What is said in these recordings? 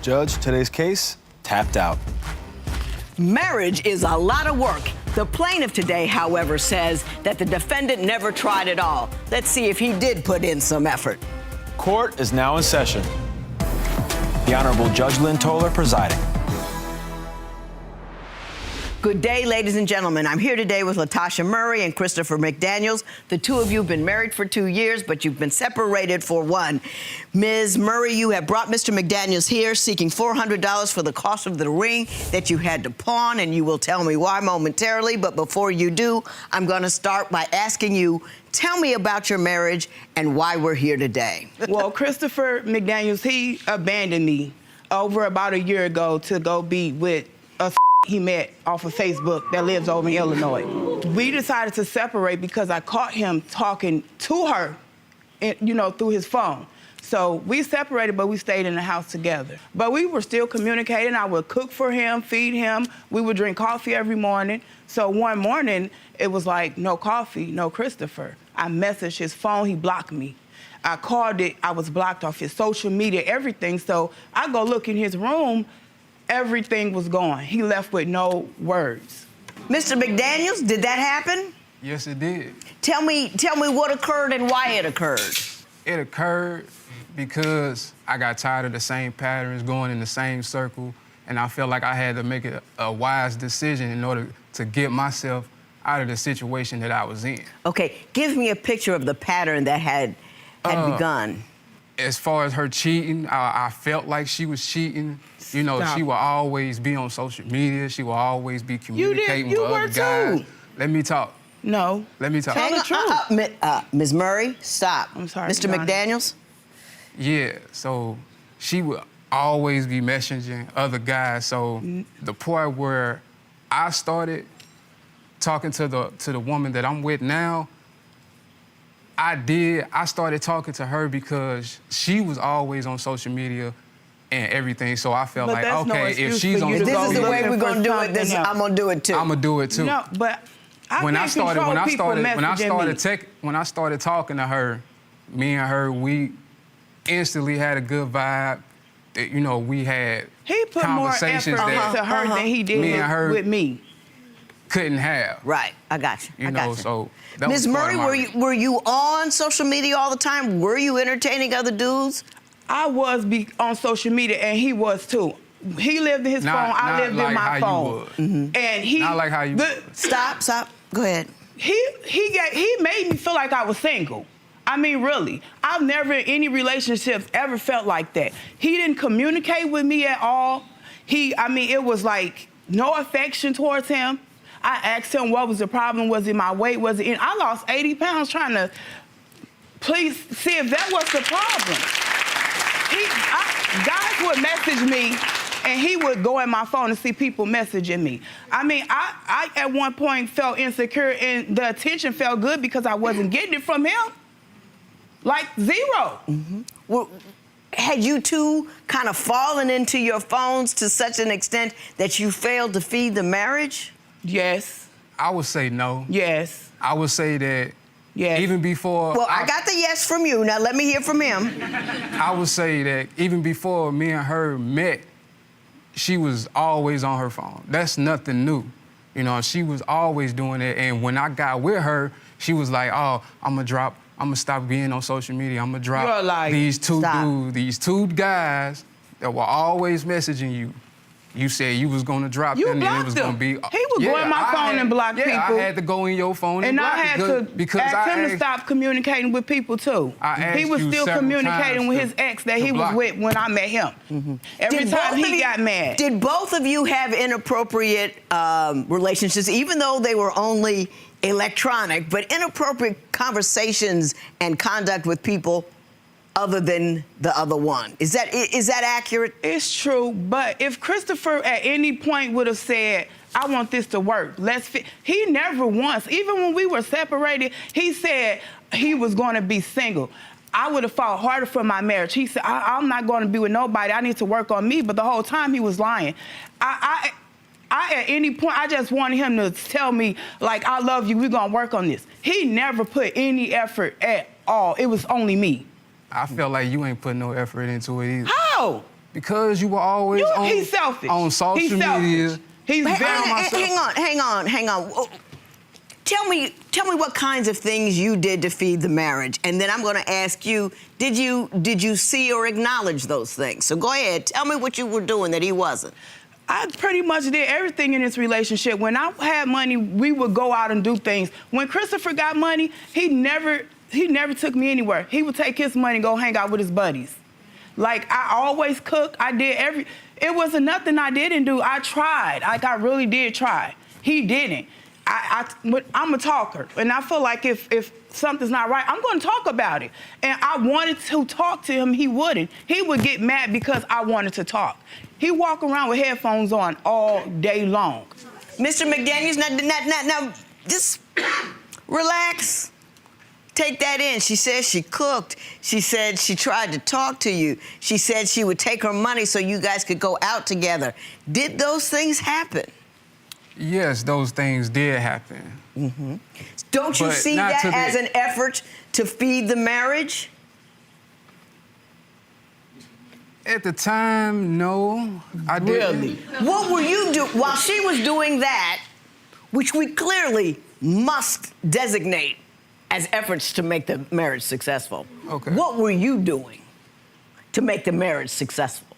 Judge, today's case, tapped out. Marriage is a lot of work. The plaintiff today, however, says that the defendant never tried at all. Let's see if he did put in some effort. Court is now in session. The Honorable Judge Lynn Toler presiding. Good day, ladies and gentlemen. I'm here today with LaTosha Murry and Christopher McDaniels. The two of you have been married for 2 years, but you've been separated for 1. Ms. Murry, you have brought Mr. McDaniels here seeking $400 for the cost of the ring that you had to pawn, and you will tell me why momentarily. But before you do, I'm going to start by asking you, tell me about your marriage and why we're here today. Well, Christopher McDaniels, he abandoned me over about a year ago to go be with a he met off of Facebook that lives over in Illinois. We decided to separate because I caught him talking to her, through his phone. So we separated, but we stayed in the house together. But we were still communicating. I would cook for him, feed him. We would drink coffee every morning. So one morning, it was like, no coffee, no Christopher. I messaged his phone, he blocked me. I called it, I was blocked off his social media, everything. So I go look in his room, everything was gone. He left with no words. Mr. McDaniels, did that happen? Yes, it did. Tell me what occurred and why it occurred. It occurred because I got tired of the same patterns, going in the same circle, and I felt like I had to make a wise decision in order to get myself out of the situation that I was in. Okay, give me a picture of the pattern that had begun. As far as her cheating, I felt like she was cheating. You know, Stop. she will always be on social media. She will always be communicating with other guys. Too. Let me talk. No. Let me talk. Tell the truth. Ms. Murry, stop. I'm sorry, Mr. Your Honor. McDaniels? Yeah, so she would always be messaging other guys. So the part where I started talking to the woman that I'm with now, I started talking to her because she was always on social media and everything. So I felt But like, that's no okay, if excuse she's for on you to This go is the way looking we're for going to do it. something else. I'm going to do it too. I'm gonna do it too. No, but when I started messaging when I started talking to her, me and her, we instantly had a good vibe. You know, we had he put more effort conversations into that her than he did me and her with me. couldn't have. Right, I got you. You know, so that Ms. was part of Murry, my were you on social media all the time? Were you entertaining other dudes? I was on social media, and he was too. He lived in his phone. I lived like in my how phone. You would. Mm-hmm. And he Not like how you would. Stop. Go ahead. He made me feel like I was single. I mean, really. I've never in any relationships ever felt like that. He didn't communicate with me at all. It was like no affection towards him. I asked him what was the problem. Was it my weight? Was it I lost 80 pounds trying to please see if that was the problem. Guys would message me, and he would go in my phone and see people messaging me. I at one point felt insecure, and the attention felt good because I wasn't getting it from him. Like zero. Mm-hmm. Well, had you two kind of fallen into your phones to such an extent that you failed to feed the marriage? Yes. I would say no. Yes. I would say that Yes. even before... Well, I got the yes from you. Now let me hear from him. I would say that even before me and her met, she was always on her phone. That's nothing new. You know, she was always doing it. And when I got with her, she was like, oh, I'm gonna stop being on social media. I'm gonna drop these two guys that were always messaging you. You said you was gonna drop them, and it was gonna be. He would go in my phone and block people. I had to go in your phone and block I had to ask him to stop communicating with people too. He was still communicating with his ex that he was with when I met him. Mm-hmm. Every time he got mad. Did both of you have inappropriate relationships, even though they were only electronic, but inappropriate conversations and conduct with people other than the other one? Is that accurate? It's true, but if Christopher at any point would have said, I want this to work, he never once, even when we were separated, he said he was going to be single. I would have fought harder for my marriage. He said, I'm not going to be with nobody. I need to work on me. But the whole time he was lying. I at any point, I just wanted him to tell me, like, I love you, we're going to work on this. He never put any effort at all. It was only me. I felt like you ain't putting no effort into it either. How? because you were always He's selfish. on social He's selfish. media. He's very Hang on. Oh, tell me what kinds of things you did to feed the marriage, and then I'm going to ask you, did you see or acknowledge those things? So go ahead, tell me what you were doing that he wasn't. I pretty much did everything in this relationship. When I had money, we would go out and do things. When Christopher got money, he never took me anywhere. He would take his money and go hang out with his buddies. Like, I always cook. It wasn't nothing I didn't do. I tried. Like, I really did try. He didn't. I'm a talker, and I feel like if something's not right, I'm going to talk about it. And I wanted to talk to him. He wouldn't. He would get mad because I wanted to talk. He walk around with headphones on all day long. Mr. McDaniels, now, just relax. Take that in. She says she cooked. She said she tried to talk to you. She said she would take her money so you guys could go out together. Did those things happen? Yes, those things did happen. Mm-hmm. Don't you But see not that to the- as an effort to feed the marriage? At the time, no, I didn't. Really? What were you doing while she was doing that, which we clearly must designate as efforts to make the marriage successful? Okay. What were you doing to make the marriage successful?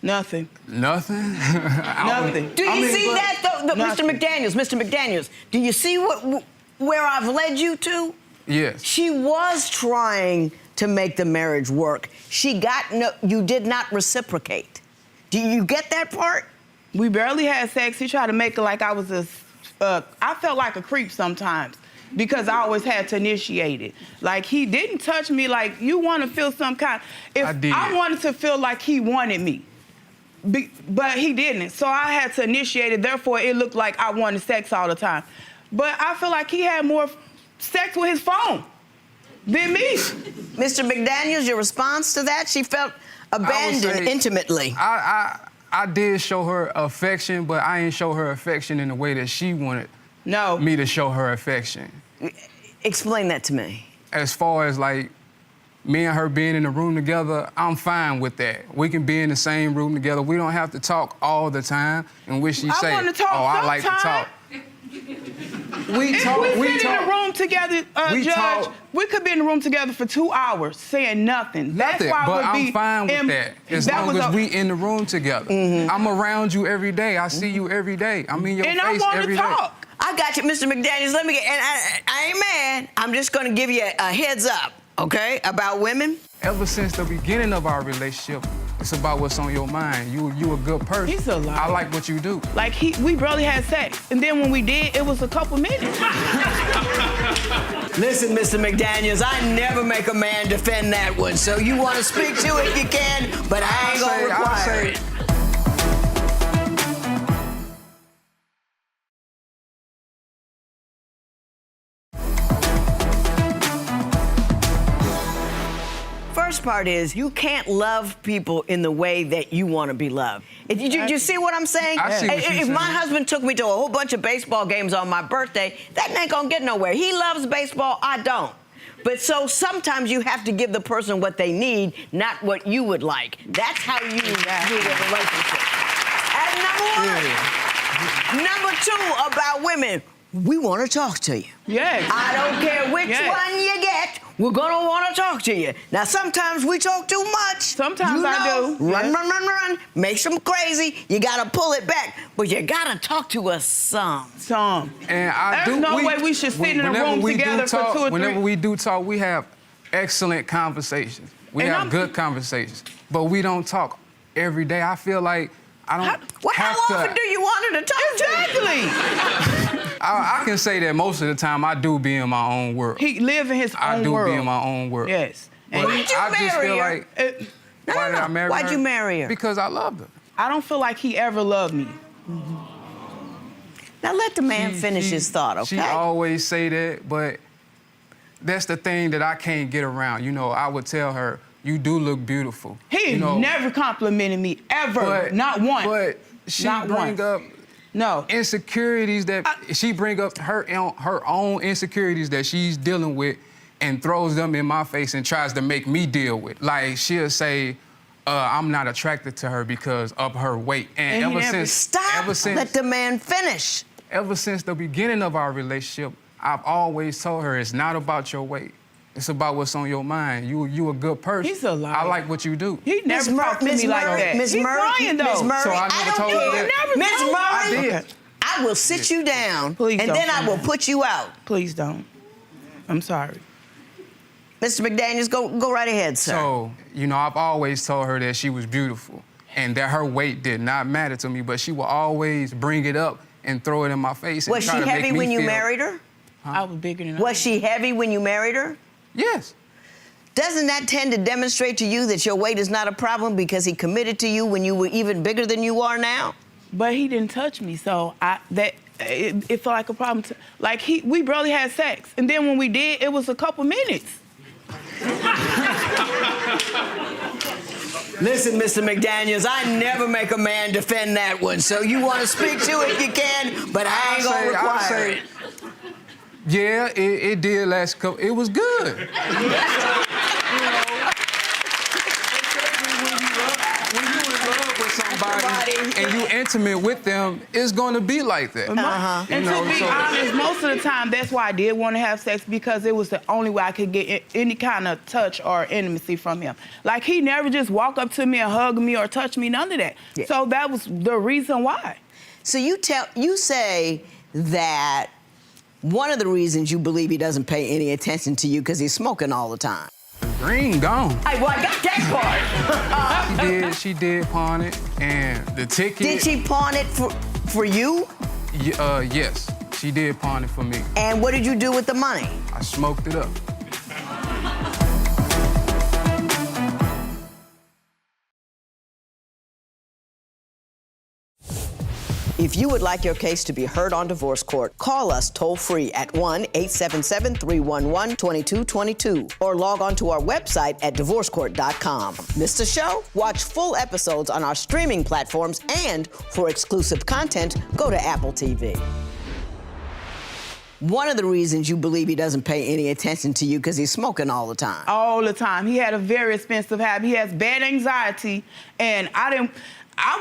Nothing. Nothing? Nothing. Do you see that, though, Nothing. Mr. McDaniels? Do you see where I've led you to? Yes. She was trying to make the marriage work. You did not reciprocate. Do you get that part? We barely had sex. He tried to make it like I was I felt like a creep sometimes because I always had to initiate it. Like, he didn't touch me like you want to feel some kind. I did. I wanted to feel like he wanted me. But he didn't. So I had to initiate it. Therefore, it looked like I wanted sex all the time. But I feel like he had more sex with his phone than me. Mr. McDaniels, your response to that? She felt abandoned intimately. I did show her affection, but I didn't show her affection in the way that she wanted me to show her affection. Explain that to me. As far as, like, me and her being in the room together, I'm fine with that. We can be in the same room together. We don't have to talk all the time. And when she say, wanna talk I like to talk. We If talk. we sit in the room together, We Judge, talk. we could be in the room together for 2 hours saying nothing. That's Nothing, why but I would I'm be fine with that. As long as we in the room together. I'm around you every day. I see you every day. I'm in your And face I want every to day. talk. I got you, Mr. McDaniels. Let me get, and I ain't mad. I'm just going to give you a heads up, okay, about women. Ever since the beginning of our relationship, it's about what's on your mind. You a good person. He's a liar. I like what you do. Like, we barely had sex. And then when we did, it was a couple minutes. Listen, Mr. McDaniels, I never make a man defend that one. So you want to speak to it, you can, but I ain't going to require it. First part is you can't love people in the way that you want to be loved. You see what I'm saying? I see what you're If my saying. husband took me to a whole bunch of baseball games on my birthday, that ain't gonna get nowhere. He loves baseball, I don't. But so sometimes you have to give the person what they need, not what you would like. That's how you do a relationship. And number two about women, we want to talk to you. Yes. I don't care which one you get, we're gonna want to talk to you. Now, sometimes we talk too much. Sometimes I do. Run, Yes. run. Makes them crazy. You gotta pull it back, but you gotta talk to us some. Some. And There's no way we should sit in a room together for 2 or 3. Whenever we do talk, we have excellent conversations. We have good conversations, but we don't talk every day. I feel like I don't How often do you want her to talk to you? Exactly. I can say that most of the time I do be in my own world. He live in his I own do world. be in my own world. Yes. But And Why'd you I just marry feel her? like No, why did I marry Why'd her? you marry her? Because I loved her. I don't feel like he ever loved me. Now let the man finish his thought, okay? She always say that, but that's the thing that I can't get around. You know, I would tell her, you do look beautiful. He never complimented me, ever. Not once. But she Not bring once. up insecurities that she bring up her own insecurities that she's dealing with and throws them in my face and tries to make me deal with. Like, she'll say, I'm not attracted to her because of her weight. And ever since, Stop. Let the man finish. Ever since the beginning of our relationship, I've always told her it's not about your weight. It's about what's on your mind. You a good person. He's a liar. I like what you do. He never talked to me like that. Miss He's Murry, lying, though. Miss Murry, So I never told you that. Miss Murry, I did. I will sit you down, Please and don't, then I will Sam. put you out. Please don't. I'm sorry. Mr. McDaniels, go right ahead, sir. So, you know, I've always told her that she was beautiful and that her weight did not matter to me, but she will always bring it up and throw it in my face. Was she and try to heavy make me when you feel- married her? I was bigger than Was she heavy when you married her? Yes. Doesn't that tend to demonstrate to you that your weight is not a problem because he committed to you when you were even bigger than you are now? But he didn't touch me, so it felt like a problem. We barely had sex, and then when we did, it was a couple minutes. Listen, Mr. McDaniels, I never make a man defend that one, so you want to speak to it, you can, but I ain't gonna require it. Yeah, it did last couple. It was good. When you in love with somebody and you intimate with them, it's gonna be like that. And to be honest, most of the time, that's why I did want to have sex, because it was the only way I could get any kind of touch or intimacy from him. Like, he never just walk up to me and hug me or touch me, none of that. Yeah. So that was the reason why. So you say that one of the reasons you believe he doesn't pay any attention to you because he's smoking all the time. Green gone. Hey, well, I got that part. She did pawn it, and the ticket. Did she pawn it for you? Yes, she did pawn it for me. And what did you do with the money? I smoked it up. If you would like your case to be heard on divorce court, call us toll-free at 1-877-311-2222 or log on to our website at divorcecourt.com. Missed a show? Watch full episodes on our streaming platforms, and for exclusive content, go to Apple TV. One of the reasons you believe he doesn't pay any attention to you because he's smoking all the time. All the time. He had a very expensive habit. He has bad anxiety, and I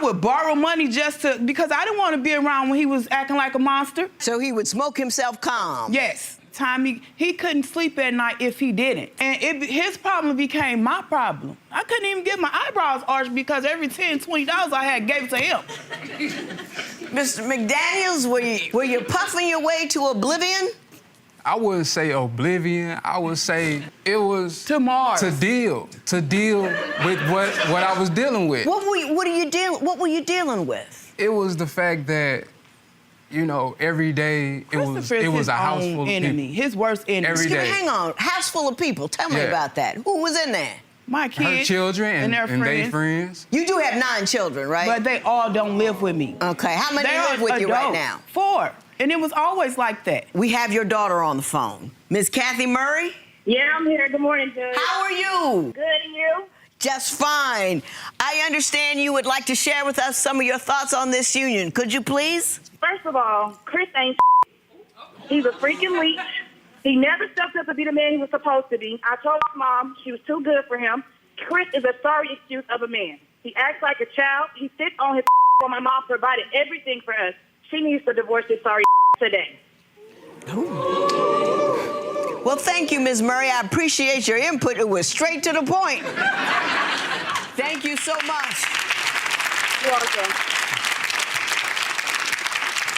would borrow money because I didn't want to be around when he was acting like a monster. So he would smoke himself calm. Yes. He couldn't sleep at night if he didn't. And his problem became my problem. I couldn't even get my eyebrows arched because every $10, $20 I had gave to him. Mr. McDaniels, were you puffing your way to oblivion? I wouldn't say oblivion. I would say it was To Mars. to deal with what I was dealing with. What were you dealing with? It was the fact that, you know, every day it was a house full of enemy. people. His worst enemy. Every day. Hang on, house full of people. Tell me Yeah. about that. Who was in there? My kids. Her children and their they friends. You do have 9 children, right? But they all don't live with me. Okay, how many They live are with you right adults. now? 4. And it was always like that. We have your daughter on the phone. Miss Kathy Murry, Yeah, I'm here. Good morning, Judge. how are you? Good, and you? Just fine. I understand you would like to share with us some of your thoughts on this union. Could you please? First of all, Chris ain't He's a freaking leech. He never stepped up to be the man he was supposed to be. I told my mom she was too good for him. Chris is a sorry excuse of a man. He acts like a child. He sits on his while my mom provided everything for us. She needs to divorce his sorry today. Well, thank you, Ms. Murray. I appreciate your input. It was straight to the point. Thank you so much. You're welcome.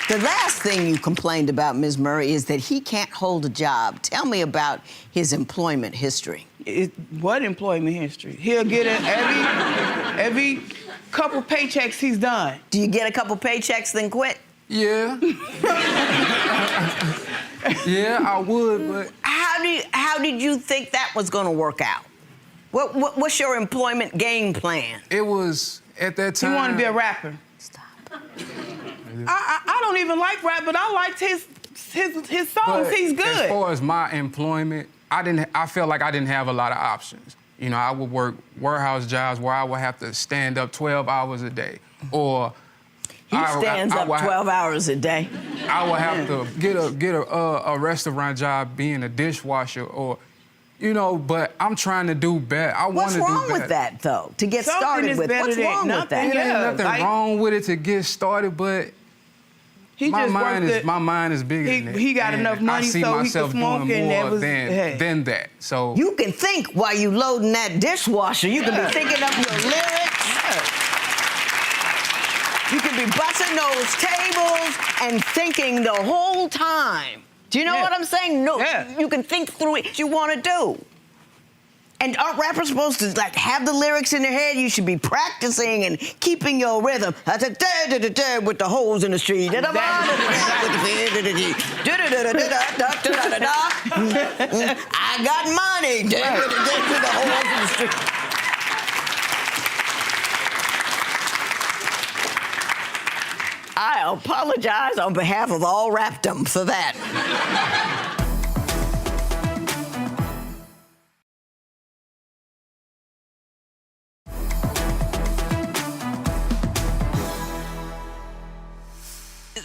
The last thing you complained about, Ms. Murray, is that he can't hold a job. Tell me about his employment history. What employment history? He'll get it every couple paychecks he's done. Do you get a couple paychecks, then quit? Yeah. Yeah, I would, but How did you think that was going to work out? What's your employment game plan? it was at that time. He wanted to be a rapper. Stop. I don't even like rap, but I liked his songs. But He's good. As far as my employment, I felt like I didn't have a lot of options. You know, I would work warehouse jobs where I would have to stand up 12 hours a day, or He stands up 12 hours a day. I would have to get a restaurant job being a dishwasher, or You know, but I'm trying to do better. I want What's to do better. wrong with that, though? To get Something started is with, better what's than wrong with nothing. that? It ain't Yeah, nothing like- wrong with it to get started, but He my just mind worked is my mind is bigger he- than that. he got And enough money I see so he could myself smoke, doing and that more was- than, hey. than that. So You can think while you loading that dishwasher. You can be thinking of your lyrics. You can be busting those tables and thinking the whole time. Do you know Yeah. what I'm saying? No, Yeah. you can think through it. You want to do. And aren't rappers supposed to like have the lyrics in their head? You should be practicing and keeping your rhythm with the holes in the street. I got money with the holes in the street. I apologize on behalf of all rapdom for that.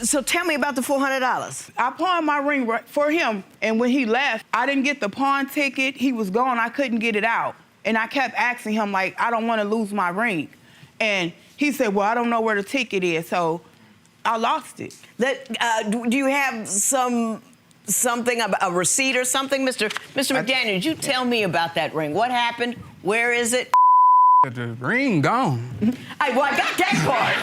So tell me about the $400. I pawned my ring for him, and when he left, I didn't get the pawn ticket. He was gone. I couldn't get it out. And I kept asking him, like, I don't want to lose my ring. And he said, well, I don't know where the ticket is, so I lost it. Do you have something, a receipt or something, Mr. McDaniels? You tell me about that ring. What happened? Where is it? the ring gone. I got that part.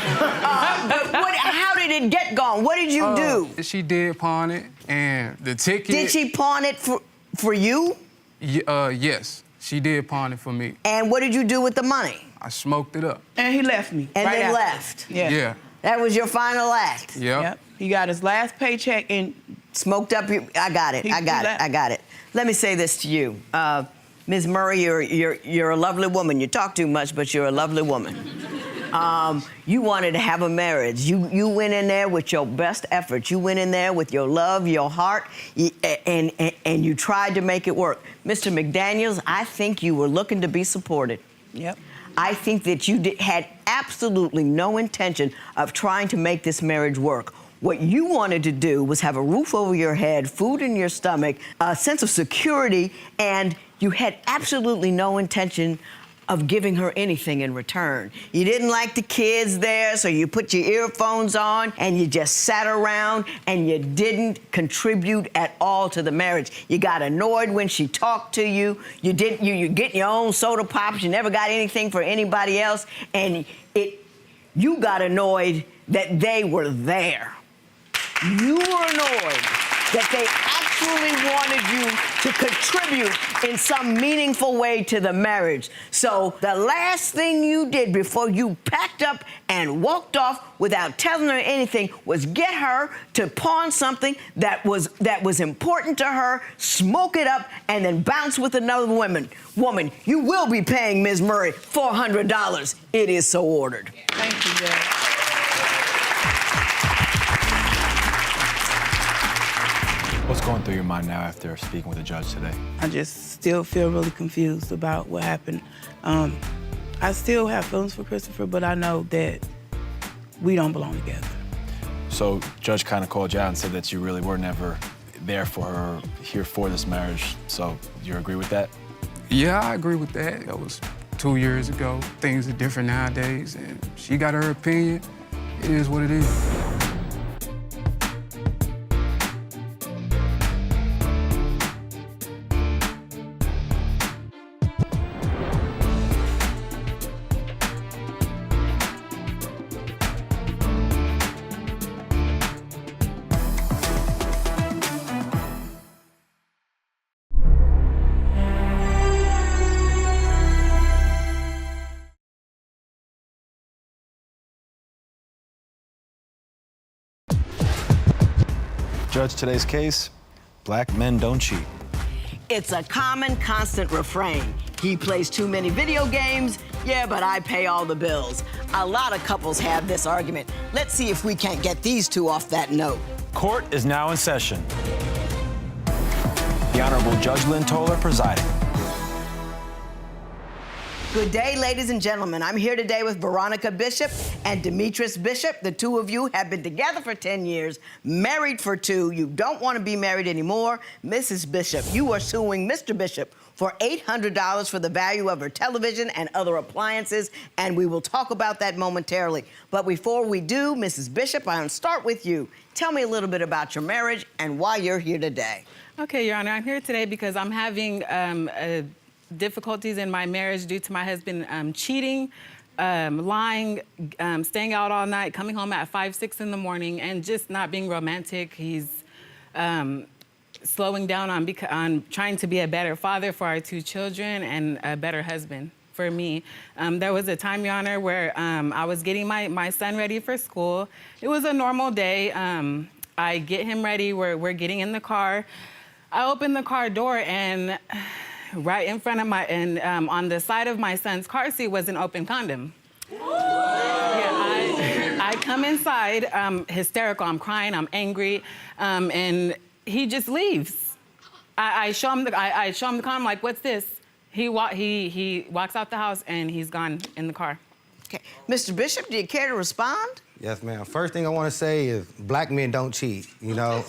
How did it get gone? What did you do? She did pawn it, and the ticket. Did she pawn it for you? Yes, she did pawn it for me. And what did you do with the money? I smoked it up. And he left me. And right then after. left. Yeah. Yeah. That was your final act. Yep. Yep. He got his last paycheck and Smoked up your. I got it. I got it. Let me say this to you, Ms. Murry. You're a lovely woman. You talk too much, but you're a lovely woman. You wanted to have a marriage. You went in there with your best effort. You went in there with your love, your heart, and you tried to make it work. Mr. McDaniels, I think you were looking to be supported. Yep. I think that you had absolutely no intention of trying to make this marriage work. What you wanted to do was have a roof over your head, food in your stomach, a sense of security, and you had absolutely no intention of giving her anything in return. You didn't like the kids there, so you put your earphones on and you just sat around and you didn't contribute at all to the marriage. You got annoyed when she talked to you. You get your own soda pops. You never got anything for anybody else, and you got annoyed that they were there. You were annoyed that they actually wanted you to contribute in some meaningful way to the marriage. So the last thing you did before you packed up and walked off without telling her anything was get her to pawn something that was important to her, smoke it up, and then bounce with another woman. You will be paying Ms. Murry $400. It is so ordered. Thank you, Judge. What's going through your mind now after speaking with the judge today? I just still feel really confused about what happened. I still have feelings for Christopher, but I know that we don't belong together. So, judge kind of called you out and said that you really were never there for her, here for this marriage. So, you agree with that? Yeah, I agree with that. That was 2 years ago. Things are different nowadays, and she got her opinion. It is what it is. Judge, today's case, black men don't cheat. It's a common, constant refrain. He plays too many video games, yeah, but I pay all the bills. A lot of couples have this argument. Let's see if we can't get these two off that note. Court is now in session. The Honorable Judge Lynn Toler presiding. Good day, ladies and gentlemen. I'm here today with Veronica Bishop and Demetrius Bishop. The two of you have been together for 10 years, married for 2. You don't want to be married anymore. Mrs. Bishop, you are suing Mr. Bishop for $800 for the value of her television and other appliances, and we will talk about that momentarily. But before we do, Mrs. Bishop, I'll start with you. Tell me a little bit about your marriage and why you're here today. Okay, Your Honor, I'm here today because I'm having difficulties in my marriage due to my husband cheating, lying, staying out all night, coming home at 5, 6 in the morning, and just not being romantic. He's slowing down on trying to be a better father for our 2 children and a better husband for me. There was a time, Your Honor, where I was getting my son ready for school. It was a normal day. I get him ready. We're getting in the car. I open the car door, and right in front of on the side of my son's car seat was an open condom. Yeah, I come inside, hysterical. I'm crying. I'm angry, and he just leaves. I show him the condom. I'm like, "What's this?" He walks out the house, and he's gone in the car. Okay, Mr. Bishop, do you care to respond? Yes, ma'am. First thing I want to say is black men don't cheat. You know.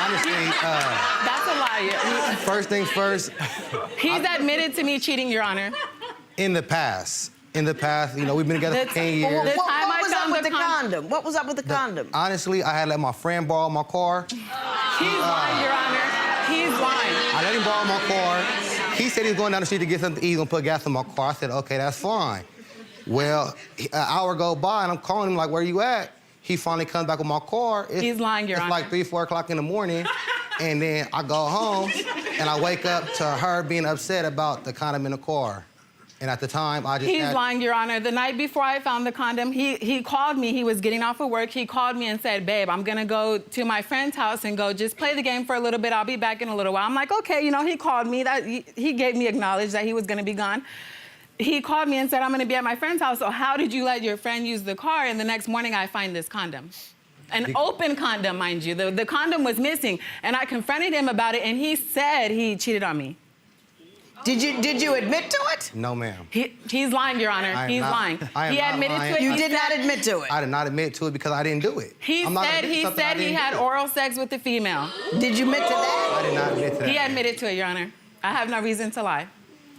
Honestly, that's a lie. first things first. He's admitted to me cheating, Your Honor. In the past, you know, we've been together for 10 years. The time What I was up found with the the condom? What was up with the condom? Honestly, I had let my friend borrow my car. He's lying, Your Honor. He's lying. I let him borrow my car. He said he was going down the street to get something to eat. He's gonna put gas in my car. I said, okay, that's fine. Well, an hour go by, and I'm calling him like, where you at? He finally comes back with my car. He's lying, Your Honor. It's like 3, 4 o'clock in the morning. And then I go home, and I wake up to her being upset about the condom in the car. And at the time, I just He's lying, Your Honor. The night before I found the condom, he called me. He was getting off of work. He called me and said, babe, I'm going to go to my friend's house and go just play the game for a little bit. I'll be back in a little while. I'm like, okay, you know, he called me. He gave me acknowledged that he was going to be gone. He called me and said, I'm going to be at my friend's house. So how did you let your friend use the car? And the next morning, I find this condom. An open condom, mind you. The condom was missing. And I confronted him about it, and he said he cheated on me. Did you admit to it? No, ma'am. He's lying, Your Honor. He's lying. I am not admitted lying. to it. You did not admit to it. I did not admit to it because I didn't do it. He said he had oral sex with the female. Did you admit to that? I did not admit to that. He admitted to it, Your Honor. I have no reason to lie.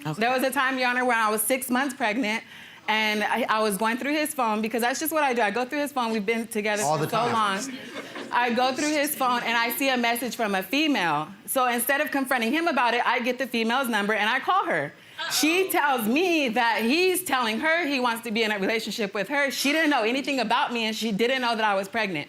Okay. There was a time, Your Honor, when I was 6 months pregnant, and I was going through his phone, because that's just what I do. I go through his phone. We've been together All for the so time. long. I go through his phone, and I see a message from a female. So instead of confronting him about it, I get the female's number, and I call her. She tells me that he's telling her he wants to be in a relationship with her. She didn't know anything about me, and she didn't know that I was pregnant.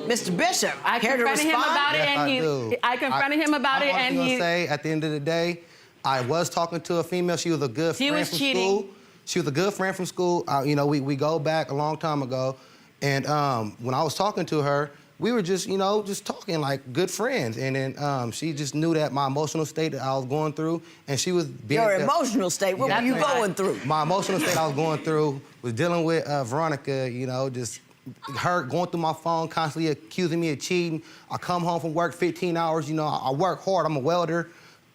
Mr. Bishop, I care to confronted him respond? about it, Yes, and I do. I confronted him about it, and I'm he. say at the end of the day, I was talking to a female. She was a good friend was from cheating. school. She was a good friend from school. You know, we go back a long time ago, and when I was talking to her, we were just, you know, just talking like good friends. And then she just knew that my emotional state that I was going through, and she was being Your emotional state, what were you going through? My emotional state I was going through was dealing with Veronica, you know, just her going through my phone, constantly accusing me of cheating. I come home from work 15 hours, you know, I work hard, I'm a welder.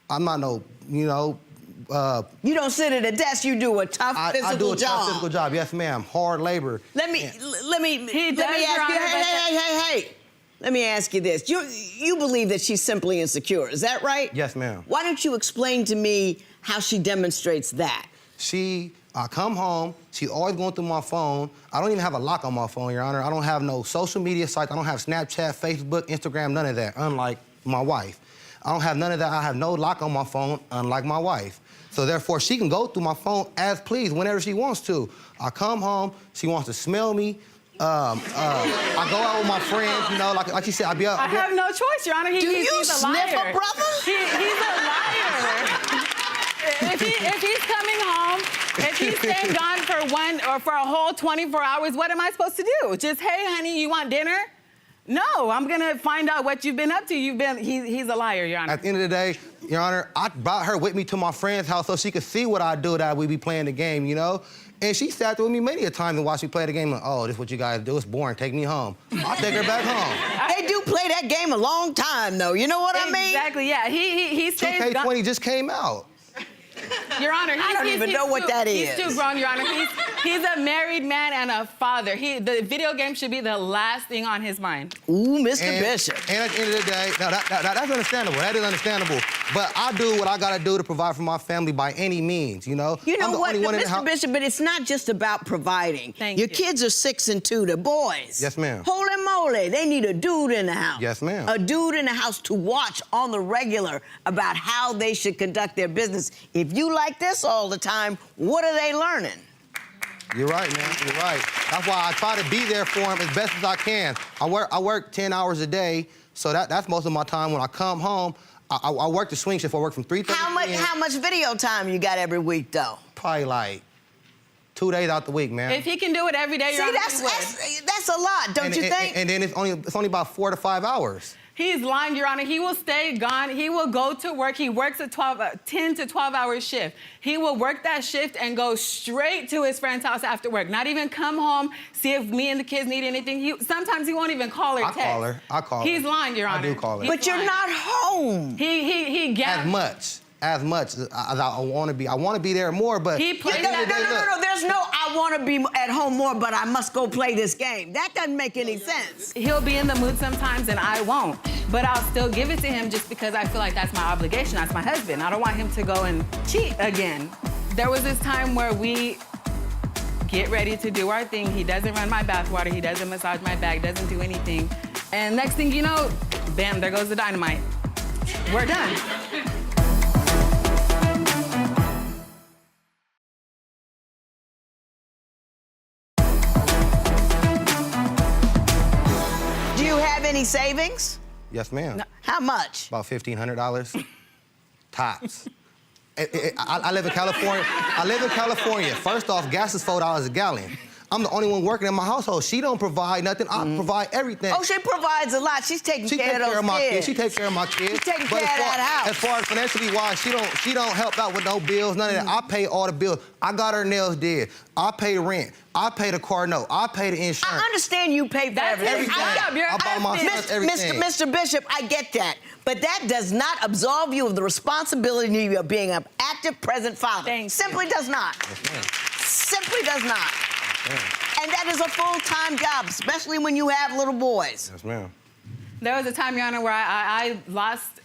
I'm not no, you know. You don't sit at a desk, you do a tough physical I do a job. tough physical job, yes ma'am, hard labor. Let me ask you, hey. Let me ask you this. You believe that she's simply insecure, is that right? Yes, ma'am. Why don't you explain to me how she demonstrates that? I come home, she's always going through my phone. I don't even have a lock on my phone, Your Honor. I don't have no social media sites. I don't have Snapchat, Facebook, Instagram, none of that, unlike my wife. I don't have none of that. I have no lock on my phone, unlike my wife. So therefore, she can go through my phone as pleased whenever she wants to. I come home, she wants to smell me. I go out with my friends, you know, like she said, I have no choice, Your Honor. Do you he's a sniff liar. a brother? He's a liar. If he's coming home, if he's staying gone for a whole 24 hours, what am I supposed to do? Just, hey, honey, you want dinner? No, I'm gonna find out what you've been up to. He's a liar, Your Honor. At the end of the day, Your Honor, I brought her with me to my friend's house so she could see what I do, that we be playing the game, you know? And she sat there with me many a time and watched me play the game. Like, oh, this is what you guys do. It's boring. Take me home. I'll take her back home. They do play that game a long time, though. You know what I mean? Exactly, yeah. He stays gone. 2K20 just came out. Your Honor, I don't even know what that is. He's too grown, Your Honor. He's a married man and a father. The video game should be the last thing on his mind. Ooh, Mr. Bishop. And at the end of the day, that's understandable. That is understandable. But I do what I gotta do to provide for my family by any means, you know? You know I'm the what, only one in the Mr. house. Bishop, but it's not just about providing. Thank Your you. kids are 6 and 2, the boys. Yes, ma'am. Holy moly, they need a dude in the house. Yes, ma'am. A dude in the house to watch on the regular about how they should conduct their business. If you like this all the time, what are they learning? You're right, man. You're right. That's why I try to be there for them as best as I can. I work 10 hours a day, so that's most of my time. When I come home, I work the swing shift. I work from 3:30 How much video time you got every week, though? Probably like 2 days out the week, man. If he can do it every day, Your See, Honor, that's a lot, don't you think? And then it's only about 4 to 5 hours. He's lying, Your Honor. He will stay gone. He will go to work. He works a 10 to 12-hour shift. He will work that shift and go straight to his friend's house after work. Not even come home, see if me and the kids need anything. Sometimes he won't even call or text. I call her. He's lying, Your Honor. I do call her. But you're not home. He As much as I want to be. I want to be there more, but... He plays No, that. there's no I want to be at home more, but I must go play this game. That doesn't make any sense. He'll be in the mood sometimes and I won't. But I'll still give it to him just because I feel like that's my obligation. That's my husband. I don't want him to go and cheat again. There was this time where we get ready to do our thing. He doesn't run my bathwater. He doesn't massage my back, doesn't do anything. And next thing you know, bam, there goes the dynamite. We're done. Do you have any savings? Yes, ma'am. How much? About $1,500 tops. I live in California. First off, gas is $4 a gallon. I'm the only one working in my household. She don't provide nothing. I provide everything. Oh, she provides a lot. She's taking care of those my kids. She takes care of my kids. She's taking But care of that house. As far as financially wise, she don't help out with no bills, none of that. I pay all the bills. I got her nails did. I pay the rent. I pay the car note. I pay the insurance. I understand you pay for That's everything. everything. I buy my sons everything. Mr. Bishop, I get that. But that does not absolve you of the responsibility of being an active, present father. Thank Simply you. does not. Yes, ma'am. Simply does not. Yes, ma'am. And that is a full-time job, especially when you have little boys. Yes, ma'am. There was a time, Your Honor, where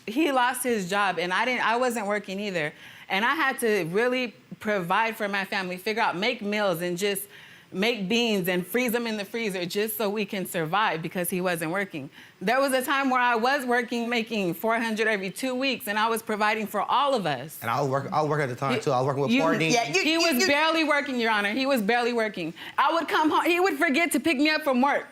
he lost his job and I wasn't working either. And I had to really provide for my family, figure out, make meals and just make beans and freeze them in the freezer just so we can survive because he wasn't working. There was a time where I was working, making $400 every 2 weeks, and I was providing for all of us. And I was working at the time, too. I was working with Pardine. Yeah, He was barely working, Your Honor. He was barely working. I would come home. He would forget to pick me up from work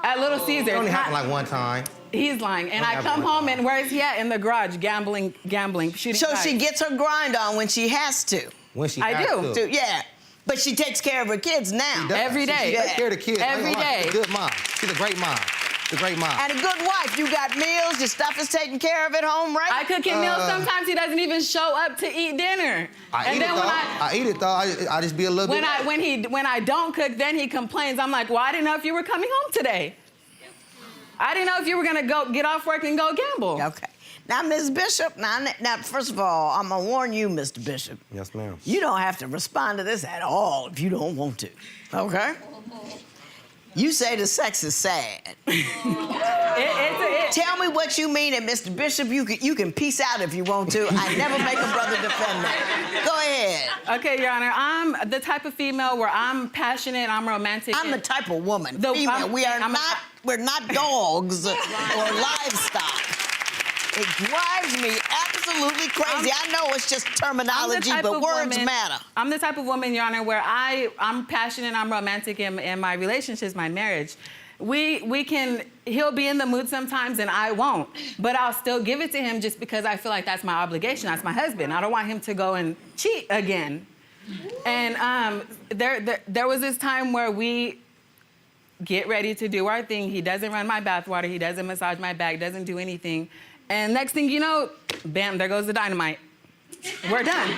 at Little Caesars. It only happened like one time. He's lying. And I Don't come have one home, and where's he at? In the garage, gambling, shooting So dice. she gets her grind on when she has to. When she I has do. to. Yeah. But she takes care of her kids now. She does. Every day. She takes care of the kids. Every day. She's a good mom. She's a great mom. She's a great mom. And a good wife. You got meals, your stuff is taken care of at home, right? I cook him meals. Sometimes he doesn't even show up to eat dinner. I eat it though. I just be a little bit. When I don't cook, then he complains. I'm like, well, I didn't know if you were coming home today. I didn't know if you were gonna go get off work and go gamble. Okay. Now, Ms. Bishop, now, first of all, I'm gonna warn you, Mr. Bishop. Yes, ma'am. You don't have to respond to this at all if you don't want to, okay? You say the sex is sad. Tell me what you mean, and Mr. Bishop, you can peace out if you want to. I never make a brother defend that. Go ahead. Okay, Your Honor, I'm the type of female where I'm passionate, I'm romantic. I'm the type of woman, female. We're not dogs or livestock. It drives me absolutely crazy. I know it's just terminology, but words matter. I'm the type of woman, Your Honor, where I'm passionate, I'm romantic in my relationships, my marriage. He'll be in the mood sometimes and I won't, but I'll still give it to him just because I feel like that's my obligation. That's my husband. I don't want him to go and cheat again. And there was this time where we get ready to do our thing. He doesn't run my bathwater. He doesn't massage my back, doesn't do anything. And next thing you know, bam, there goes the dynamite. We're done.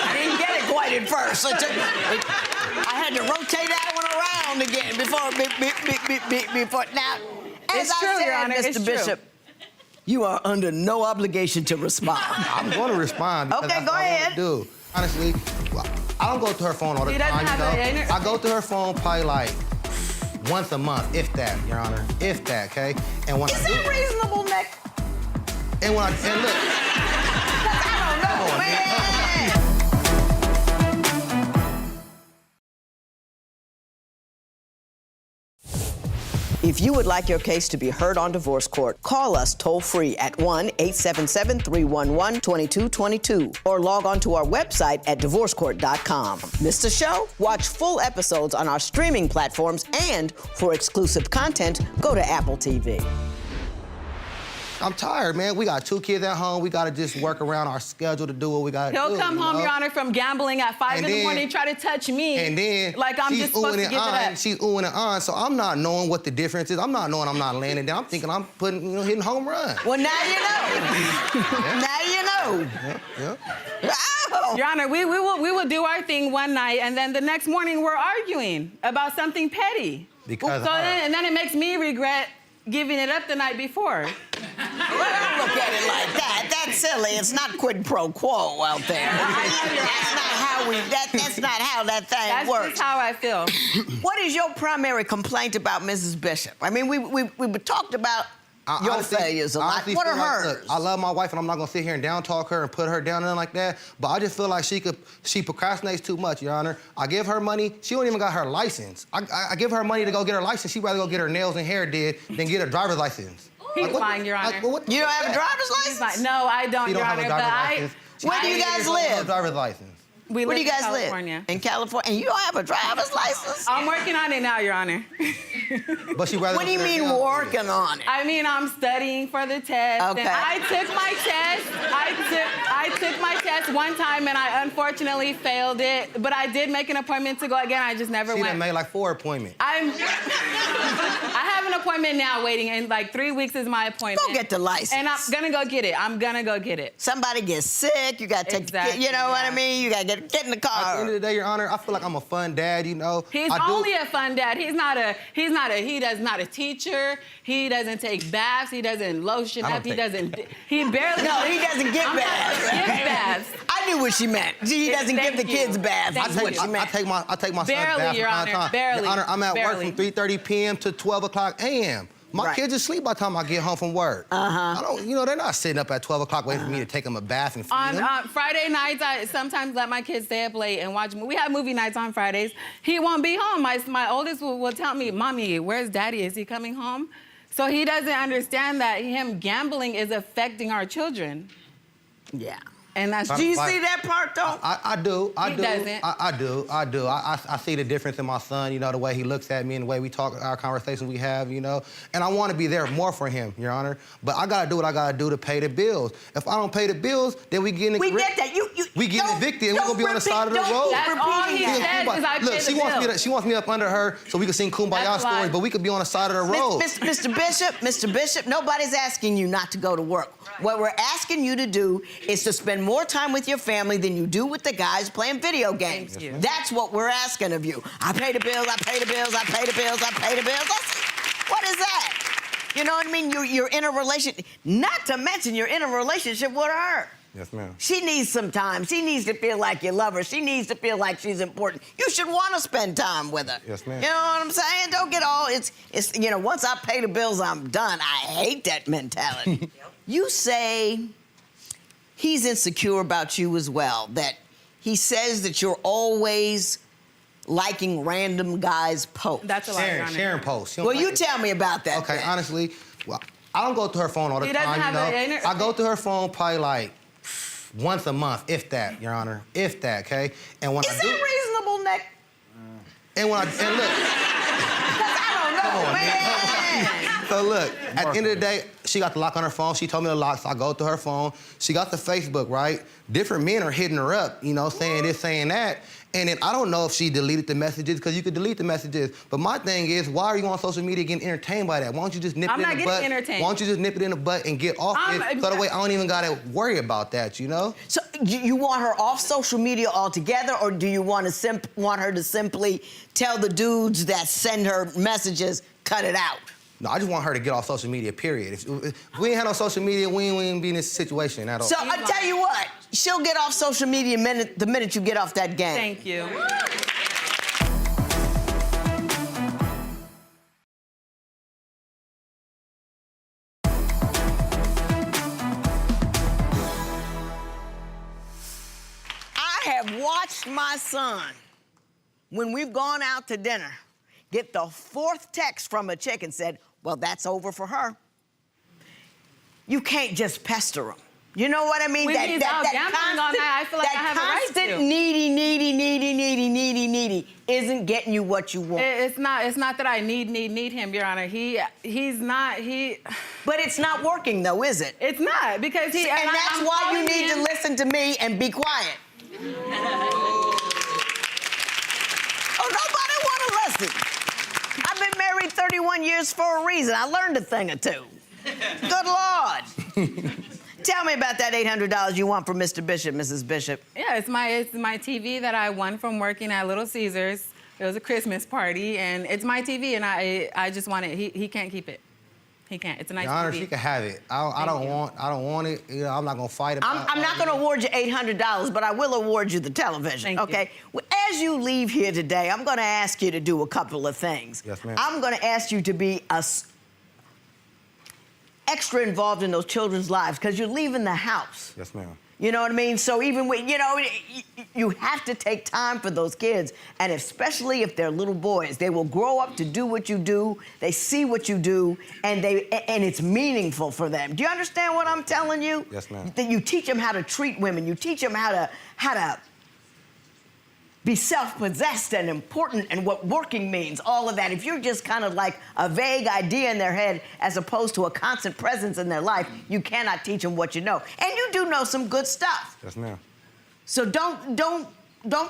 I didn't get it quite at first. I had to rotate that one around again before. Now, as It's true, I Your Honor, said, it's Mr. true. Bishop, You are under no obligation to respond. I'm going to respond because Okay, that's go what I ahead. want to do. Honestly, I don't go to her phone all the He doesn't time, you have know. the I go to her phone probably like once a month, if that, Your Honor, if that, okay? And when Is I do, that reasonable, Nick? and when I, and look, I don't know, on, man. If you would like your case to be heard on divorce court, call us toll-free at 1-877-311-2222 or log on to our website at divorcecourt.com. Missed the show? Watch full episodes on our streaming platforms, and for exclusive content, go to Apple TV. I'm tired, man. We got 2 kids at home. We got to just work around our schedule to do what we got to do. He'll come you home, know? Your Honor, from gambling at 5 in the morning, try to touch me. And then like I'm she's just supposed to oohing give it and up. She's oohing and on, so I'm not knowing what the difference is. I'm not knowing I'm not landing down. I'm thinking I'm putting, hitting home run. Well, now you know. Now you know. Yeah. Oh. Your Honor, we will do our thing one night, and then the next morning we're arguing about something petty. Because so of her. then it makes me regret giving it up the night before. Well, don't look at it like that. That's silly. It's not quid pro quo out there. That's not how that thing That's works. just how I feel. What is your primary complaint about Mrs. Bishop? I mean, we talked about your honestly- failures a lot. honestly What are feel like, hers? look, I love my wife, and I'm not gonna sit here and down talk her and put her down and like that. But I just feel like she procrastinates too much, Your Honor. I give her money. She don't even got her license. I give her money to go get her license. She'd rather go get her nails and hair did than get a driver's license. He's what- lying, Your Honor. what- You don't have a driver's He's license? like, no, I don't, She don't Your have a Honor, but driver's I... license. Where do you guys live? No driver's license. We Where do live you in guys California. live? In California. And you don't have a driver's license? I'm working on it now, Your Honor. But she rather. What do you mean working on it? I mean, I'm studying for the test. Okay. And I took my test. I took my test one time, and I unfortunately failed it. But I did make an appointment to go again. I just never She went. done made like 4 appointments. I have an appointment now waiting, and like 3 weeks is my appointment. Go get the license. And I'm gonna go get it. I'm gonna go get it. Somebody gets sick, you gotta take the kid, Exactly, you know what I yeah. mean? You gotta get in the At the end of car. the day, Your Honor, I feel like I'm a fun dad, you know. He's I do- only a fun dad. He does not a teacher. He doesn't take baths. He doesn't lotion I don't up. He take- doesn't. He barely. No, he doesn't give I'm baths. not- Give baths. I knew what she meant. He doesn't give Thank the you. kids baths. Thank That's what you. she meant. I take my son Barely, bath Your from Honor, time to time. barely, Your Honor, I'm at barely. work from 3:30 p.m. to 12 o'clock a.m. My Right. kids are asleep by the time I get home from work. Uh-huh. I don't, they're not sitting up at 12 o'clock waiting for me to take them a bath and feed On them. Friday nights, I sometimes let my kids stay up late and watch. We have movie nights on Fridays. He won't be home. My oldest will tell me, "Mommy, where's Daddy? Is he coming home?" So he doesn't understand that him gambling is affecting our children. Yeah. And that's Do you Like- see that part, though? I do. He doesn't. I do. I see the difference in my son, the way he looks at me and the way we talk, our conversations we have, And I want to be there more for him, Your Honor. But I got to do what I got to do to pay the bills. If I don't pay the bills, then we get We get that. We getting don't- evicted and we're don't going to be on the side of the repeat- road. don't That's keep all repeating he that. said is I Look, pay she the wants bills. she wants me up under her so we can sing Kumbaya That's stories, why. but we could be on the side of the road. Mr. Bishop, nobody's asking you not to go to work. What we're asking you to do is to spend more time with your family than you do with the guys playing video games. Thank you. That's what we're asking of you. I pay the bills, I pay the bills, I pay the bills, I pay the bills. What is that? You know what I mean? You're in a relationship, not to mention you're in a relationship with her. Yes, ma'am. She needs some time. She needs to feel like you love her. She needs to feel like she's important. You should want to spend time with her. Yes, ma'am. You know what I'm saying? Don't get all, it's once I pay the bills, I'm done. I hate that mentality. You say he's insecure about you as well, that he says that you're always liking random guys' posts. That's a lie, Your Honor. Sharon posts. She don't Well, you like it. tell me about that. Okay, then. honestly, I don't go to her phone all the He doesn't time, have a- I go to her phone probably like once a month, if that, Your Honor, if that, okay? And when Is I do, that reasonable, Nick? and when I and look, Because I don't know, on, man. so look, at the end of the day, she got the lock on her phone. She told me the lock, so I go to her phone. She got the Facebook, right? Different men are hitting her up, saying this, saying that. And then I don't know if she deleted the messages, because you could delete the messages. But my thing is, why are you on social media getting entertained by that? Why don't you just nip I'm it in not the getting butt? entertained. Why don't you just nip it in the butt and get off it? So that way I don't even gotta worry about that, So you want her off social media altogether, or do you want her to simply tell the dudes that send her messages, cut it out? No, I just want her to get off social media, period. If we ain't had no social media, we ain't be in this situation at all. So I tell you what, she'll get off social media the minute you get off that game. Thank you. I have watched my son, when we've gone out to dinner, get the fourth text from a chick and said, well, that's over for her. You can't just pester him. You know what I mean? When he's out gambling all night, I feel like I have a right to. That constant needy isn't getting you what you want. It's not that I need him, Your Honor. He's not. But it's not working, though, is it? It's not, because he. And that's why you need to listen to me and be quiet. Oh, nobody want to listen. I've been married 31 years for a reason. I learned a thing or two. Good Lord. Tell me about that $800 you want from Mr. Bishop, Mrs. Bishop. Yeah, it's my TV that I won from working at Little Caesars. It was a Christmas party, and it's my TV, and I just want it. He can't keep it. He can't. It's a nice Your Honor, TV. she can have it. I don't want it. You know, I'm not gonna fight about it. I'm not going to award you $800, but I will award you the television. Thank you. Okay. Well, as you leave here today, I'm going to ask you to do a couple of things. Yes, ma'am. I'm going to ask you to be extra involved in those children's lives because you're leaving the house. Yes, ma'am. You know what I mean? So even when, you have to take time for those kids, and especially if they're little boys, they will grow up to do what you do, they see what you do, and it's meaningful for them. Do you understand what I'm telling you? Yes, ma'am. That you teach them how to treat women, you teach them how to be self-possessed and important and what working means, all of that. If you're just kind of like a vague idea in their head as opposed to a constant presence in their life, you cannot teach them what you know. And you do know some good stuff. Yes, ma'am. So don't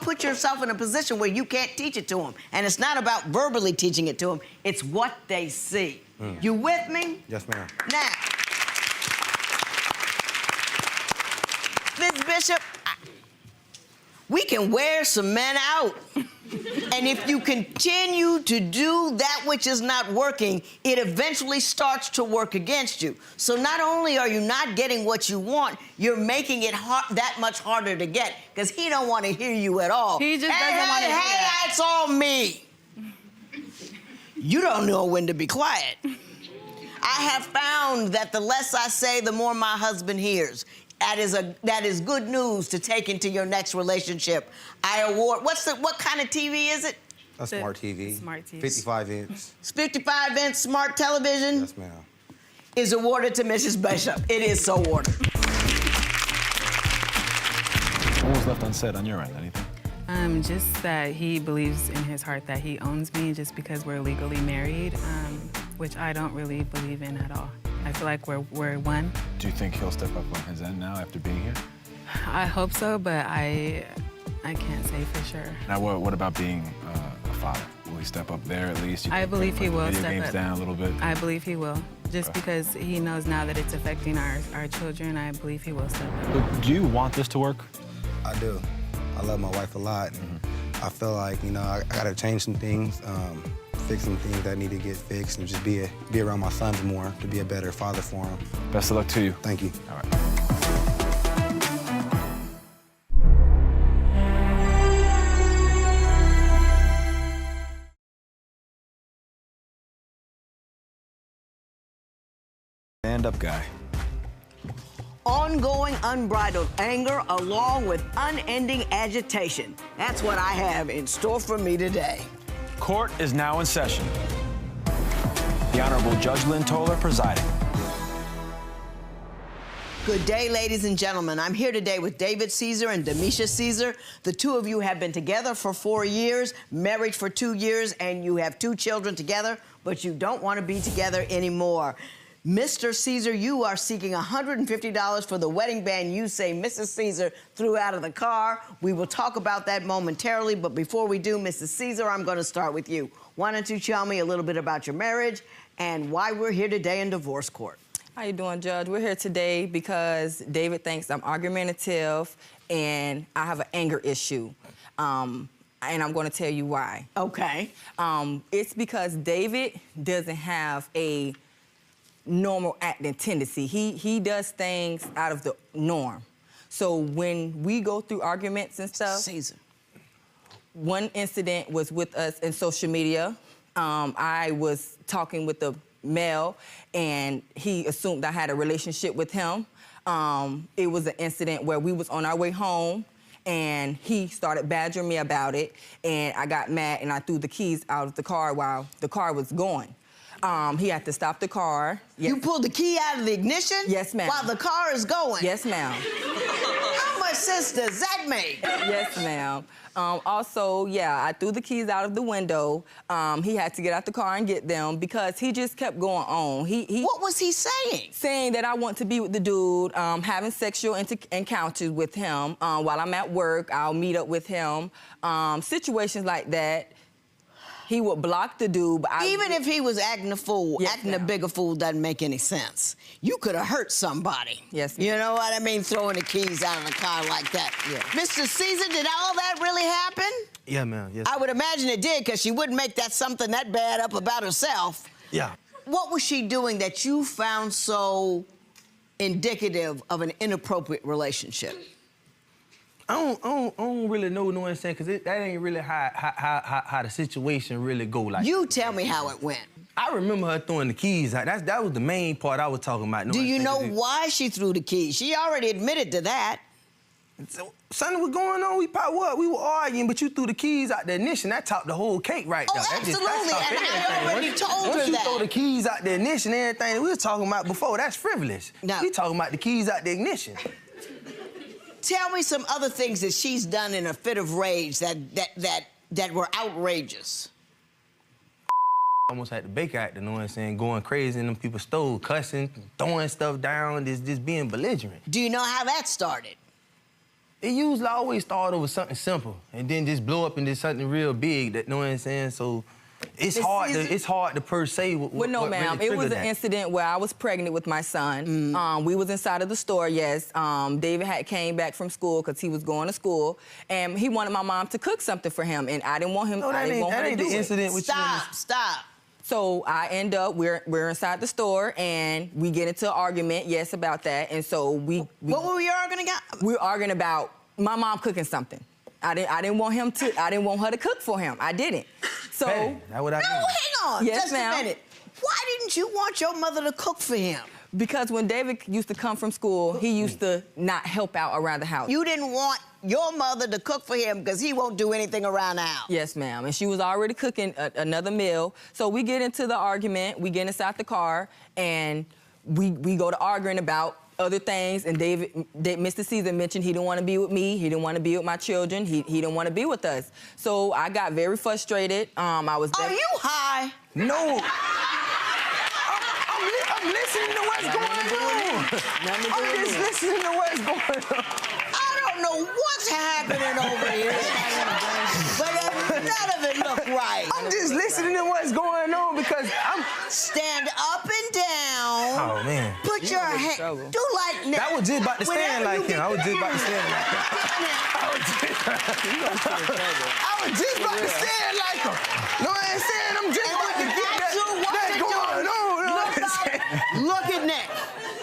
put yourself in a position where you can't teach it to them. And it's not about verbally teaching it to them, it's what they see. You with me? Yes, ma'am. Now, Ms. Bishop, we can wear some men out. And if you continue to do that which is not working, it eventually starts to work against you. So not only are you not getting what you want, you're making it that much harder to get because he don't want to hear you at all. He just doesn't want to hear that. It's all me. You don't know when to be quiet. I have found that the less I say, the more my husband hears. That is good news to take into your next relationship. I award, what kind of TV is it? A smart TV. Smart TV. 55 inch. It's 55-inch smart television. Yes, ma'am. Is awarded to Mrs. Bishop. It is so awarded. What was left unsaid on your end? Anything? Just that he believes in his heart that he owns me just because we're legally married, which I don't really believe in at all. I feel like we're one. Do you think he'll step up on his end now after being here? I hope so, but I can't say for sure. Now, what about being a father? Will he step up there at least? I believe he will video step games up. down a little bit? I believe he will. Just because he knows now that it's affecting our children, I believe he will step up. But do you want this to work? I do. I love my wife a lot. And I feel like, I gotta change some things, fix some things that need to get fixed, and just be around my sons more to be a better father for them. Best of luck to you. Thank you. All right. Stand-up guy. Ongoing unbridled anger along with unending agitation. That's what I have in store for me today. Court is now in session. The Honorable Judge Lynn Toler presiding. Good day, ladies and gentlemen. I'm here today with David Caesar and Demisha Caesar. The two of you have been together for 4 years, married for 2 years, and you have 2 children together, but you don't want to be together anymore. Mr. Caesar, you are seeking $150 for the wedding band you say Mrs. Caesar threw out of the car. We will talk about that momentarily, but before we do, Mrs. Caesar, I'm going to start with you. Why don't you tell me a little bit about your marriage and why we're here today in divorce court? How you doing, Judge? We're here today because David thinks I'm argumentative and I have an anger issue. and I'm going to tell you why. Okay. It's because David doesn't have a normal acting tendency. He does things out of the norm. So when we go through arguments and stuff, Caesar. one incident was with us in social media. I was talking with a male, and he assumed I had a relationship with him. It was an incident where we was on our way home, and he started badgering me about it, and I got mad, and I threw the keys out of the car while the car was going. He had to stop the car. Yes. You pulled the key out of the ignition? Yes, ma'am. While the car is going? Yes, ma'am. How much sense does that make? Yes, ma'am. Also, yeah, I threw the keys out of the window. He had to get out the car and get them because he just kept going on. What was he saying? Saying that I want to be with the dude, having sexual encounters with him. While I'm at work, I'll meet up with him. Situations like that. He would block the dude, but Even if he was acting a fool, Yes, acting a ma'am. bigger fool doesn't make any sense. You could have hurt somebody. Yes, ma'am. You know what I mean? Throwing the keys out of the car like that. Yes. Mr. Caesar, did all that really happen? Yeah, ma'am. Yes. I would imagine it did, because she wouldn't make that something that bad up about herself. Yeah. What was she doing that you found so indicative of an inappropriate relationship? I don't really know what I'm saying, because that ain't really how the situation really go. Like, You tell me how it went. I remember her throwing the keys out. That was the main part I was talking about. Do you know why she threw the keys? She already admitted to that. So, something was going on. We were arguing, but you threw the keys out the ignition. That topped the whole cake right Oh, there. That absolutely, topped and I everything. already told her Once you that. throw the keys out the ignition, everything that we were talking about before, that's frivolous. No. We talking about the keys out the ignition. Tell me some other things that she's done in a fit of rage that were outrageous. Almost had the Baker Act, you know what I'm saying? Going crazy in them people's stove, cussing, throwing stuff down, just being belligerent. Do you know how that started? It usually always start over something simple and then just blow up into something real big, that, you know what I'm saying? So it's hard to per se what Well, no, ma'am. really It was triggered an that. incident where I was pregnant with my son. We was inside of the store, yes. David had came back from school because he was going to school, and he wanted my mom to cook something for him, and I didn't want him. No, I didn't want her to ain't do the it. incident with you. Stop. So I end up, we're inside the store, and we get into an argument, yes, about that. And so we What were we arguing about? we were arguing about my mom cooking something. I didn't want her to cook for him. I didn't. So Hey, that's what I No, mean. hang on. Yes, just ma'am. a minute. Why didn't you want your mother to cook for him? because when David used to come from school, he used to not help out around the house. You didn't want your mother to cook for him because he won't do anything around the house. Yes, ma'am. And she was already cooking another meal. So we get into the argument, we get inside the car, and we go to arguing about other things. And Mr. Caesar mentioned he didn't want to be with me, he didn't want to be with my children, he didn't want to be with us. So I got very frustrated. Are you high? No. I'm listening to what's going on. I'm just listening to what's going on. I don't know what's happening over here, but none of it look right. I'm just listening to what's going on because I'm... Stand up and down. Oh, man. Put your hand. trouble. Do like now. I was just about to stand like him. I was just about to stand like him. I was just about to stand like him. Know what I'm saying? I'm just about to get that going on. Know what I'm saying? Look at Nick.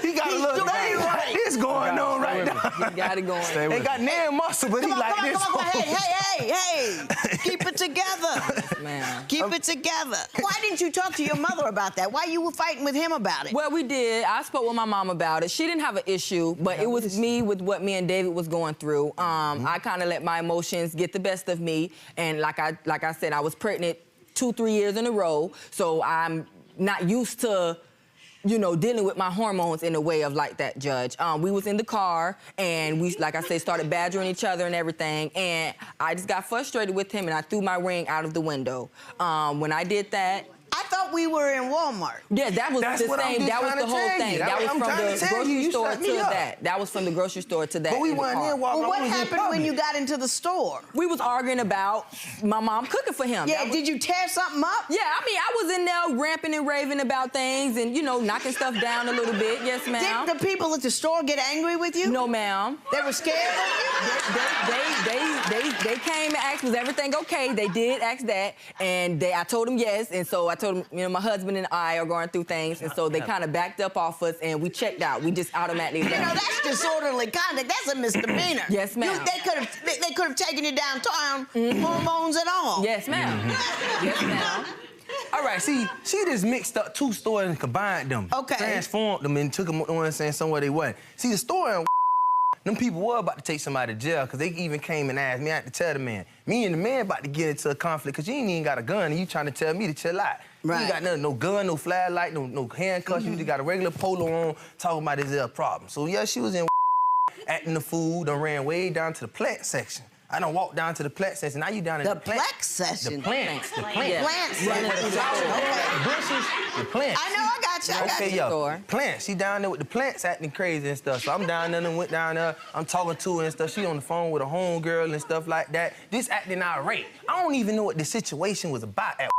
He got a He's little doing thing it right. like this going on right now. He got it going. They got nan muscle, but he like this. Come on. Hey. Keep it together. Man. Keep it together. Why didn't you talk to your mother about that? Why you were fighting with him about it? Well, we did. I spoke with my mom about it. She didn't have an issue, but it was me with what me and David was going through. I kind of let my emotions get the best of me, and like I said, I was pregnant 2-3 years in a row, so I'm not used to, dealing with my hormones in a way of like that, Judge. We was in the car, and we, like I said, started badgering each other and everything, and I just got frustrated with him, and I threw my ring out of the window. When I did that, I thought thought we were in Walmart. Yeah, that was That's the what I'm same. just That was trying the to whole tell you. thing. That's That what was I'm from trying the to tell you. grocery You store set to me up. that. That was from the grocery store to that. But we in the weren't car. in Walmart. Well, what we was in happened when Publix. you got into the store? We was arguing about my mom cooking for him. Yeah, did you tear something up? Yeah, I mean, I was in there ramping and raving about things and, you know, knocking stuff down a little bit. Yes, ma'am. Did the people at the store get angry with you? No, ma'am. They were scared of They came and asked, was everything okay? They did ask that, and I told them yes, and so I told them, you know, my husband and I are going through things, and so they kind of backed up off us, and we checked out. We just automatically you? You know, left. that's disorderly conduct. That's a misdemeanor. Yes, ma'am. They could have taken you downtown, hormones and all. Yes, ma'am. Yes, ma'am. All right, see, she just mixed up two stores and combined them. Okay. Transformed them and took them, you know what I'm saying, somewhere they wasn't. See, the store in them people were about to take somebody to jail because they even came and asked me. I had to tell the man. Me and the man about to get into a conflict because you ain't even got a gun and you trying to tell me to chill out. You Right. ain't got nothing, no gun, no flashlight, no handcuffs. You just got a regular polo on talking about this problem. So, yeah, she was in acting the fool, done ran way down to the plant section. I done walked down to the plant section. Now you down in the plant. Plex session. The plants. The plants. Yeah. Plants. Running through the store. Okay. The bushes, the plants. I know, I got you. I got Okay, you. yo, Store. plants. She down there with the plants acting crazy and stuff. So I'm down there and went down there. I'm talking to her and stuff. She on the phone with a homegirl and stuff like that. This acting irate. I don't even know what the situation was about at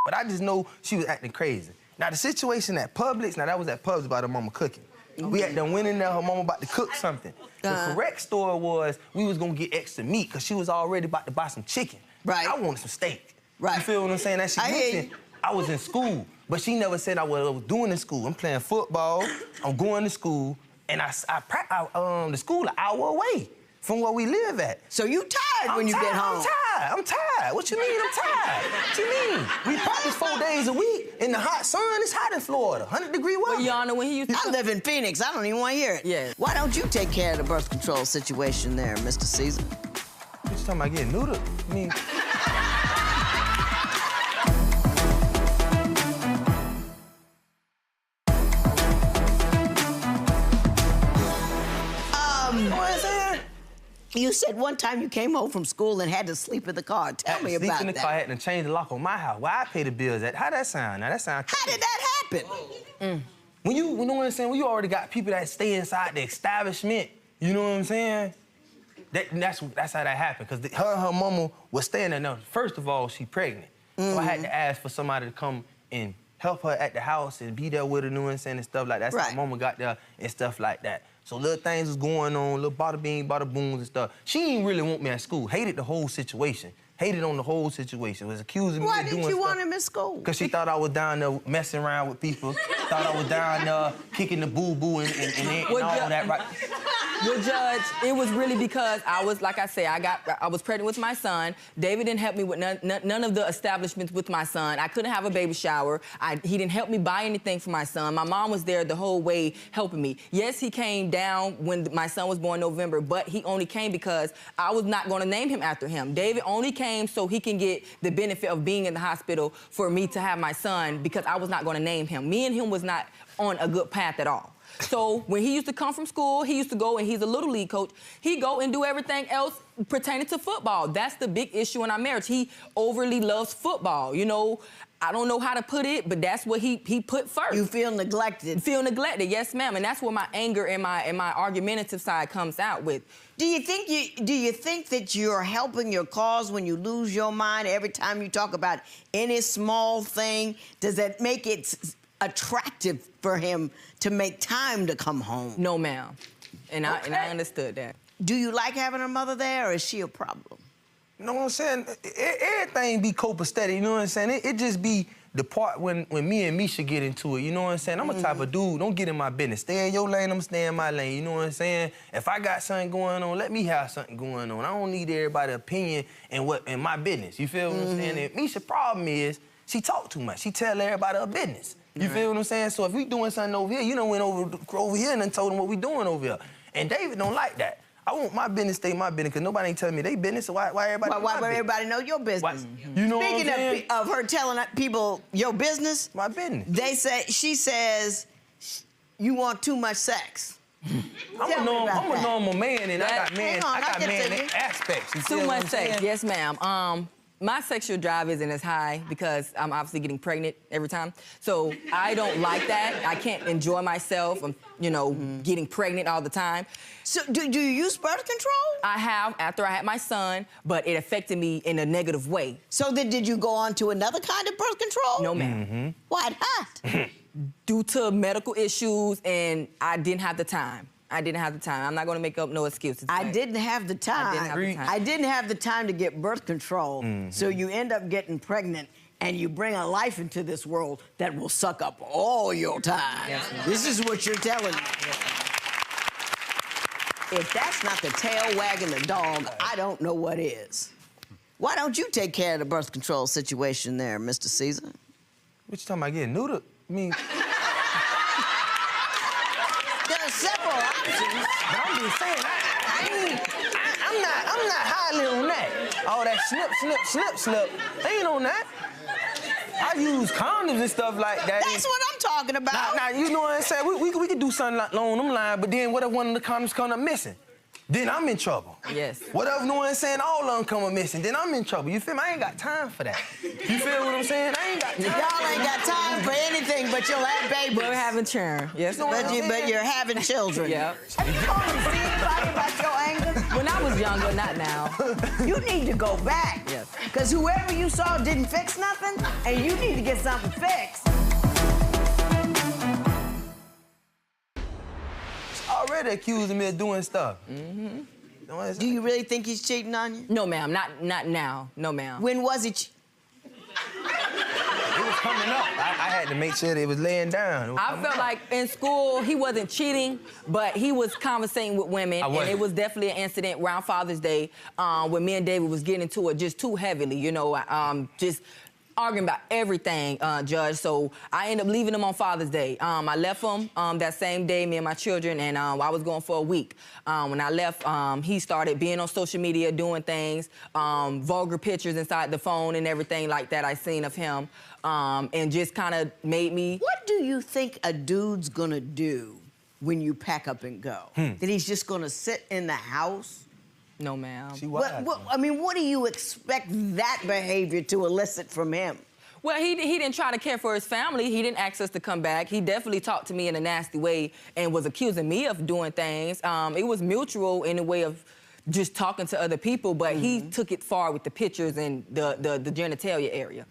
but I just know she was acting crazy. Now, the situation at Publix, now that was at Publix about her mama cooking. We had done went in there, her mama about to cook something. The correct story was we was gonna get extra meat because she was already about to buy some chicken. Right. I wanted some steak. Right. You feel what I'm saying? That she I hear mentioned you. I was in school, but she never said I was doing in school. I'm playing football, I'm going to school, and the school an hour away from where we live at. So you tired when you get home? I'm tired. What you mean I'm tired? What you mean? We practice 4 days a week in the hot sun. It's hot in Florida, 100-degree weather. Well, Your Honor, when he used to... I live in Phoenix. I don't even want to hear it. Yeah. Why don't you take care of the birth control situation there, Mr. Caesar? What you talking about getting neutered? I mean... You know what I'm saying? You said one time you came home from school and had to sleep in the car. Tell me about Sleep in the that. car, had to change the lock on my house. Why I pay the bills at? How that sound? Now that sound How crazy. did that happen? When you know what I'm saying? When you already got people that stay inside the establishment, you know what I'm saying? That's how that happened. Because her and her mama was staying there. Now, first of all, she pregnant. So I had to ask for somebody to come and help her at the house and be there with her, you know what I'm saying, and stuff like that. So Right. my mama got there and stuff like that. So little things was going on, little bada bing, bada booms and stuff. She didn't really want me at school. Hated the whole situation. Hated on the whole situation. Was accusing me Why of doing didn't you stuff. want him in school? Because she thought I was down there messing around with people. Thought I was down there kicking the boo-boo and Well, all that, right? Well, Judge, it was really because I was, like I say, I was pregnant with my son. David didn't help me with none of the establishments with my son. I couldn't have a baby shower. He didn't help me buy anything for my son. My mom was there the whole way helping me. Yes, he came down when my son was born in November, but he only came because I was not going to name him after him. David only came so he can get the benefit of being in the hospital for me to have my son because I was not going to name him. Me and him was not on a good path at all. So when he used to come from school, he used to go, and he's a little league coach, he'd go and do everything else pertaining to football. That's the big issue in our marriage. He overly loves football. You know, I don't know how to put it, but that's what he put first. You feel neglected. Feel neglected, yes, ma'am. And that's where my anger and my argumentative side comes out with. Do you think that you're helping your cause when you lose your mind every time you talk about any small thing? Does that make it attractive for him to make time to come home? No, ma'am. And I understood that. Do you like having a mother there, or is she a problem? You know what I'm saying? Everything be copacetic, you know what I'm saying? It just be the part when me and Misha get into it, you know what I'm saying? I'm a type of dude, don't get in my business. Stay in your lane, I'm stay in my lane, you know what I'm saying? If I got something going on, let me have something going on. I don't need everybody's opinion in my business, you feel what I'm saying? And Misha's problem is she talk too much. She tell everybody her business. You feel what I'm saying? So if we doing something over here, you done went over here and then told them what we doing over here. And David don't like that. I want my business to stay my business because nobody ain't telling me they business, so why everybody know my business? Everybody know your business? You know what I'm Speaking saying? of her telling people your business, My business. she says you want too much sex. I'm a normal man, and I got man Hang on, I'll get to man you. aspects. You feel Too what much I'm sex, saying? yes, ma'am. My sexual drive isn't as high because I'm obviously getting pregnant every time. So I don't like that. I can't enjoy myself. I'm, getting pregnant all the time. So do you use birth control? I have after I had my son, but it affected me in a negative way. So then did you go on to another kind of birth control? No, ma'am. Why not? Due to medical issues, and I didn't have the time. I'm not gonna make up no excuses. I didn't have the time. I didn't have the time. I didn't have the time to get birth control. So you end up getting pregnant and you bring a life into this world that will suck up all your time. Yes, ma'am. This is what you're telling me. If that's not the tail wagging the dog, I don't know what is. Why don't you take care of the birth control situation there, Mr. Caesar? What you talking about, getting neutered? I mean... There are several options. But I'm just saying, I'm not highly on that. All that slip. Ain't on that. I use condoms and stuff like that. That's what I'm talking about. Now, you know what I'm saying? We could do something along them lines, but then what if one of the condoms come up missing? Then I'm in trouble. Yes. What if, you know what I'm saying, all of them come up missing, then I'm in trouble. You feel me? I ain't got time for that. You feel what I'm saying? I ain't got time. Y'all ain't got time for anything but you'll have babies. We're having children. Yes. But you're having children. Yeah. Have you gone to see anybody about your anger? When I was younger, not now. You need to go back. Yes. Because whoever you saw didn't fix nothing, and you need to get something fixed. Already accusing me of doing stuff. Do you really think he's cheating on you? No, ma'am. Not now. No, ma'am. When was he? It was coming up. I had to make sure that it was laying down. I felt like in school he wasn't cheating, but he was conversating with women, and it was definitely an incident around Father's Day when me and David was getting into it just too heavily, just arguing about everything, Judge. So I ended up leaving him on Father's Day. I left him that same day, me and my children, and I was going for a week. When I left, he started being on social media, doing things, vulgar pictures inside the phone and everything like that I seen of him, and just kind of made me... What do you think a dude's gonna do when you pack up and go? That he's just gonna sit in the house? No, ma'am. What do you expect that behavior to elicit from him? Well, he didn't try to care for his family. He didn't ask us to come back. He definitely talked to me in a nasty way and was accusing me of doing things. It was mutual in a way of just talking to other people, but he took it far with the pictures and the genitalia area.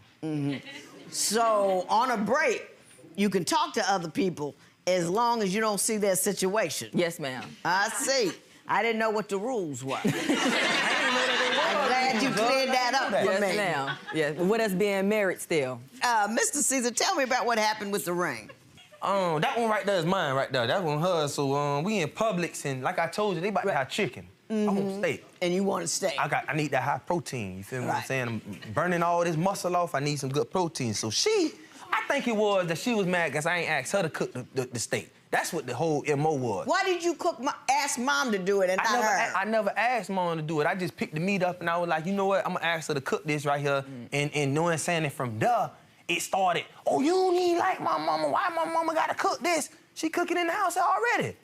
So on a break, you can talk to other people as long as you don't see their situation. Yes, ma'am. I see. I didn't know what the rules were. I'm glad you cleared that up for me. Yes, ma'am. Yes, with us being married still. Mr. Caesar, tell me about what happened with the ring. That one right there is mine right there. That one hers. So we in Publix, and like I told you, they about to have chicken. I want steak. And you want a steak. I need that high protein. You feel what I'm saying? I'm burning all this muscle off. I need some good protein. So I think it was that she was mad because I ain't asked her to cook the steak. That's what the whole MO was. Why did you ask Mom to do it and not her? I never asked Mom to do it. I just picked the meat up and I was like, you know what? I'm gonna ask her to cook this right here. And knowing saying it from there, it started, oh, you don't even like my mama. Why my mama gotta cook this? She cooking in the house already.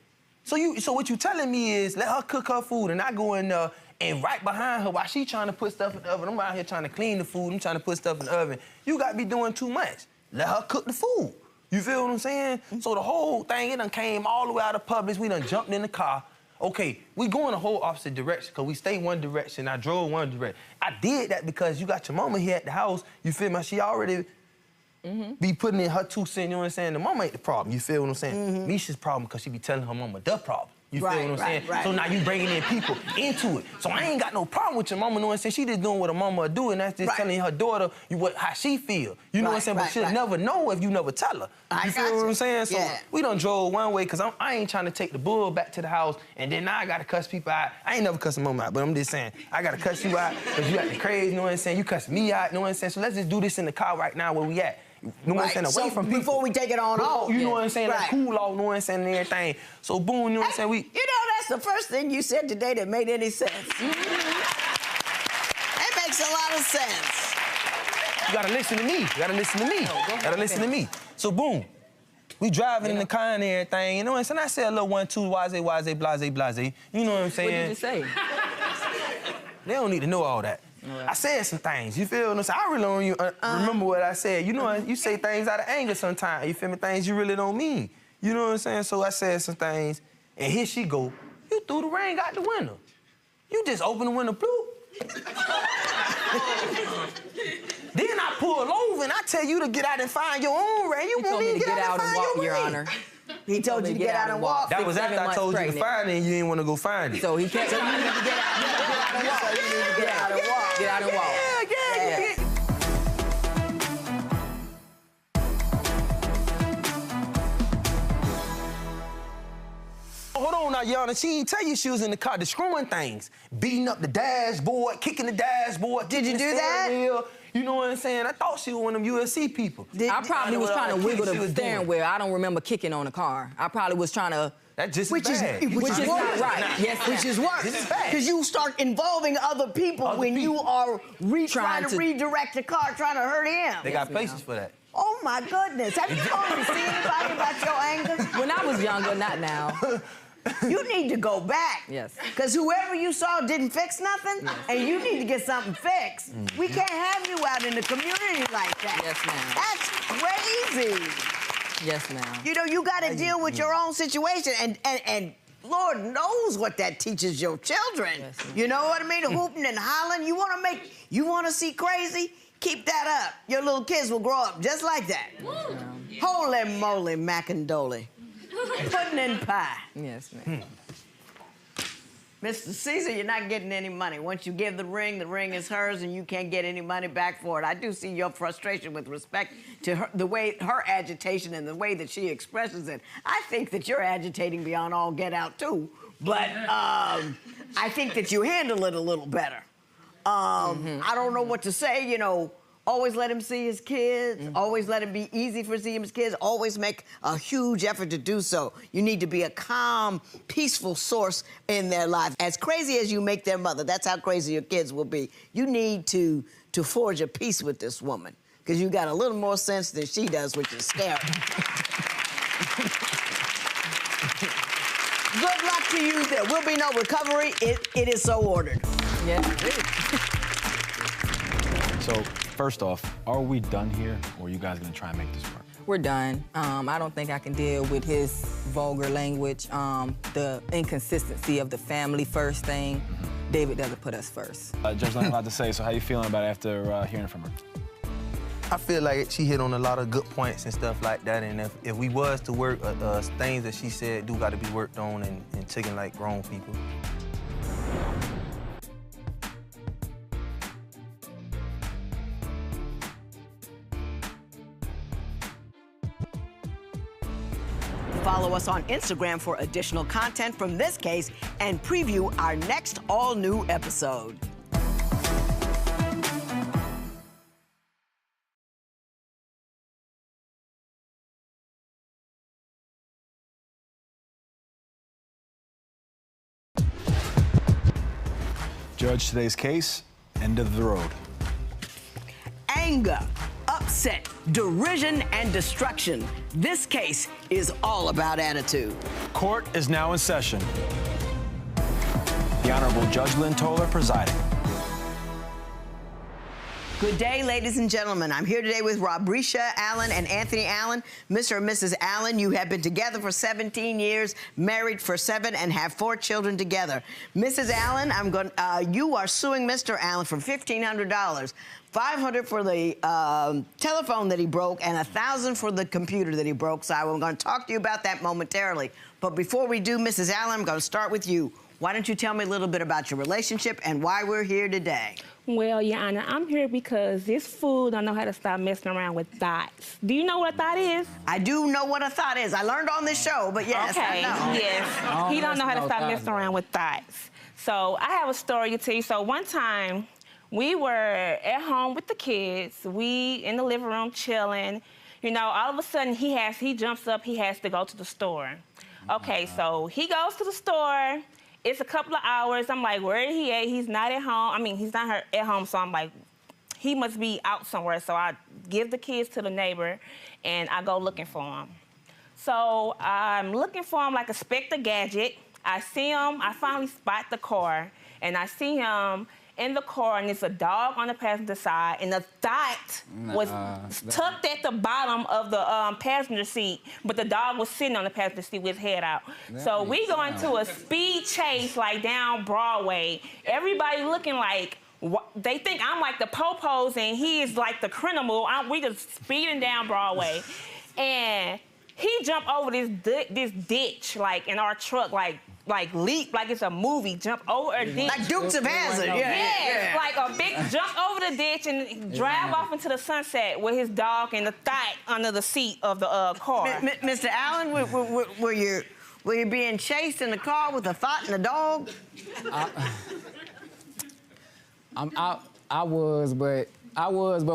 So what you telling me is let her cook her food and I go in there and right behind her while she trying to put stuff in the oven. I'm out here trying to clean the food. I'm trying to put stuff in the oven. You gotta be doing too much. Let her cook the food. You feel what I'm saying? So the whole thing, it done came all the way out of Publix. We done jumped in the car. Okay, we going the whole opposite direction because we stayed one direction. I drove one direction. I did that because you got your mama here at the house. You feel me? She already be putting in her 2 cents, you know what I'm saying? The mama ain't the problem, you feel what I'm saying? Misha's problem because she be telling her mama the problem. You feel what I'm saying? So now you bringing in people into it. So I ain't got no problem with your mama, you know what I'm saying? She just doing what her mama do, and that's just telling her daughter how she feel. You know what I'm saying? But she'll never know if you never tell her. You feel what I'm saying? So we done drove one way because I ain't trying to take the bull back to the house, and then now I got to cuss people out. I ain't never cussed mama out, but I'm just saying, I got to cuss you out because you acting crazy, you know what I'm saying? You cuss me out, you know what I'm saying? So let's just do this in the car right now where we at. You know what I'm saying? Away from people. Before we take it on off. You know what I'm saying? Like cool off, you know what I'm saying, and everything. So boom, you know what I'm saying? You know, that's the first thing you said today that made any sense. That makes a lot of sense. You gotta listen to me. You gotta listen to me. You gotta listen to me. So boom. We driving in the car and everything, you know what I'm saying? I said a little 1, 2, wise, blase, blase. You know what I'm saying? What did you say? They don't need to know all that. I said some things, you feel what I'm saying? I really don't even remember what I said. You know, you say things out of anger sometimes, you feel me? Things you really don't mean. You know what I'm saying? So I said some things, and here she go. You threw the ring out the window. You just opened the window, blue. Then I pull over and I tell you to get out and find your own ring. You won't even get out and find your ring. Your Honor. He told you to get out and walk. That was after I told you to find it and you didn't want to go find it. So he kept telling you to get out. You need to get out and walk. So you need to get out and walk. Get out and walk. Yeah. Hold on now, y'all. And she didn't tell you she was in the car destroying things. Beating up the dashboard, kicking the dashboard. Did you do that? Wheel. You know what I'm saying? I thought she was one of them UFC people. I probably was trying to wiggle the steering wheel. I don't remember kicking on the car. I probably was trying to... That's just Which is bad. not right. Yes, Which is worse. This is bad. Because you start involving other people when you are trying to redirect the car, trying to hurt him. They got places for that. Oh, my goodness. Have you told me to see anybody about your anger? When I was younger, not now. You need to go back. Yes. Because whoever you saw didn't fix nothing, and you need to get something fixed. We can't have you out in the community like that. Yes, ma'am. That's crazy. Yes, ma'am. You know, you got to deal with your own situation, and Lord knows what that teaches your children. Yes, you know what I mean? Hooping and hollering. You want to see crazy? Keep that up. Your little kids will grow up just like that. Yes, Holy moly, macandoli. Pudding and pie. Yes, ma'am. Mr. Caesar, you're not getting any money. Once you give the ring is hers, and you can't get any money back for it. I do see your frustration with respect to her, the way her agitation and the way that she expresses it. I think that you're agitating beyond all get out, too. But I think that you handle it a little better. I don't know what to say, you know. Always let him see his kids. Always let it be easy for seeing his kids. Always make a huge effort to do so. You need to be a calm, peaceful source in their life. As crazy as you make their mother, that's how crazy your kids will be. You need to forge a peace with this woman, because you got a little more sense than she does, which is scary. Good luck to you. There will be no recovery. It is so ordered. Yes. So, first off, are we done here, or are you guys gonna try and make this work? We're done. I don't think I can deal with his vulgar language, the inconsistency of the family first thing. David doesn't put us first. Judge Lynn, a lot to say, so how you feeling about it after hearing from her? I feel like she hit on a lot of good points and stuff like that, and if we was to work, things that she said do got to be worked on and taken like grown people. Follow us on Instagram for additional content from this case and preview our next all-new episode. Judge, today's case, end of the road. Anger, upset, derision, and destruction. This case is all about attitude. Court is now in session. The Honorable Judge Lynn Toler presiding. Good day, ladies and gentlemen. I'm here today with Robrisha Allen and Anthony Allen. Mr. and Mrs. Allen, you have been together for 17 years, married for 7, and have 4 children together. Mrs. Allen, you are suing Mr. Allen for $1,500. $500 for the telephone that he broke, and $1,000 for the computer that he broke. So I'm going to talk to you about that momentarily. But before we do, Mrs. Allen, I'm going to start with you. Why don't you tell me a little bit about your relationship and why we're here today? Well, Your Honor, I'm here because this fool don't know how to stop messing around with thoughts. Do you know what a thought is? I do know what a thought is. I learned on this show, but yes, okay. I know. Yes, he don't know how to stop messing around with thoughts. So I have a story to tell you. So one time, we were at home with the kids. We in the living room chilling. You know, all of a sudden he jumps up. He has to go to the store. Okay, so he goes to the store. It's a couple of hours. I'm like, where is he at? He's not at home. I mean, he's not at home, so I'm like, he must be out somewhere. So I give the kids to the neighbor, and I go looking for him. So I'm looking for him like a Spectre Gadget. I see him. I finally spot the car, and I see him in the car, and it's a dog on the passenger side, and the thought was tucked at the bottom of the passenger seat, but the dog was sitting on the passenger seat with his head out. So we go into a speed chase, like down Broadway. Everybody looking like, they think I'm like the po-pos and he is like the criminal. We just speeding down Broadway. And he jumped over this ditch, like in our truck, like leap, like it's a movie, jump over a ditch. Like Dukes of Hazzard, yeah. Like a big jump over the ditch and drive off into the sunset with his dog and the thigh under the seat of the car. Mr. Allen, were you being chased in the car with a thought and a dog? I was, but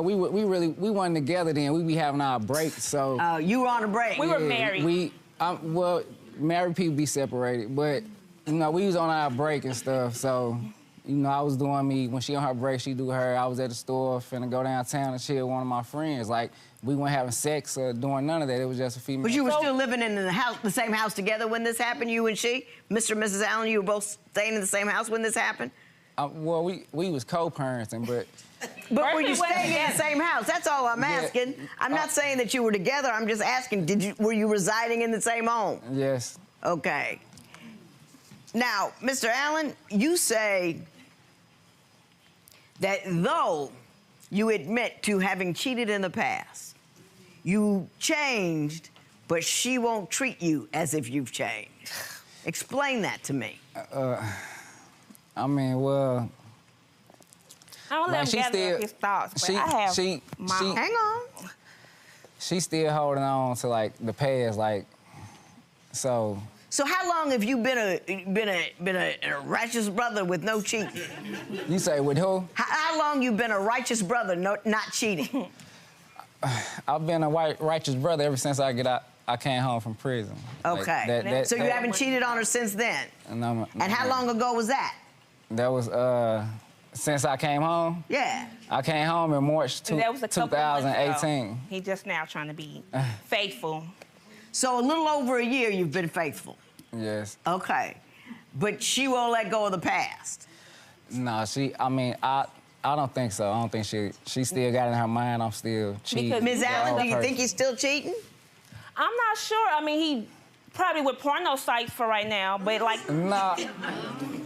we wasn't together then. We be having our breaks, so. You were on a break. We were married. Well, married people be separated, but you know, we was on our break and stuff, so you know, I was doing me. When she on her break, she do her. I was at the store, finna go downtown and chill with one of my friends. Like, we weren't having sex or doing none of that. It was just a female. But you were still living in the same house together when this happened, you and she? Mr. and Mrs. Allen, you were both staying in the same house when this happened? Well, we was co-parenting, but... But were you staying in the same house? That's all I'm asking. I'm not saying that you were together. I'm just asking, were you residing in the same home? Yes. Okay. Now, Mr. Allen, you say that though you admit to having cheated in the past, you changed, but she won't treat you as if you've changed. Explain that to me. I mean, well... I don't let him gather up his thoughts, but I have Hang on. She's still holding on to, like, the past, like, so... So how long have you been a righteous brother with no cheating? You say with who? How long you been a righteous brother not cheating? I've been a righteous brother ever since I came home from prison. Okay. Like, so you haven't cheated on her since then? No, and how long ago was that? That was since I came home? Yeah. I came home in March 2018. He just now trying to be faithful. So a little over a year you've been faithful? Yes. Okay. But she won't let go of the past? No, I don't think so. I don't think she still got it in her mind I'm still cheating. Ms. Allen, do you think he's still cheating? I'm not sure. I mean, he probably with porno sites for right now, but like... Nah.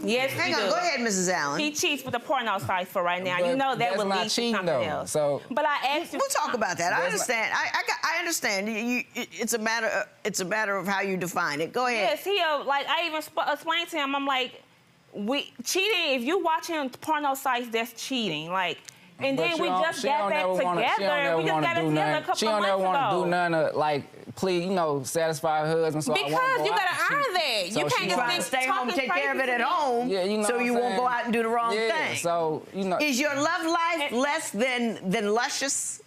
Yes, Hang on, go ahead, Mrs. Allen. He cheats with the porno sites for right now. But you know that would lead to cheating, something though. else. So, but I asked you... We'll talk about that. I understand. I understand. It's a matter of how you define it. Go ahead. Yes, he like I even explained to him. I'm like, cheating. If you watching porno sites, that's cheating. Like, and then we just got back together. We just got together a couple months ago. She don't ever want to do none of like, please, you know, satisfy her husband. So because you gotta earn that. You can't just think stay home, take care of it at home. Yeah, you know so you won't go out and do the wrong thing. So you know. Is your love life less than luscious?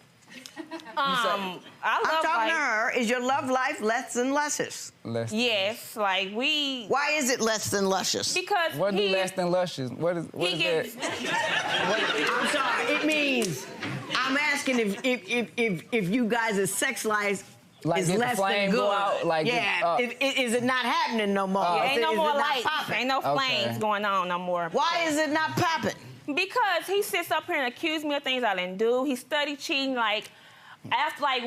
I'm talking to her. Is your love life less than luscious? Less. Yes, like we. Why is it less than luscious? Because what do less than luscious? What is that? I'm sorry. It means I'm asking if you guys' sex life like is less than good. Go out, like is it not happening no more? Ain't no more lights. Ain't no flames Okay. going on no more. Why is it not popping? Because he sits up here and accuses me of things I didn't do. He studied cheating, like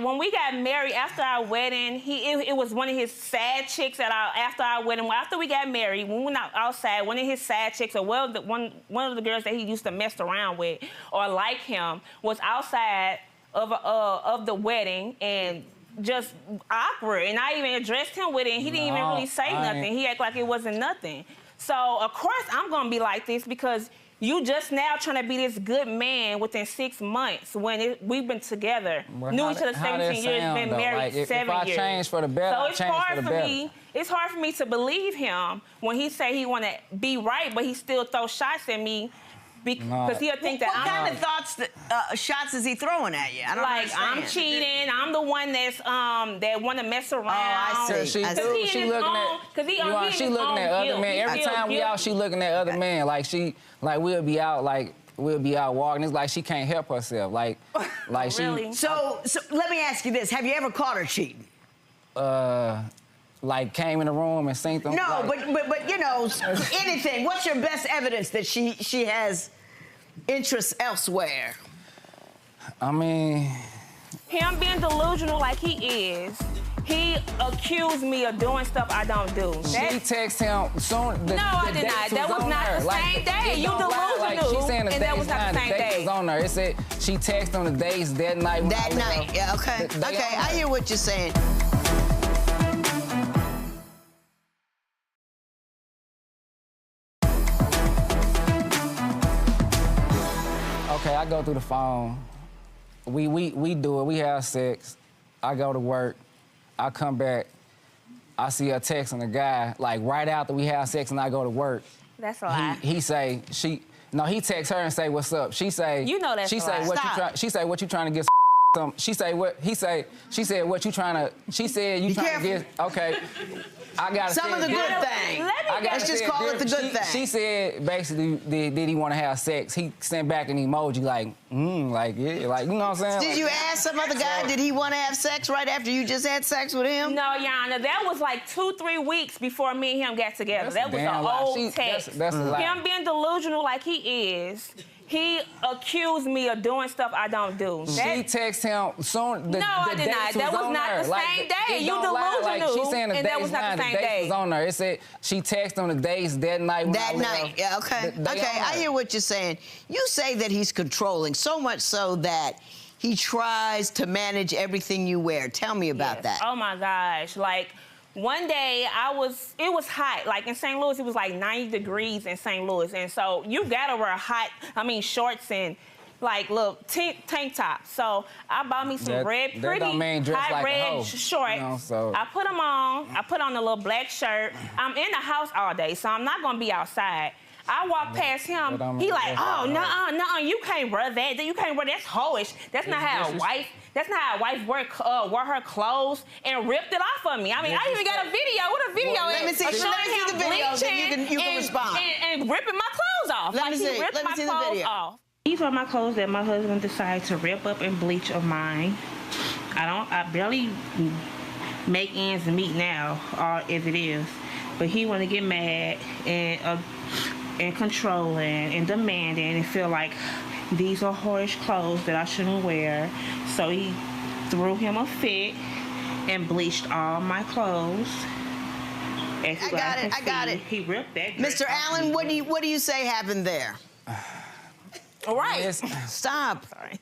when we got married after our wedding, it was one of his side chicks after our wedding. After we got married, when we went outside, one of his side chicks, or one of the girls that he used to mess around with or like him, was outside of the wedding and just awkward. And I even addressed him with it, and he didn't even really say nothing. He acted like it wasn't nothing. So of course I'm gonna be like this because you just now trying to be this good man within 6 months when we've been together, knew each other 17 years, been married 7 years. If I change for the better, so I change for the better. It's hard for me to believe him when he say he want to be right, but he still throw shots at me because he'll think that what kind of thoughts, shots is he throwing at you? I don't understand. I'm cheating. I'm the one that's that want to mess around. Oh, I see. She looking at other men. Every time we out, she looking at other men. Like we'll be out walking. It's like she can't help herself. Like really? she. So let me ask you this: have you ever caught her cheating? Like came in the room and seen them. No, like, but you know anything. What's your best evidence that she has interests elsewhere? I mean, Him being delusional like he is, he accused me of doing stuff I don't do. she texted him soon. No, I did not. That was not the same day. You delusional. She's saying the and that days was not the same day. was on there. It said she texted him the days that night. when That I night, left. yeah, okay. They Okay, on I there. hear what you're saying. Okay, I go through the phone. We do it. We have sex. I go to work. I come back. I see her texting a guy like right after we have sex, and I go to work. That's a lie. He say she. No, he texts her and say what's up. She say. You know that's She a say lie. what you Stop. try. She say what you trying to get. Some. She say what he say. She said what you trying to. She said you Be trying to get. Okay. I got Some of the good things. Let's just call it the good thing. She said basically, did he want to have sex? He sent back an emoji like, like yeah, like you know what I'm saying. Did Like, you ask some other guy, did he want to have sex right after you just had sex with him? No, Yana, that was like 2-3 weeks before me and him got together. That's That was a damn an lie. old text. That's a lie. Him being delusional like he is, he accused me of doing stuff I don't do. She texted him soon. No, I did not. That was not the same day. You delusional, She's saying the and days that was not the same dates day. was on there. It said she texted him the days that night. when That I night, left. yeah, okay. They Okay, on I there. hear what you're saying. You say that he's controlling, so much so that he tries to manage everything you wear. Tell me about that. Oh my gosh. Like, one day it was hot. Like in St. Louis, it was like 90 degrees in St. Louis. And so you gotta wear shorts and like little tank tops. So I bought me some That pretty don't mean dress hot like a red hoe, shorts. you know, so. I put them on. I put on a little black shirt. I'm in the house all day, so I'm not gonna be outside. I walk past him. don't He mean like, dress oh, like a hoe. nuh-uh, you can't wear that. You can't wear that's hoish. That's not how a wife. That's not how a wife wear her clothes and ripped it off of me. I mean, I even got a video. What a video Let me is. see- of let showing me see him the video, then bleaching you can respond. And ripping my clothes off. Let like me he see- ripped let me my see the clothes video. off. These are my clothes that my husband decided to rip up and bleach of mine. I barely make ends meet now, as it is. But he want to get mad and controlling and demanding and feel like these are whorish clothes that I shouldn't wear. So he threw him a fit and bleached all my clothes. As you guys can I got see, it. He ripped that dress Mr. off Allen, me. what do you say happened there? All right. Stop. Sorry.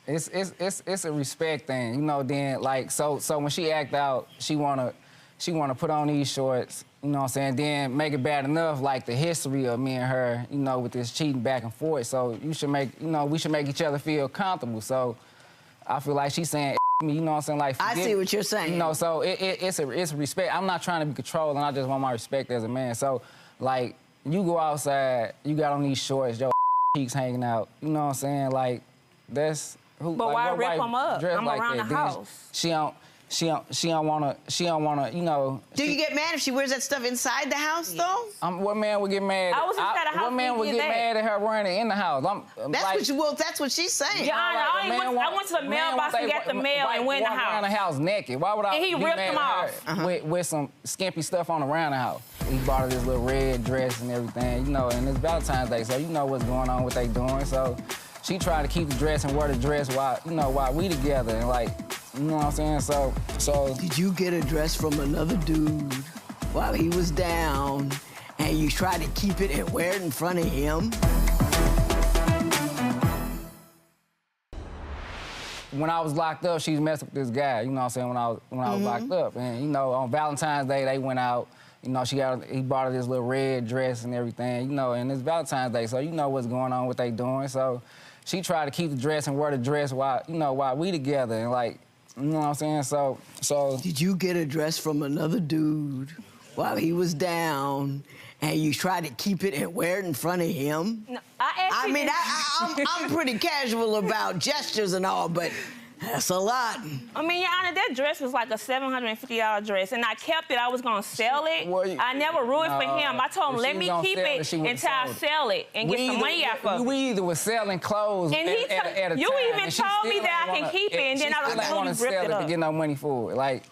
It's a respect thing, you know. Then like so when she act out, she wanna put on these shorts, you know what I'm saying. Then make it bad enough, like the history of me and her, you know, with this cheating back and forth. So we should make each other feel comfortable. So I feel like she's saying me, you know what I'm saying. Like I see what you're saying. You know, so it's respect. I'm not trying to be controlling. I just want my respect as a man. So like you go outside, you got on these shorts, your cheeks hanging out. You know what I'm saying? Like that's. Who, But like, why what rip wife 'em up? dress I'm like around that? the Then house. She don't wanna, you know. Do you get mad if she wears that stuff inside the house, though? What man would get mad? I was inside the house What man when would you get did mad that. at her wearing it in the house? That's what she's saying. Yeah, I a man went to the mailbox and got the mail and went in the walk around the house. house naked. Why would I? And he be ripped mad them at her off. with some skimpy stuff on around the house. He bought her this little red dress and everything, you know. And it's Valentine's Day, so you know what's going on, what they doing. So she tried to keep the dress and wear the dress while we together, and like, you know what I'm saying. So. Did you get a dress from another dude while he was down, and you tried to keep it and wear it in front of him? When I was locked up, she was messing with this guy, you know what I'm saying, when I was locked up. And, you know, on Valentine's Day, they went out. You know, he bought her this little red dress and everything, you know, and it's Valentine's Day, so you know what's going on, what they doing. So she tried to keep the dress and wear the dress while we together, and like, you know what I'm saying? So. Did you get a dress from another dude while he was down, and you tried to keep it and wear it in front of him? No, I mean, I'm pretty casual about gestures and all, but that's a lot. I mean, Your Honor, that dress was like a $750 dress, and I kept it. I was gonna sell it. I never ruined it for him. I told him, If let she me was gonna keep sell it it, she would've until I sold it. sell it and get some money out of it. We either was selling clothes And he at a you time, even and she told me still that ain't I can wanna- keep it, and then I she still ain't wanna ripped sell it it up. to get no money for it. Like,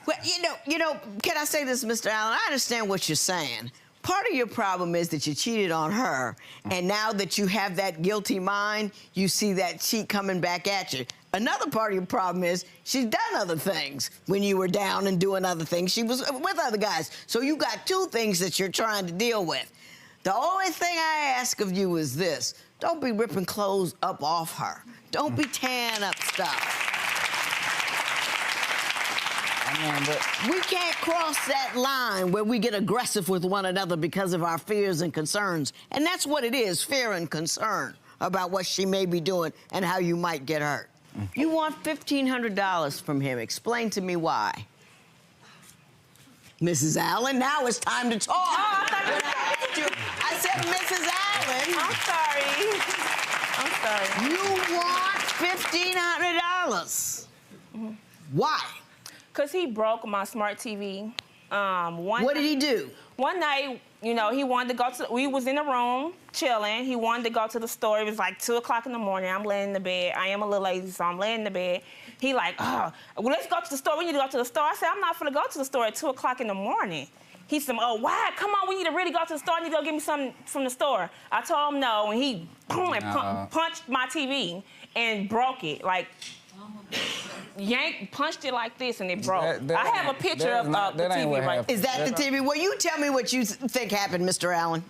Well, you know, can I say this, Mr. Allen? I understand what you're saying, Part of your problem is that you cheated on her, and now that you have that guilty mind, you see that cheat coming back at you. Another part of your problem is she's done other things. When you were down and doing other things, she was with other guys. So you got two things that you're trying to deal with. The only thing I ask of you is this. Don't be ripping clothes up off her. Don't be tearing up stuff. We can't cross that line where we get aggressive with one another because of our fears and concerns. And that's what it is, fear and concern about what she may be doing and how you might get hurt. You want $1,500 from him. Explain to me why. Mrs. Allen, now it's time to talk. Oh, I said Mrs. Allen. I'm sorry. You want $1,500. Why? Because he broke my smart TV. What did he do? One night, you know, he wanted to go to, we was in the room chilling. He wanted to go to the store. It was like 2 o'clock in the morning. I'm laying in the bed. I am a little lazy, so I'm laying in the bed. He like, well, let's go to the store. We need to go to the store. I said, I'm not gonna go to the store at 2 o'clock in the morning. He said, oh, why? Come on, we need to really go to the store. I need to go get me something from the store. I told him no, and he punched my TV and broke it. Like, punched it like this and it broke. I have a picture of the TV right there. Is that the TV? Well, you tell me what you think happened, Mr. Allen.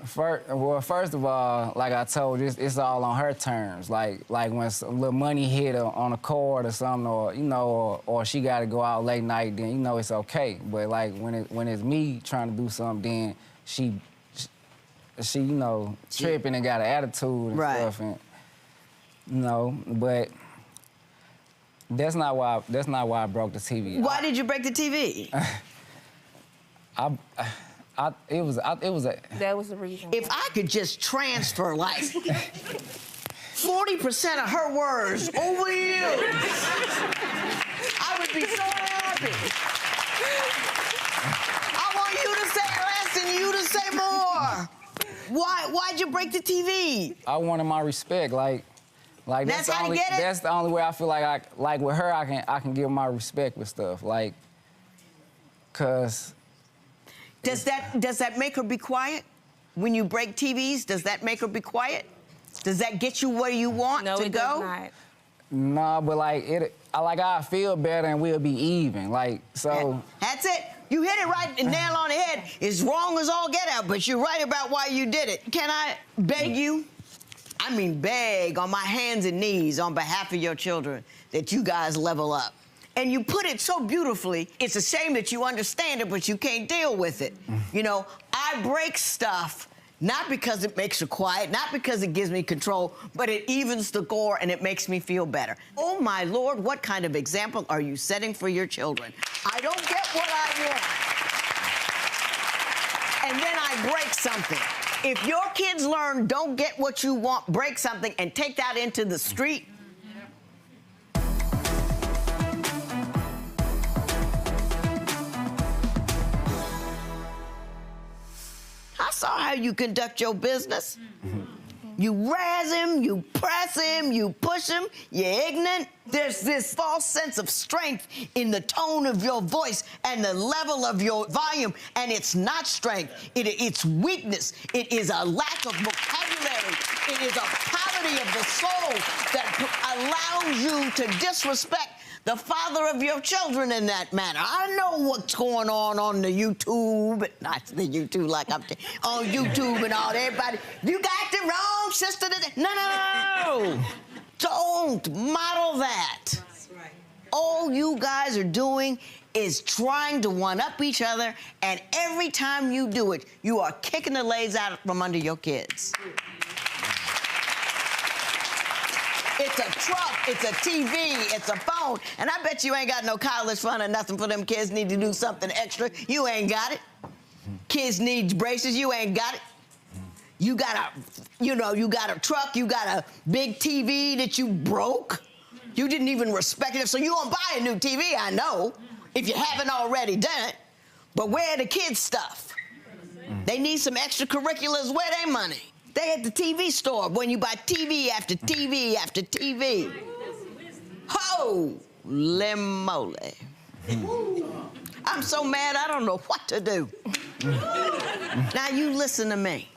First of all, like I told you, it's all on her terms. Like when some little money hit her on a card or something, or you know, or she got to go out late night, then you know it's okay. But like when it's me trying to do something, then she you know tripping and got an attitude and stuff, and you know, but. That's not why I broke the TV. Why did you break the TV? It was a. That was the reason. If I could just transfer like 40% of her words over to you, I would be so happy. I want you to say less and you to say more. Why'd you break the TV? I wanted my respect, like that's how to get it? That's the only way I feel like with her I can give my respect with stuff, like, cause. Does that make her be quiet? When you break TVs, does that make her be quiet? Does that get you where you want to go? No, it does not. Nah, but I feel better and we'll be even, like, so. That's it. You hit it right, nail on the head. It's wrong as all get out, but you're right about why you did it. Can I beg you? I mean beg on my hands and knees on behalf of your children that you guys level up. And you put it so beautifully, it's a shame that you understand it, but you can't deal with it. You know, I break stuff not because it makes her quiet, not because it gives me control, but it evens the score and it makes me feel better. Oh my Lord, what kind of example are you setting for your children? I don't get what I want. And then I break something. If your kids learn, don't get what you want, break something, and take that into the street. I saw how you conduct your business. You razz him, you press him, you push him, you're ignorant. There's this false sense of strength in the tone of your voice and the level of your volume, and it's not strength, it's weakness. It is a lack of vocabulary. It is a poverty of the soul that allows you to disrespect the father of your children in that manner. I know what's going on the YouTube, not the YouTube like I'm on YouTube and all, everybody. You got the wrong sister. No. Don't model that. That's right. All you guys are doing is trying to one-up each other, and every time you do it, you are kicking the legs out from under your kids. It's a truck, it's a TV, it's a phone, and I bet you ain't got no college fund or nothing for them kids need to do something extra. You ain't got it. Kids need braces, you ain't got it. You got a truck, you got a big TV that you broke. You didn't even respect it, so you won't buy a new TV, I know, if you haven't already done it. But where the kids' stuff? They need some extracurriculars, where they money? They at the TV store when you buy TV after TV after TV. Holy moly. I'm so mad I don't know what to do. Now you listen to me.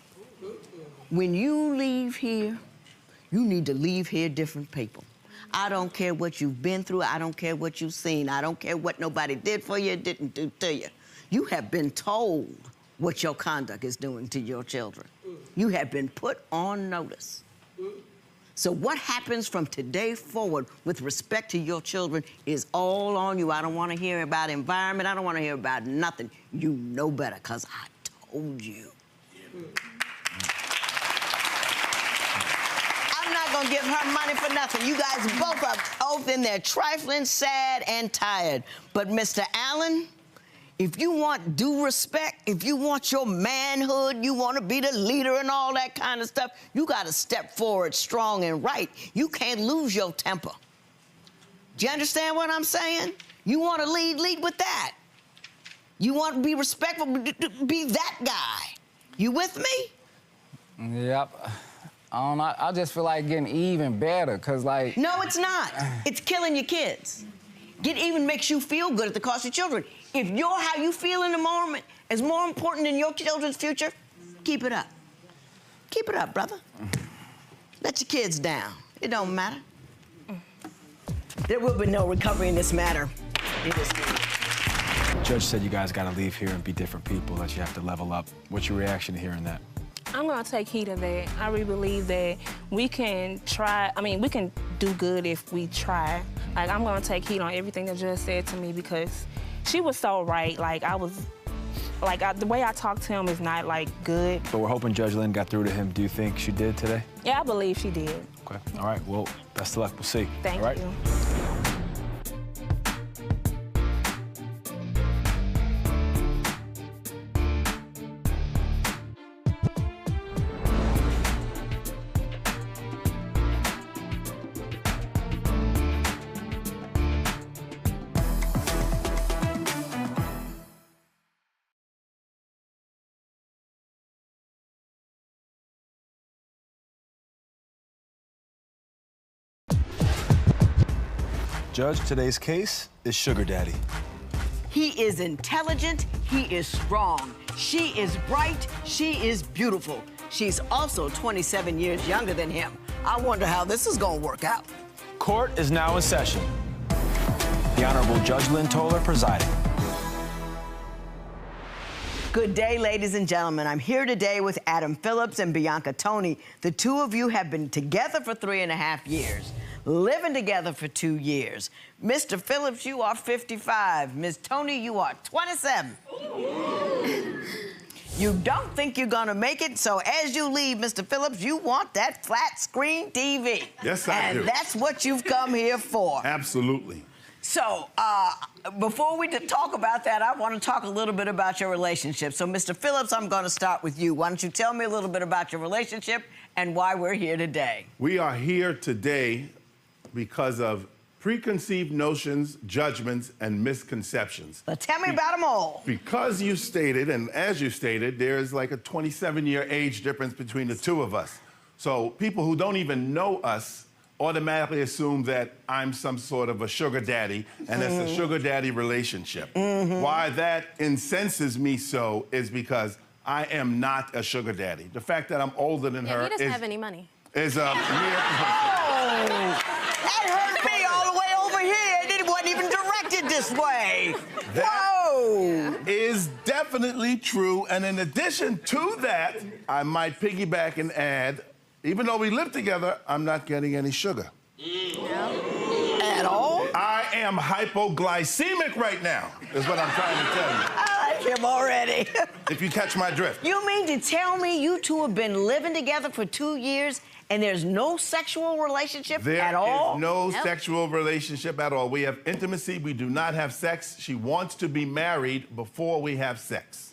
When you leave here, you need to leave here different people. I don't care what you've been through. I don't care what you've seen. I don't care what nobody did for you, didn't do to you. You have been told what your conduct is doing to your children. You have been put on notice. So what happens from today forward with respect to your children is all on you. I don't want to hear about environment. I don't want to hear about nothing. You know better, because I told you. I'm not going to give her money for nothing. You guys both are both in there trifling, sad, and tired. But Mr. Allen, if you want due respect, if you want your manhood, you want to be the leader and all that kind of stuff, you got to step forward strong and right. You can't lose your temper. Do you understand what I'm saying? You want to lead with that. You want to be respectful, be that guy. You with me? Yep. I don't know. I just feel like getting even better, because, like... No, it's not. It's killing your kids. Get even makes you feel good at the cost of children. If how you feel in the moment is more important than your children's future, keep it up. Keep it up, brother. Let your kids down. It don't matter. There will be no recovery in this matter. It is. The judge said you guys got to leave here and be different people, that you have to level up. What's your reaction to hearing that? I'm gonna take heed of that. I really believe that we can try, we can do good if we try. Like, I'm gonna take heed on everything the judge said to me, because she was so right. Like, the way I talked to him is not, like, good. But we're hoping Judge Lynn got through to him. Do you think she did today? Yeah, I believe she did. Okay, all right, well, best of luck, we'll see. Thank all right? you. Judge, today's case is Sugar Daddy. He is intelligent, he is strong, she is bright, she is beautiful. She's also 27 years younger than him. I wonder how this is gonna work out. Court is now in session. The Honorable Judge Lynn Toler presiding. Good day, ladies and gentlemen. I'm here today with Adam Phillips and Bianca Tony. The two of you have been together for 3.5 years, living together for 2 years. Mr. Phillips, you are 55. Ms. Tony, you are 27. You don't think you're gonna make it, so as you leave, Mr. Phillips, you want that flat screen TV. Yes, I do. And that's what you've come here for. Absolutely. So, before we talk about that, I want to talk a little bit about your relationship. So, Mr. Phillips, I'm going to start with you. Why don't you tell me a little bit about your relationship and why we're here today? We are here today because of preconceived notions, judgments, and misconceptions. But tell me about them all. Because you stated, and as you stated, there's like a 27-year age difference between the two of us. So people who don't even know us automatically assume that I'm some sort of a sugar daddy, and it's a sugar daddy relationship. Why that incenses me so is because I am not a sugar daddy. The fact that I'm older than her he doesn't have any money. Is a mere... That hurt me all the way over here, and it wasn't even directed this way. Whoa! Is definitely true, and in addition to that, I might piggyback and add, even though we live together, I'm not getting any sugar. At all? I am hypoglycemic right now, is what I'm trying to tell you. I like him already. If you catch my drift. You mean to tell me you two have been living together for 2 years and there's no sexual relationship at all? There is no sexual relationship at all. We have intimacy, we do not have sex. She wants to be married before we have sex.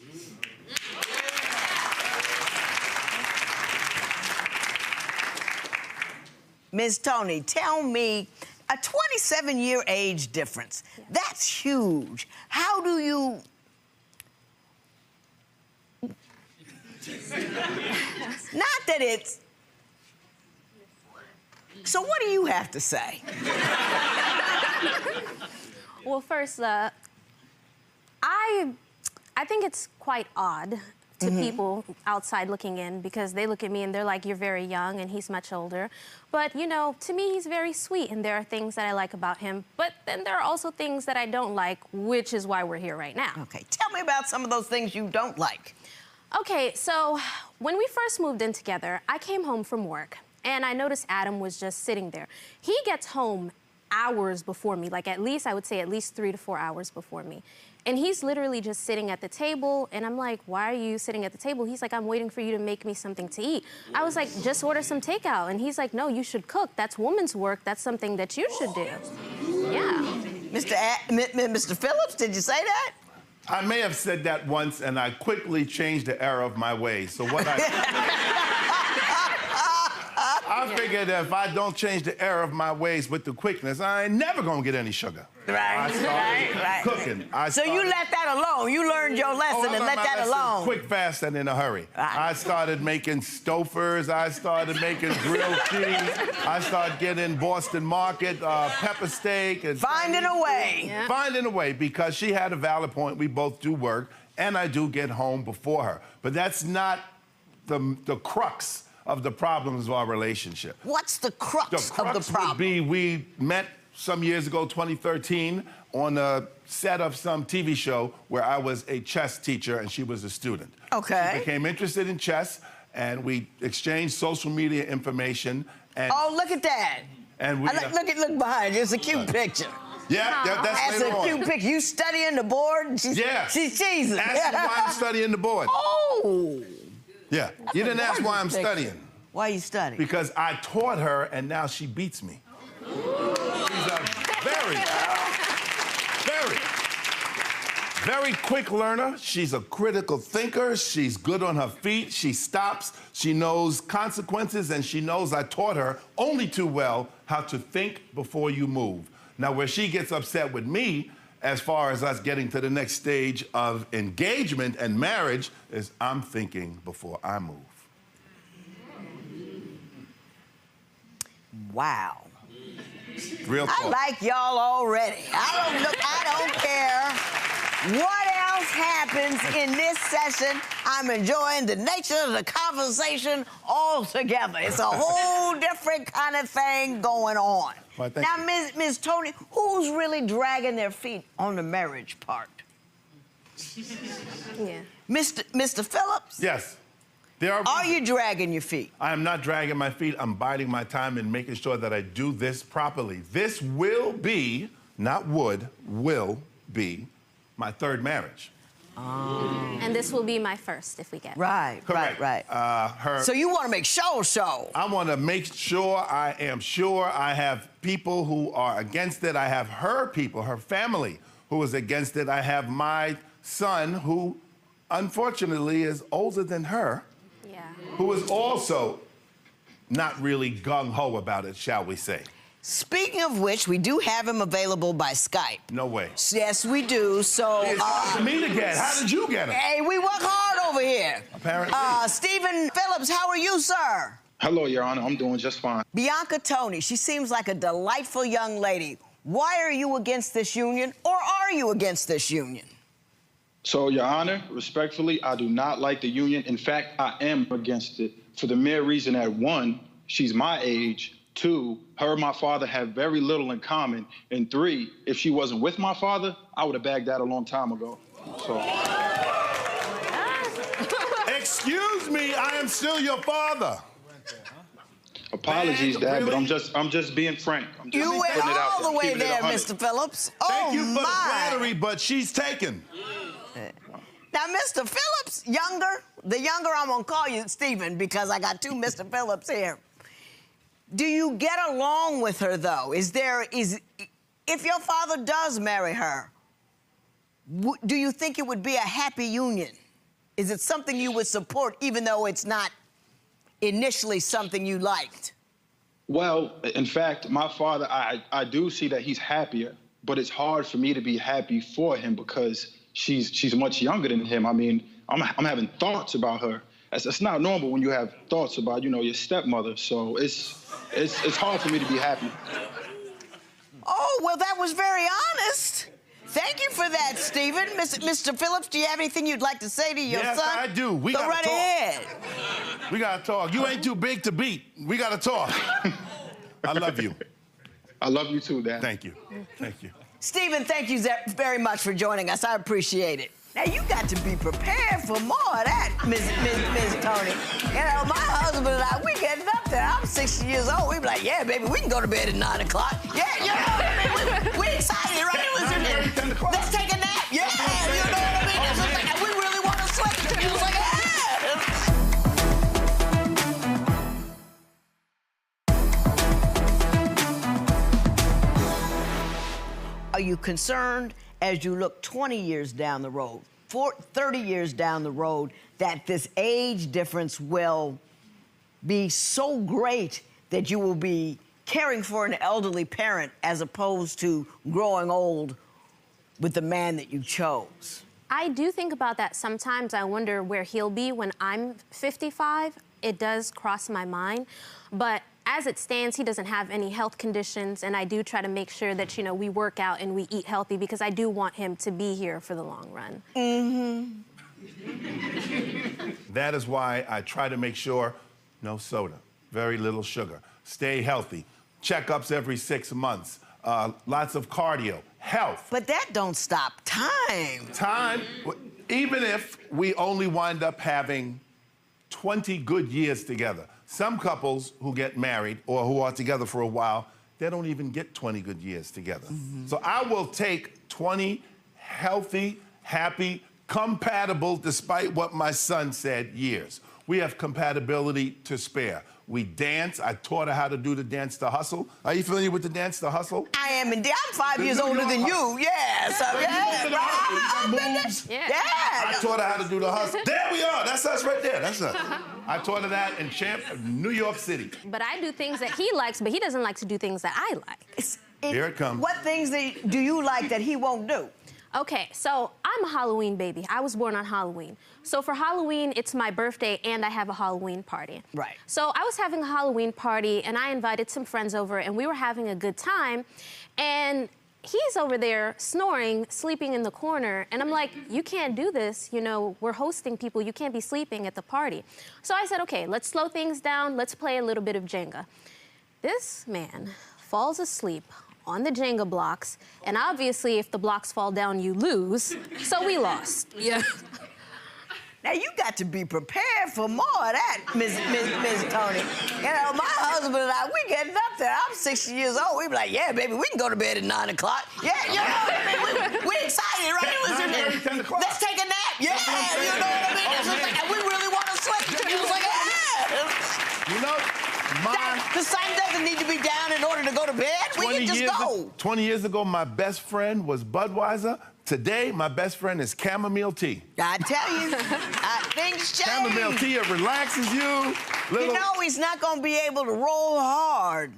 Ms. Tony, tell me, a 27-year age difference, that's huge. How do you... Not that it's... So what do you have to say? Well, first, I I think it's quite odd to people outside looking in because they look at me and they're like, you're very young and he's much older. But, you know, to me, he's very sweet and there are things that I like about him. But then there are also things that I don't like, which is why we're here right now. Okay, tell me about some of those things you don't like. Okay, so when we first moved in together, I came home from work and I noticed Adam was just sitting there. He gets home hours before me, like at least, I would say at least 3 to 4 hours before me. And he's literally just sitting at the table, and I'm like, why are you sitting at the table? He's like, I'm waiting for you to make me something to eat. I was like, just order some takeout. And he's like, no, you should cook. That's woman's work. That's something that you should do. Yeah. Mr. Phillips, did you say that? I may have said that once, and I quickly changed the error of my ways. So what I figured that if I don't change the error of my ways with the quickness, I ain't never gonna get any sugar. Right, cooking. So you let that alone. You learned your lesson and let that alone. Quick, fast, and in a hurry. I started making Stofers. I started making grilled cheese. I started getting Boston Market pepper steak. And finding a way. Yeah. Finding a way, because she had a valid point. We both do work, and I do get home before her. But that's not the crux of the problems of our relationship. What's the crux of the problem? Would be we met some years ago, 2013, on a set of some TV show where I was a chess teacher and she was a student. Okay. She became interested in chess, and we exchanged social media information. And oh, look at that. And we, look behind you. It's a cute picture. Yeah, that's later on. That's a cute picture. You studying the board? She's cheesing. Ask me why I'm studying the board. Oh. Yeah, you didn't ask why I'm studying. Why are you studying? Because I taught her, and now she beats me. She's a very quick learner. She's a critical thinker. She's good on her feet. She stops. She knows consequences, and she knows I taught her only too well how to think before you move. Now, where she gets upset with me, as far as us getting to the next stage of engagement and marriage, is I'm thinking before I move. Wow. Real talk. I like y'all already. I don't care what else happens in this session. I'm enjoying the nature of the conversation altogether. It's a whole different kind of thing going on. Well, now, Ms. Tony, who's really dragging their feet on the marriage part? Yeah. Mr. Phillips? Yes. Are you dragging your feet? I am not dragging my feet. I'm biding my time and making sure that I do this properly. This will be, not would, will be my third marriage. And this will be my first if we get it. Right. So you want to make sure. I want to make sure I am sure. I have people who are against it. I have her people, her family, who is against it. I have my son, who unfortunately is older than her, who is also not really gung-ho about it, shall we say. Speaking of which, we do have him available by Skype. No way. Yes, we do. So it's hard for me to get. How did you get him? Hey, we work hard over here. Apparently. Stephen Phillips, how are you, sir? Hello, Your Honor. I'm doing just fine. Bianca Tony, she seems like a delightful young lady. Why are you against this union, or are you against this union? So, Your Honor, respectfully, I do not like the union. In fact, I am against it for the mere reason that, one, she's my age. Two, her and my father have very little in common. And three, if she wasn't with my father, I would have bagged out a long time ago. So. Excuse me, I am still your father. Apologies, Dad, really? but I'm just being frank. You went all the way there, Mr. Phillips. Thank you for the flattery, but she's taken. Now, Mr. Phillips, the younger I'm gonna call you Stephen because I got two Mr. Phillips here. Do you get along with her, though? If your father does marry her, do you think it would be a happy union? Is it something you would support, even though it's not initially something you liked? Well, in fact, my father, I do see that he's happier, but it's hard for me to be happy for him because she's much younger than him. I mean, I'm having thoughts about her. It's not normal when you have thoughts about, your stepmother. So it's hard for me to be happy. Oh, well, that was very honest. Thank you for that, Stephen. Mr. Phillips, do you have anything you'd like to say to your son? Yes, I do. We Go gotta right talk. ahead. We gotta talk. You ain't too big to beat. We gotta talk. I love you. I love you too, Dad. Thank you. Thank you. Stephen, thank you very much for joining us. I appreciate it. Now, you got to be prepared for more of that, Ms. Tony. You know, my husband and I, we getting up there. I'm 60 years old. We be like, yeah, baby, we can go to bed at 9 o'clock. Yeah, you know what I mean? We excited, right? Let's take a nap. Yeah, you know what I mean? And we really want to sleep. He was like, yeah. Are you concerned as you look 20 years down the road, 30 years down the road, that this age difference will be so great that you will be caring for an elderly parent as opposed to growing old with the man that you chose? I do think about that sometimes. I wonder where he'll be when I'm 55. It does cross my mind. But as it stands, he doesn't have any health conditions, and I do try to make sure that, you know, we work out and we eat healthy because I do want him to be here for the long run. Mm-hmm. That is why I try to make sure no soda, very little sugar, stay healthy, checkups every 6 months, lots of cardio, health. But that don't stop time. Time, even if we only wind up having 20 good years together. Some couples who get married or who are together for a while, they don't even get 20 good years together. Mm-hmm. So I will take 20 healthy, happy, compatible, despite what my son said, years. We have compatibility to spare. We dance. I taught her how to do the dance to hustle. Are you familiar with the dance to hustle? I am indeed. I'm 5 years older than you. Yeah. So, yeah. Moves. Yeah. I taught her how to do the hustle. There we are. That's us right there. That's us. I taught her that in New York City. But I do things that he likes, but he doesn't like to do things that I like. Here it comes. What things do you like that he won't do? Okay, so I'm a Halloween baby. I was born on Halloween. So for Halloween, it's my birthday and I have a Halloween party. Right. So I was having a Halloween party and I invited some friends over and we were having a good time. And he's over there snoring, sleeping in the corner. And I'm like, you can't do this. You know, we're hosting people. You can't be sleeping at the party. So I said, okay, let's slow things down. Let's play a little bit of Jenga. This man falls asleep on the Jenga blocks, and obviously if the blocks fall down, you lose, so we lost. Yeah. Now, you got to be prepared for more of that, Ms. Tony. You know, my husband and I, we getting up there. I'm 60 years old. We be like, yeah, baby, we can go to bed at 9 o'clock. Yeah, you know what I mean? We excited, right? 10 o'clock. Let's take a nap. Yeah, you know what I mean? And we really want to sleep. He was like, yeah. You know, the sun doesn't need to be down in order to go to bed. We can just go. 20 years ago, my best friend was Budweiser. Today, my best friend is chamomile tea. I tell you, things change. Chamomile tea, it relaxes you. You know he's not going to be able to roll hard.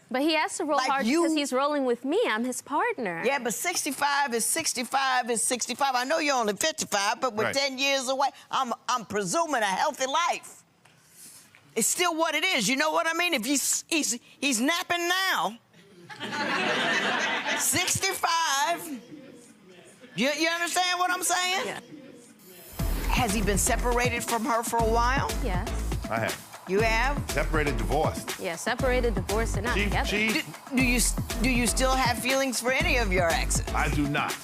But he has to roll hard because he's rolling with me. I'm his partner. Yeah, but 65 is 65 is 65. I know you're only 55, but we're 10 years away. I'm presuming a healthy life. It's still what it is. You know what I mean? If he's napping now, 65. You understand what I'm saying? Yeah. Has he been separated from her for a while? Yes. I have. You have? Separated, divorced. Yeah, separated, divorced, and not together. Do you still have feelings for any of your exes? I do not.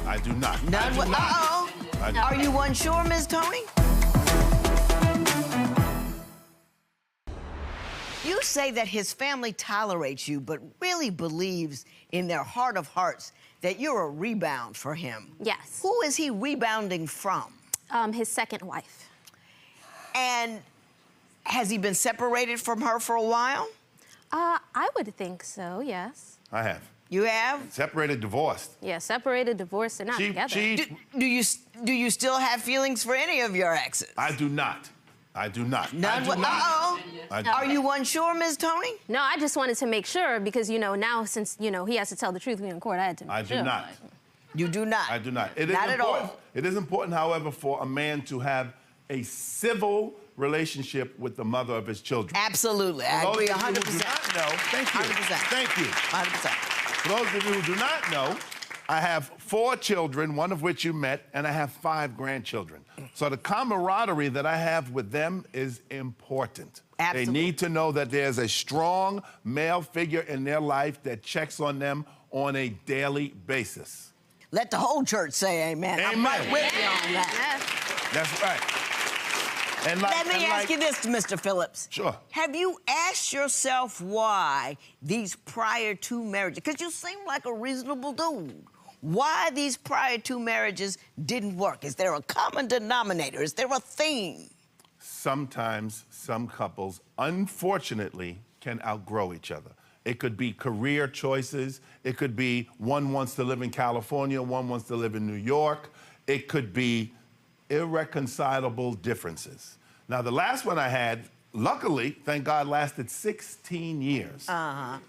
I do not. None? Uh-oh. Are you unsure, Ms. Tony? You say that his family tolerates you, but really believes in their heart of hearts that you're a rebound for him. Yes. Who is he rebounding from? His second wife. And has he been separated from her for a while? I would think so, yes. I have. You have? Separated, divorced. Yeah, separated, divorced, and not together. Do you still have feelings for any of your exes? I do not. I do not. None? Uh-oh. Are you unsure, Ms. Tony? No, I just wanted to make sure because, you know, now since, you know, he has to tell the truth in court, I had to make sure. I do not. You do not? I do not. It is not important. at all. It is important, however, for a man to have a civil relationship with the mother of his children. Absolutely. I agree 100%. For those of you who do not know, thank you. 100%. Thank you. For those of you who do not know, I have 4 children, one of which you met, and I have 5 grandchildren. So the camaraderie that I have with them is important. Absolutely. They need to know that there's a strong male figure in their life that checks on them on a daily basis. Let the whole church say amen. Amen. I'm right with you on that. That's right. Let me ask you this, Mr. Phillips. Sure. Have you asked yourself why these prior 2 marriages, because you seem like a reasonable dude, why these prior 2 marriages didn't work? Is there a common denominator? Is there a theme? Sometimes some couples, unfortunately, can outgrow each other. It could be career choices. It could be one wants to live in California, one wants to live in New York. It could be irreconcilable differences. Now, the last one I had, luckily, thank God, lasted 16 years.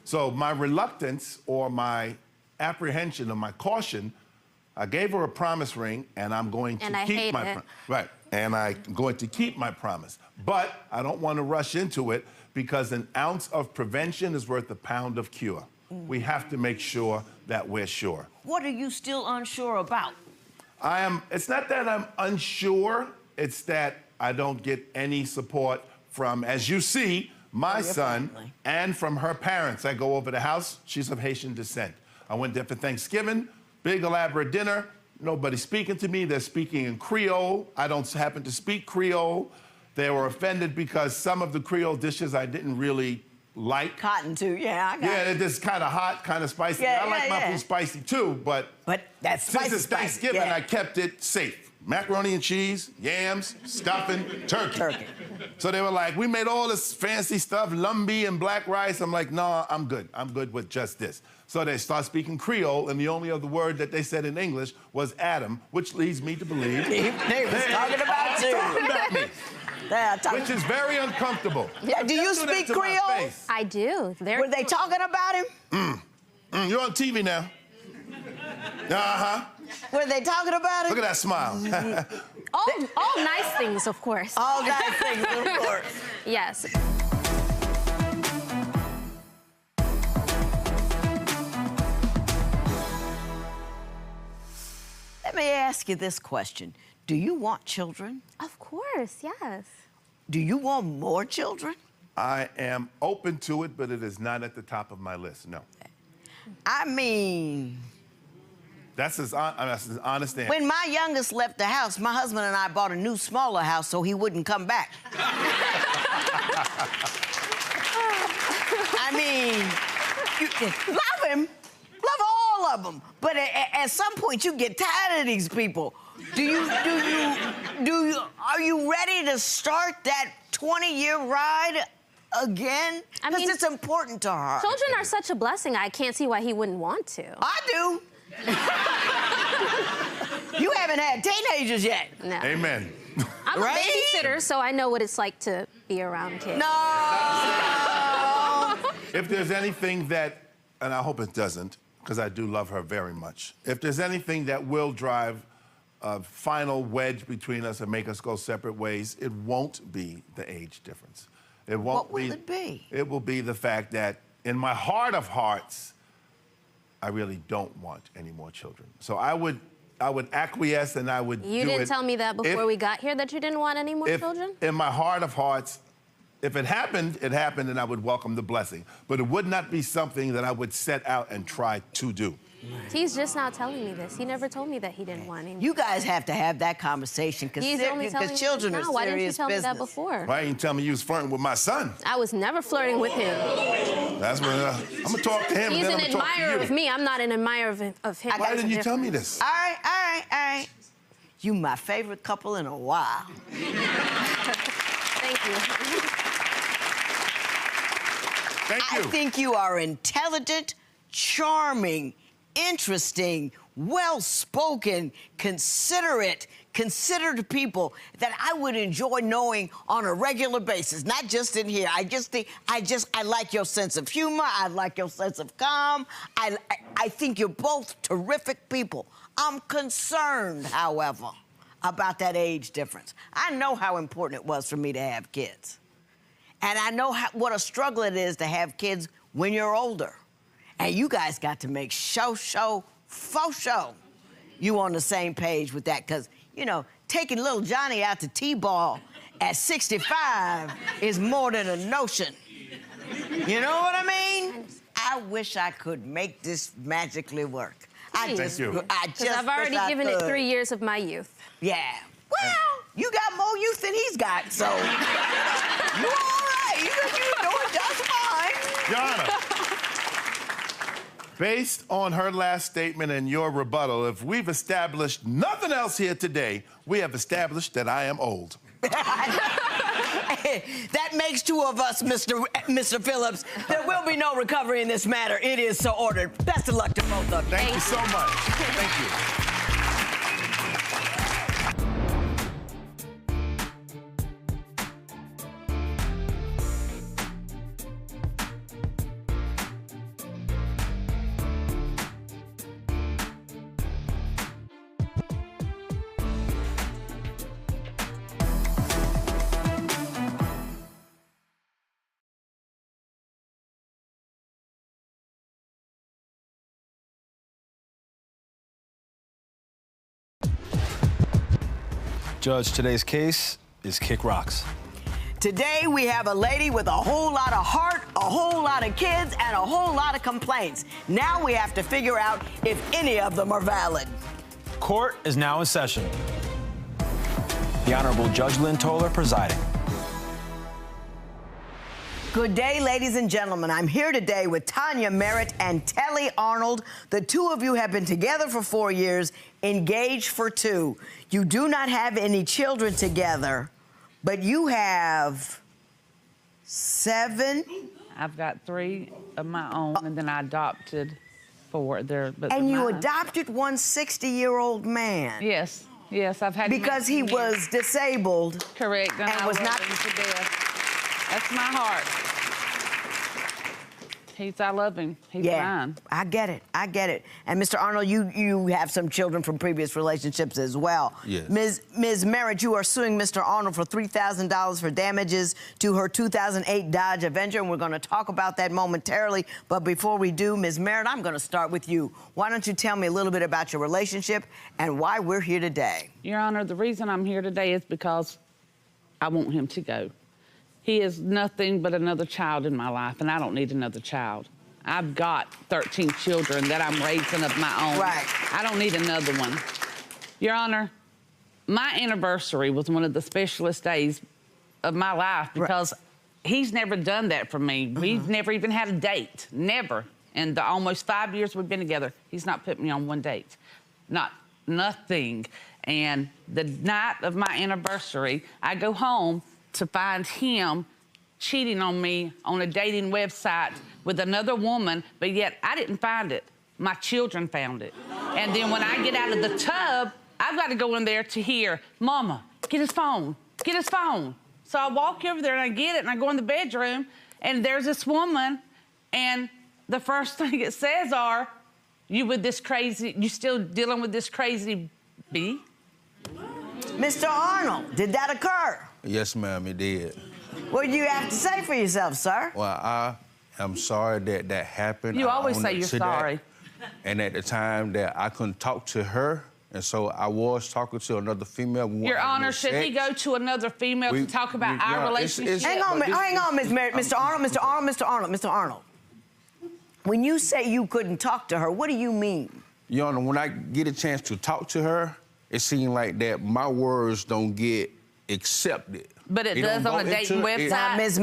So my reluctance or my apprehension or my caution, I gave her a promise ring, and I'm going to keep my promise. Right, and I'm going to keep my promise. But I don't want to rush into it because an ounce of prevention is worth a pound of cure. We have to make sure that we're sure. What are you still unsure about? It's not that I'm unsure, it's that I don't get any support from, as you see, my son and from her parents. I go over the house, she's of Haitian descent. I went there for Thanksgiving, big elaborate dinner, nobody speaking to me, they're speaking in Creole. I don't happen to speak Creole. They were offended because some of the Creole dishes I didn't really like. Cotton too, yeah. They're just kind of hot, kind of spicy. Yeah, I like my food spicy too, but that's spicy, since it's Thanksgiving, I kept it safe. Macaroni and cheese, yams, stuffing, turkey. So they were like, we made all this fancy stuff, lumbi and black rice. I'm like, no, I'm good. I'm good with just this. So they start speaking Creole, and the only other word that they said in English was Adam, which leads me to believe they was talking about you. Talking about me. Which is very uncomfortable. Yeah, do you speak Creole? I do. Were they talking about him? You're on TV now. Were they talking about him? Look at that smile. all nice things, of course. All nice things, of course. Yes. Let me ask you this question. Do you want children? Of course, yes. Do you want more children? I am open to it, but it is not at the top of my list, no. I mean... That's as honest answer. When my youngest left the house, my husband and I bought a new, smaller house so he wouldn't come back. I mean, you love him, love all of them, but at some point you get tired of these people. Are you ready to start that 20-year ride again? Because it's important to her. Children are such a blessing. I can't see why he wouldn't want to. I do. You haven't had teenagers yet. No. Amen. I'm a babysitter, so I know what it's like to be around kids. No! If there's anything that, and I hope it doesn't, because I do love her very much, if there's anything that will drive a final wedge between us and make us go separate ways, it won't be the age difference. It won't What will it be? It will be the fact that in my heart of hearts, I really don't want any more children. So I would acquiesce and I would You didn't tell me that before we got here, that you didn't want any more children? In my heart of hearts, if it happened, and I would welcome the blessing. But it would not be something that I would set out and try to do. He's just now telling me this. He never told me that he didn't want any. You guys have to have that conversation because children are serious business. Why didn't you tell me that before? Why didn't you tell me you was flirting with my son? I was never flirting with him. That's what I'm gonna talk to him. He's and then an I'm gonna talk to admirer you. of me. I'm not an admirer of him. Why didn't you tell me this? All right. You my favorite couple in a while. Thank you. Thank you. I think you are intelligent, charming, interesting, well-spoken, considerate people that I would enjoy knowing on a regular basis, not just in here. I like your sense of humor. I like your sense of calm. I think you're both terrific people. I'm concerned, however, about that age difference. I know how important it was for me to have kids. And I know what a struggle it is to have kids when you're older. And you guys got to make so for sure you on the same page with that, because, you know, taking little Johnny out to T-ball at 65 is more than a notion. You know what I mean? I wish I could make this magically work. Thank you. I Because just I've already wish I given it could. 3 years of my youth. Yeah. Well, you got more youth than he's got, so you all right. You're doing just fine. Your Honor, based on her last statement and your rebuttal, if we've established nothing else here today, we have established that I am old. That makes two of us, Mr. Phillips. There will be no recovery in this matter. It is so ordered. Best of luck to both of you. Thank you so much. Thank you. Judge, today's case is Kick Rocks. Today, we have a lady with a whole lot of heart, a whole lot of kids, and a whole lot of complaints. Now we have to figure out if any of them are valid. Court is now in session. The Honorable Judge Lynn Toler presiding. Good day, ladies and gentlemen. I'm here today with Tanya Merritt and Telly Arnold. The two of you have been together for 4 years, engaged for 2. You do not have any children together, but you have 7. I've got 3 of my own, and then I adopted 4 there. But And you mine. adopted one 60-year-old man. Yes, yes, I've had because he was disabled. Correct, and I was love not him to death. That's my heart. I love him. He's mine. I get it. I get it. And Mr. Arnold, you have some children from previous relationships as well. Yes. Ms. Merritt, you are suing Mr. Arnold for $3,000 for damages to her 2008 Dodge Avenger, and we're going to talk about that momentarily. But before we do, Ms. Merritt, I'm going to start with you. Why don't you tell me a little bit about your relationship and why we're here today? Your Honor, the reason I'm here today is because I want him to go. He is nothing but another child in my life, and I don't need another child. I've got 13 children that I'm raising of my own. Right. I don't need another one. Your Honor, my anniversary was one of the specialest days of my life because he's never done that for me. We've never even had a date, never. In the almost 5 years we've been together, he's not put me on one date, nothing. And the night of my anniversary, I go home to find him cheating on me on a dating website with another woman, but yet I didn't find it. My children found it. And then when I get out of the tub, I've got to go in there to hear, Mama, get his phone, get his phone. So I walk over there and I get it and I go in the bedroom and there's this woman and the first thing it says are, you still dealing with this crazy bee? Mr. Arnold, did that occur? Yes, ma'am, it did. What do you have to say for yourself, sir? Well, I am sorry that that happened. You I always own say up you're to that. sorry. And at the time that I couldn't talk to her, and so I was talking to another female. Your Honor, should he go to another female to talk about our relationship? Hang on, Ms. Merritt. Mr. Arnold. When you say you couldn't talk to her, what do you mean? Your Honor, when I get a chance to talk to her, it seems like that my words don't get accepted. But it does on a dating website. Ms.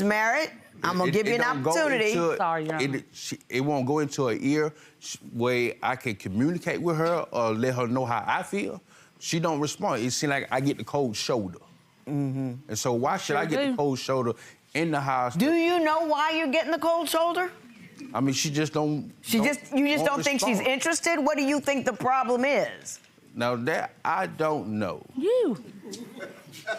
Merritt, I'm gonna give you an opportunity. Sorry, Your Honor. It won't go into her ear where I can communicate with her or let her know how I feel. She don't respond. It seems like I get the cold shoulder. And so why should I get the cold shoulder in the house? Do you know why you're getting the cold shoulder? I mean, she just don't. You just don't think she's interested? What do you think the problem is? Now that I don't know. You.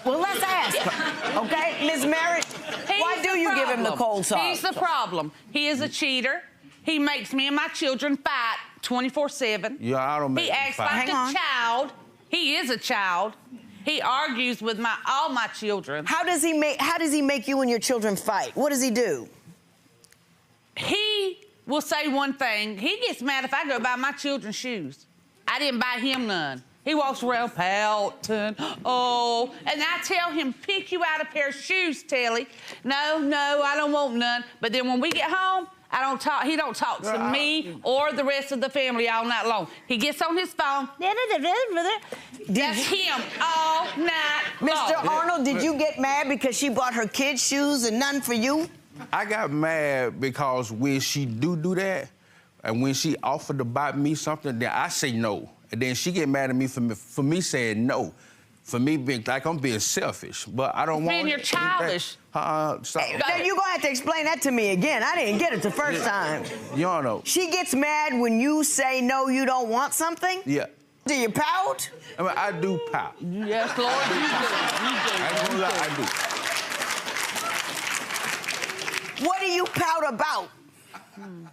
Well, let's ask her, okay? Ms. Merritt, why do you give him the cold shoulder? He's the problem. He is a cheater. He makes me and my children fight 24/7. Yeah, I don't make He acts fight. like a child. He is a child. He argues with all my children. How does he make you and your children fight? What does he do? He will say one thing. He gets mad if I go buy my children's shoes. I didn't buy him none. He walks around pouting, oh, and I tell him, pick you out a pair of shoes, Telly. No, I don't want none. But then when we get home, he don't talk to me or the rest of the family all night long. He gets on his phone. That's him all night long. Mr. Arnold, did you get mad because she bought her kids shoes and none for you? I got mad because when she do that, and when she offered to buy me something, then I say no. And then she get mad at me for me saying no. For me being like I'm being selfish, but I don't want Man, you're childish. Now you're gonna have to explain that to me again. I didn't get it the first time. You don't know. She gets mad when you say no, you don't want something? Yeah. Do you pout? I mean, I do pout. Yes, Lord, I do. I do. What do you pout about?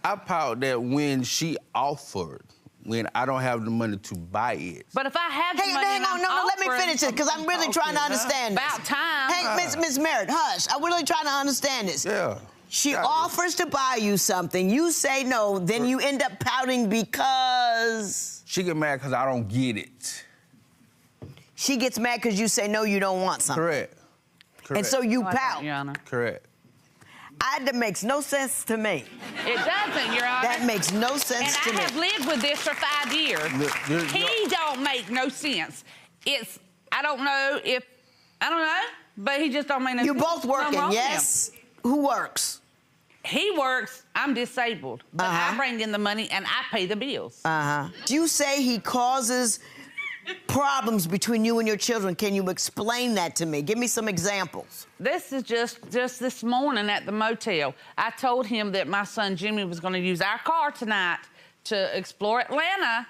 I pout that when she offered, when I don't have the money to buy it. But if I have the money, hang on, no, let me finish it, because I'm really trying to understand this. About time. Hey, Miss Merritt, hush. I'm really trying to understand this. Yeah. She offers to buy you something. You say no, then you end up pouting because... She get mad because I don't get it. She gets mad because you say no, you don't want something. Correct. And so you pout. Your Honor. Correct. That makes no sense to me. It doesn't, Your Honor. That makes no sense to me. And I have lived with this for 5 years. He don't make no sense. I don't know, but he just don't make no sense. You're both working, yes? Who works? He works, I'm disabled, but I bring in the money and I pay the bills. You say he causes problems between you and your children. Can you explain that to me? Give me some examples. This is just this morning at the motel. I told him that my son Jimmy was going to use our car tonight to explore Atlanta,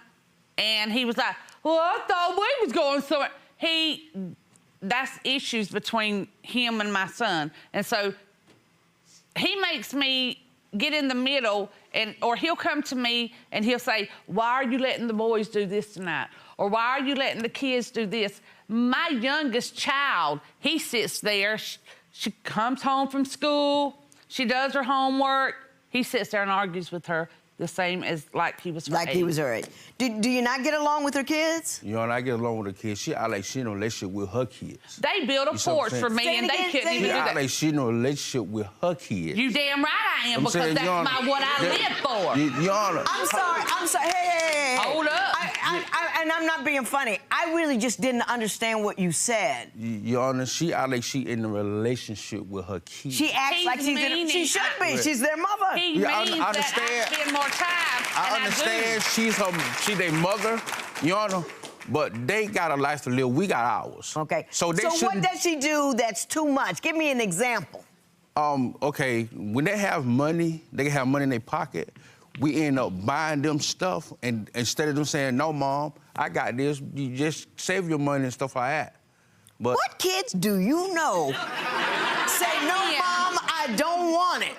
and he was like, well, I thought we was going somewhere. That's issues between him and my son. And so he makes me get in the middle, or he'll come to me and he'll say, why are you letting the boys do this tonight? Or why are you letting the kids do this? My youngest child, he sits there. She comes home from school. She does her homework. He sits there and argues with her the same as like he was her age. He was her age. Do you not get along with her kids? You know, and I get along with her kids. She in a relationship with her kids. They built a porch for me, and they couldn't even do that. She in a relationship with her kids. You damn right I am, because that's what I live for. Your Honor. I'm sorry. Hey. Hold up. And I'm not being funny. I really just didn't understand what you said. Your Honor, she in a relationship with her kids. She acts like she should be. She's their mother. He means that I spend more time. I understand she's their mother, Your Honor, but they got a life to live. We got ours. Okay. So what does she do that's too much? Give me an example. Okay, when they have money, they can have money in their pocket. We end up buying them stuff, and instead of them saying, no, Mom, I got this, you just save your money and stuff like that. But what kids do you know say, no, Mom, I don't want it?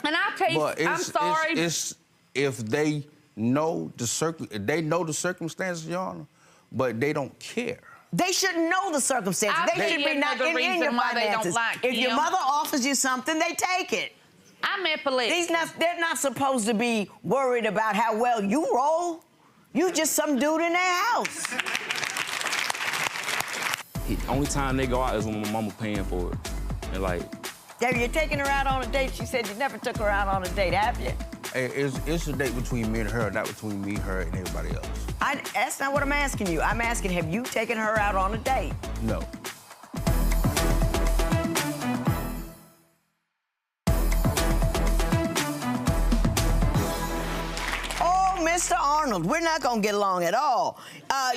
And I'll tell you, I'm sorry. It's if they know the circumstances, Your Honor, but they don't care. They shouldn't know the circumstances. They should be not in your finances. If your mother offers you something, they take it. I'm epileptic. They're not supposed to be worried about how well you roll. You just some dude in their house. The only time they go out is when my mama paying for it. And like... Have you taken her out on a date? She said you never took her out on a date, have you? It's a date between me and her, not between me, her, and everybody else. That's not what I'm asking you. I'm asking, have you taken her out on a date? No. Mr. Arnold, we're not going to get along at all.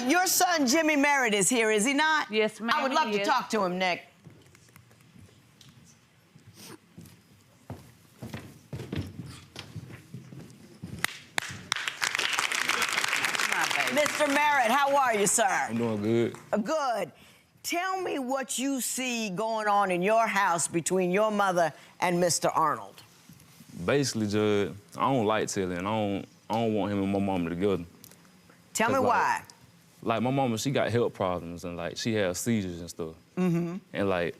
Your son, Jimmy Merritt, is here, is he not? Yes, ma'am. I would love to talk to him, Nick. Mr. Merritt, how are you, sir? I'm doing good. Good. Tell me what you see going on in your house between your mother and Mr. Arnold. Basically, Judge, I don't like Tilly, and I don't want him and my mama together. Tell me why. Like, my mama, she got health problems, and, like, she has seizures and stuff. And, like,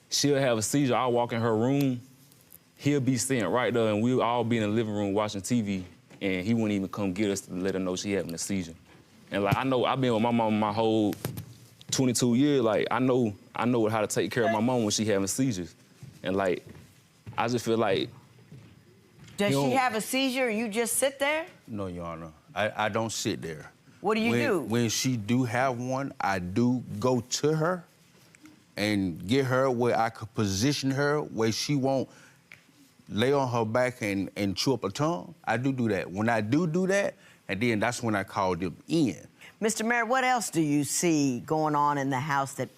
she'll have a seizure. I'll walk in her room. he'll be sitting right there, and we'll all be in the living room watching TV, and he wouldn't even come get us to let her know she having a seizure. And like, I know I've been with my mom my whole 22 years. Like, I know how to take care of my mom when she having seizures. And like, I just feel like. Does she have a seizure and you just sit there? No, Your Honor. I don't sit there. What do you do? When she do have one, I do go to her and get her where I could position her where she won't lay on her back and chew up her tongue. I do that. When I do that, and then that's when I call them in. Mr. Murry, what else do you see going on in the house that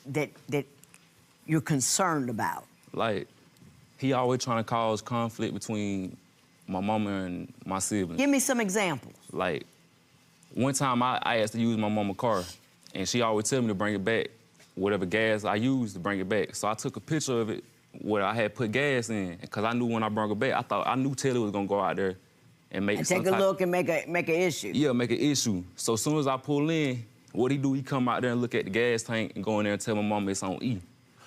you're concerned about? Like, he always trying to cause conflict between my mama and my siblings. Give me some examples. Like, one time I asked to use my mama's car, and she always tell me to bring it back, whatever gas I used to bring it back. So I took a picture of it where I had put gas in, because I knew when I brought it back, I knew Taylor was gonna go out there and make take a look and make an issue. Yeah, make an issue. So as soon as I pull in, what he do? He come out there and look at the gas tank and go in there and tell my mama it's on E.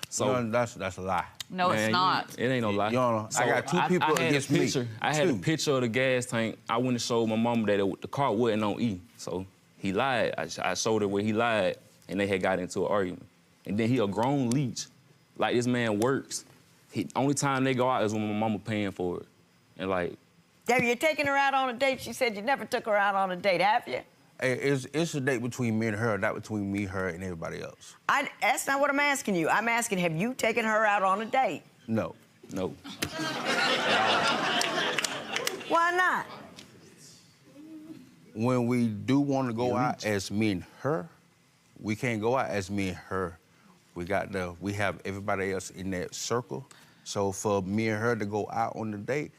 So Your Honor, that's a lie. No, man, it's not. It ain't no lie. Your Honor, I got two people against me. I had a picture of the gas tank. I went and showed my mama that the car wasn't on E. So he lied. I showed her where he lied, and they had got into an argument. And then he a grown leech. Like, this man works. Only time they go out is when my mama paying for it. And like... Debbie, you're taking her out on a date? She said you never took her out on a date, have you? Hey, it's a date between me and her, not between me, her, and everybody else. That's not what I'm asking you. I'm asking, have you taken her out on a date? No. No. Why not? When we do want to go out as me and her, we can't go out as me and her. We have everybody else in that circle. So for me and her to go out on the date,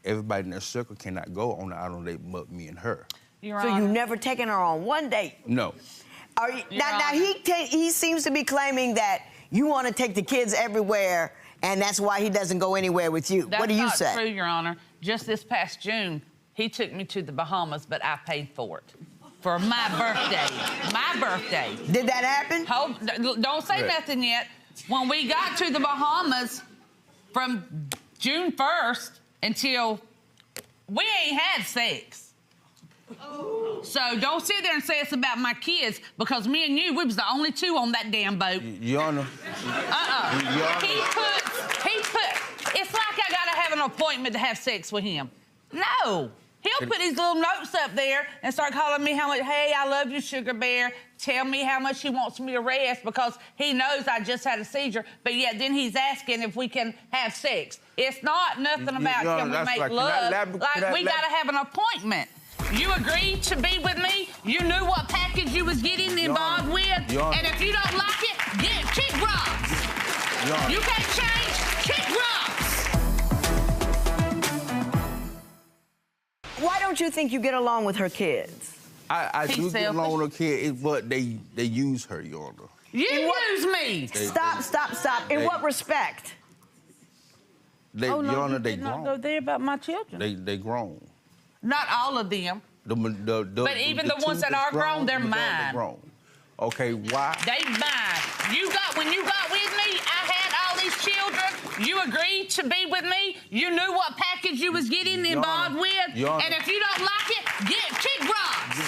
everybody in that circle cannot go on the date but me and her. So you've never taken her on one date? No. Now he seems to be claiming that you want to take the kids everywhere, and that's why he doesn't go anywhere with you. What do you say? That's not true, Your Honor. Just this past June, he took me to the Bahamas, but I paid for it. For my birthday. My birthday. Did that happen? Don't say nothing yet. When we got to the Bahamas from June 1st until we ain't had sex. So don't sit there and say it's about my kids, because me and you, we was the only two on that damn boat. Your Honor. It's like I gotta have an appointment to have sex with him. No. He'll put these little notes up there and start calling me how much, hey, I love you, Sugar Bear. Tell me how much he wants me to rest, because he knows I just had a seizure, but yet then he's asking if we can have sex. It's not nothing about can we make love. We gotta have an appointment. You agreed to be with me. You knew what package you was getting involved with. And if you don't like it, kick rocks. You can't change, kick rocks. Why don't you think you get along with her kids? I do get along with her kids, but they use her, Your Honor. You use me. Stop. In what respect? Your Honor, they did not grown. go there about my children. They grown. Not all of them. But even the ones that are grown, they're mine. Grown. Okay, why? They mine. When you got with me, I had all these children. You agreed to be with me. You knew what package you was getting involved with. And if you don't like it, kick rocks.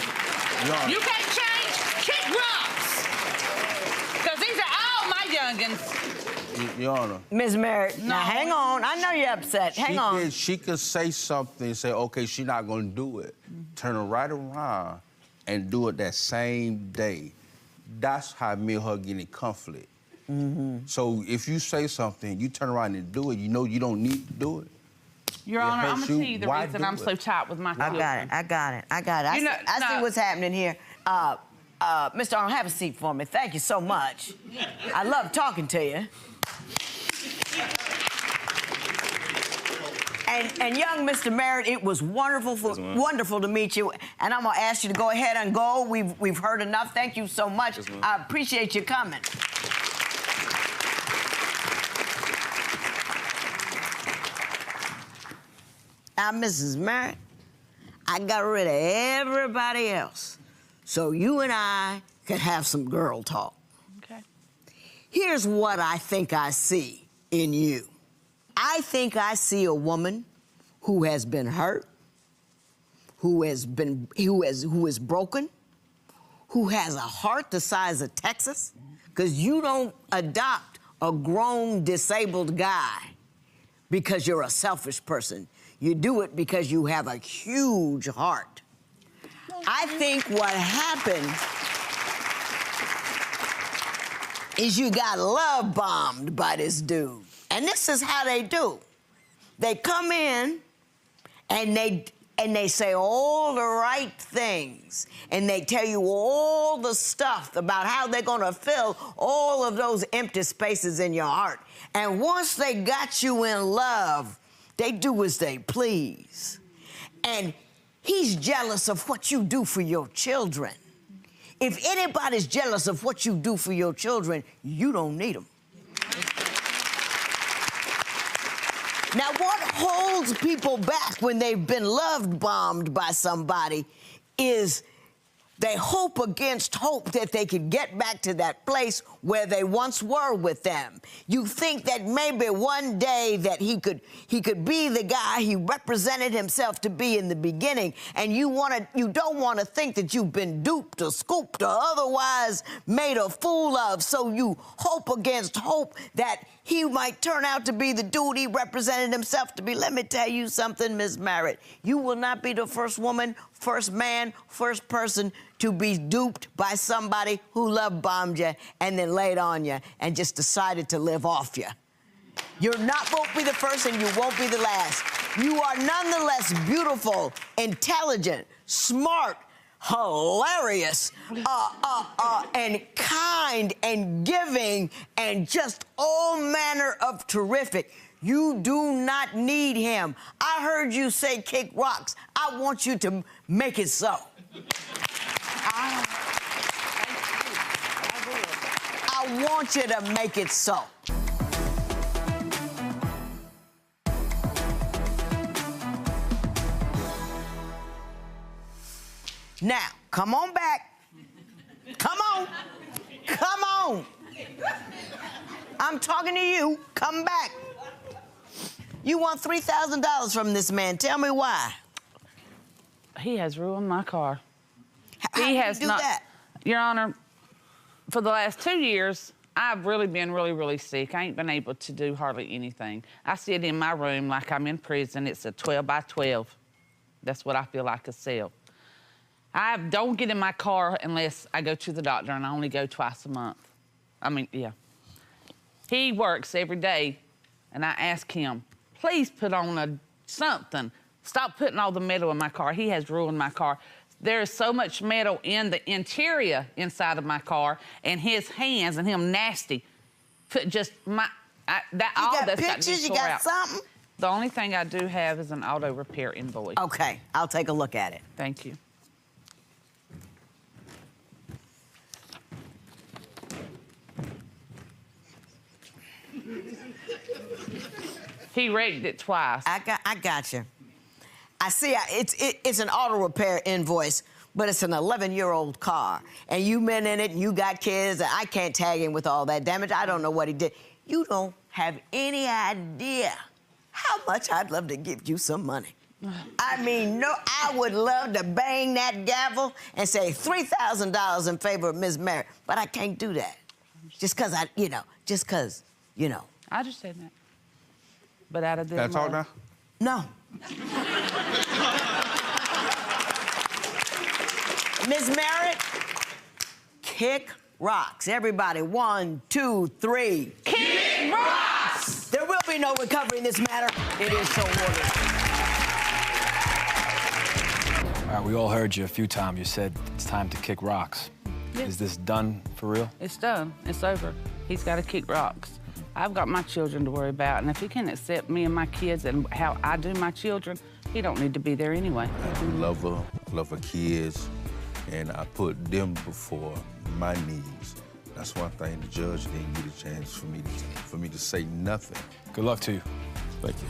You can't change, kick rocks. Because these are all my youngins. Your Honor. Ms. Murry, now hang on. I know you're upset. Hang on. She could say something and say, okay, she's not going to do it. Turn her right around and do it that same day. That's how me and her get in conflict. So if you say something, you turn around and do it, you know you don't need to do it. Your Honor, I'm going to tell you the reason I'm so tight with my children. I got it. I see what's happening here. Mr. Arnold, have a seat for me. Thank you so much. I love talking to you. And young Mr. Merritt, it was wonderful to meet you. And I'm gonna ask you to go ahead and go. We've heard enough. Thank you so much. I appreciate you coming. Now, Mrs. Merritt, I got rid of everybody else, so you and I could have some girl talk. Okay. Here's what I think I see in you. I think I see a woman who has been hurt, who is broken, who has a heart the size of Texas, because you don't adopt a grown disabled guy because you're a selfish person. You do it because you have a huge heart. I think what happened is you got love bombed by this dude. And this is how they do. They come in and they say all the right things, and they tell you all the stuff about how they're gonna fill all of those empty spaces in your heart. And once they got you in love, they do as they please. And he's jealous of what you do for your children. If anybody's jealous of what you do for your children, you don't need them. Now, what holds people back when they've been love bombed by somebody is they hope against hope that they could get back to that place where they once were with them. You think that maybe one day that he could be the guy he represented himself to be in the beginning, and you don't want to think that you've been duped or scooped or otherwise made a fool of, so you hope against hope that he might turn out to be the dude he represented himself to be. Let me tell you something, Ms. Merritt. You will not be the first woman, first man, first person to be duped by somebody who love bombed you and then laid on you and just decided to live off you. You're not won't be the first and you won't be the last. You are nonetheless beautiful, intelligent, smart, hilarious, and kind and giving and just all manner of terrific. You do not need him. I heard you say kick rocks. I want you to make it so. I want you to make it so. Now, come on back. Come on. Come on. I'm talking to you. Come back. You want $3,000 from this man. Tell me why. He has ruined my car. He has not. That? Your Honor, for the last 2 years, I've really been really sick. I ain't been able to do hardly anything. I sit in my room like I'm in prison. It's a 12 by 12. That's what I feel like a cell. I don't get in my car unless I go to the doctor, and I only go twice a month. I mean, yeah. He works every day, and I ask him, please put on something. Stop putting all the metal in my car. He has ruined my car. There is so much metal in the interior inside of my car, and his hands and him nasty. Put just my all that's got to be tore out. You got something? The only thing I do have is an auto repair invoice. Okay, I'll take a look at it. Thank you. He wrecked it twice. I got you. I see. It's an auto repair invoice, but it's an 11-year-old car, and you been in it, and you got kids, and I can't tag him with all that damage. I don't know what he did. You don't have any idea how much I'd love to give you some money. I mean, no, I would love to bang that gavel and say $3,000 in favor of Ms. Merritt, but I can't do that. Just because I understand that. But out of this. Can I talk now? No. Ms. Merritt, kick rocks. Everybody, 1, 2, 3. Kick rocks! There will be no recovery in this matter. It is so ordered. All right, we all heard you a few times. You said it's time to kick rocks. Yes. Is this done for real? It's done. It's over. He's got to kick rocks. I've got my children to worry about, and if he can't accept me and my kids and how I do my children, he don't need to be there anyway. I do love her kids, and I put them before my needs. That's one thing the judge didn't get a chance for me to say nothing. Good luck to you. Thank you.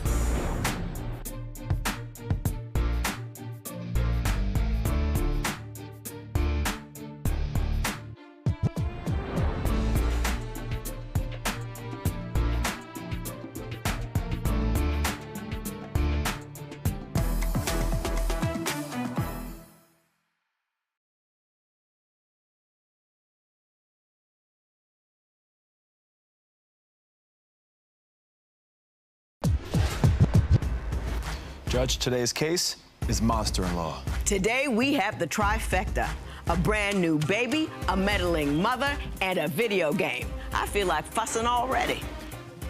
Judge, today's case is monster-in-law. Today we have the trifecta. A brand new baby, a meddling mother, and a video game. I feel like fussing already.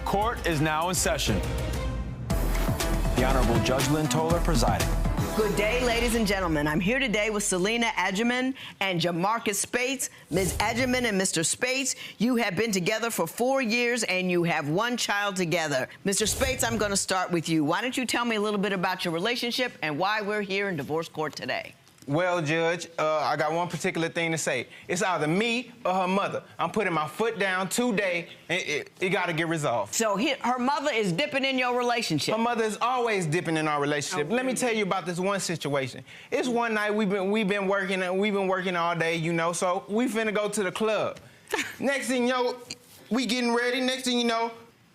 Court is now in session. The Honorable Judge Lynn Toler presiding. Good day, ladies and gentlemen. I'm here today with Selena Adjaman and Jamarcus Spates. Ms. Adjaman and Mr. Spates, you have been together for 4 years and you have one child together. Mr. Spates, I'm going to start with you. Why don't you tell me a little bit about your relationship and why we're here in divorce court today? Well, Judge, I got one particular thing to say. It's either me or her mother. I'm putting my foot down today, and it got to get resolved. So her mother is dipping in your relationship? Her mother is always dipping in our relationship. Okay. Let me tell you about this one situation. It's one night we've been working all day, you know, so we finna go to the club. Next thing you know, we getting ready. Next thing you know,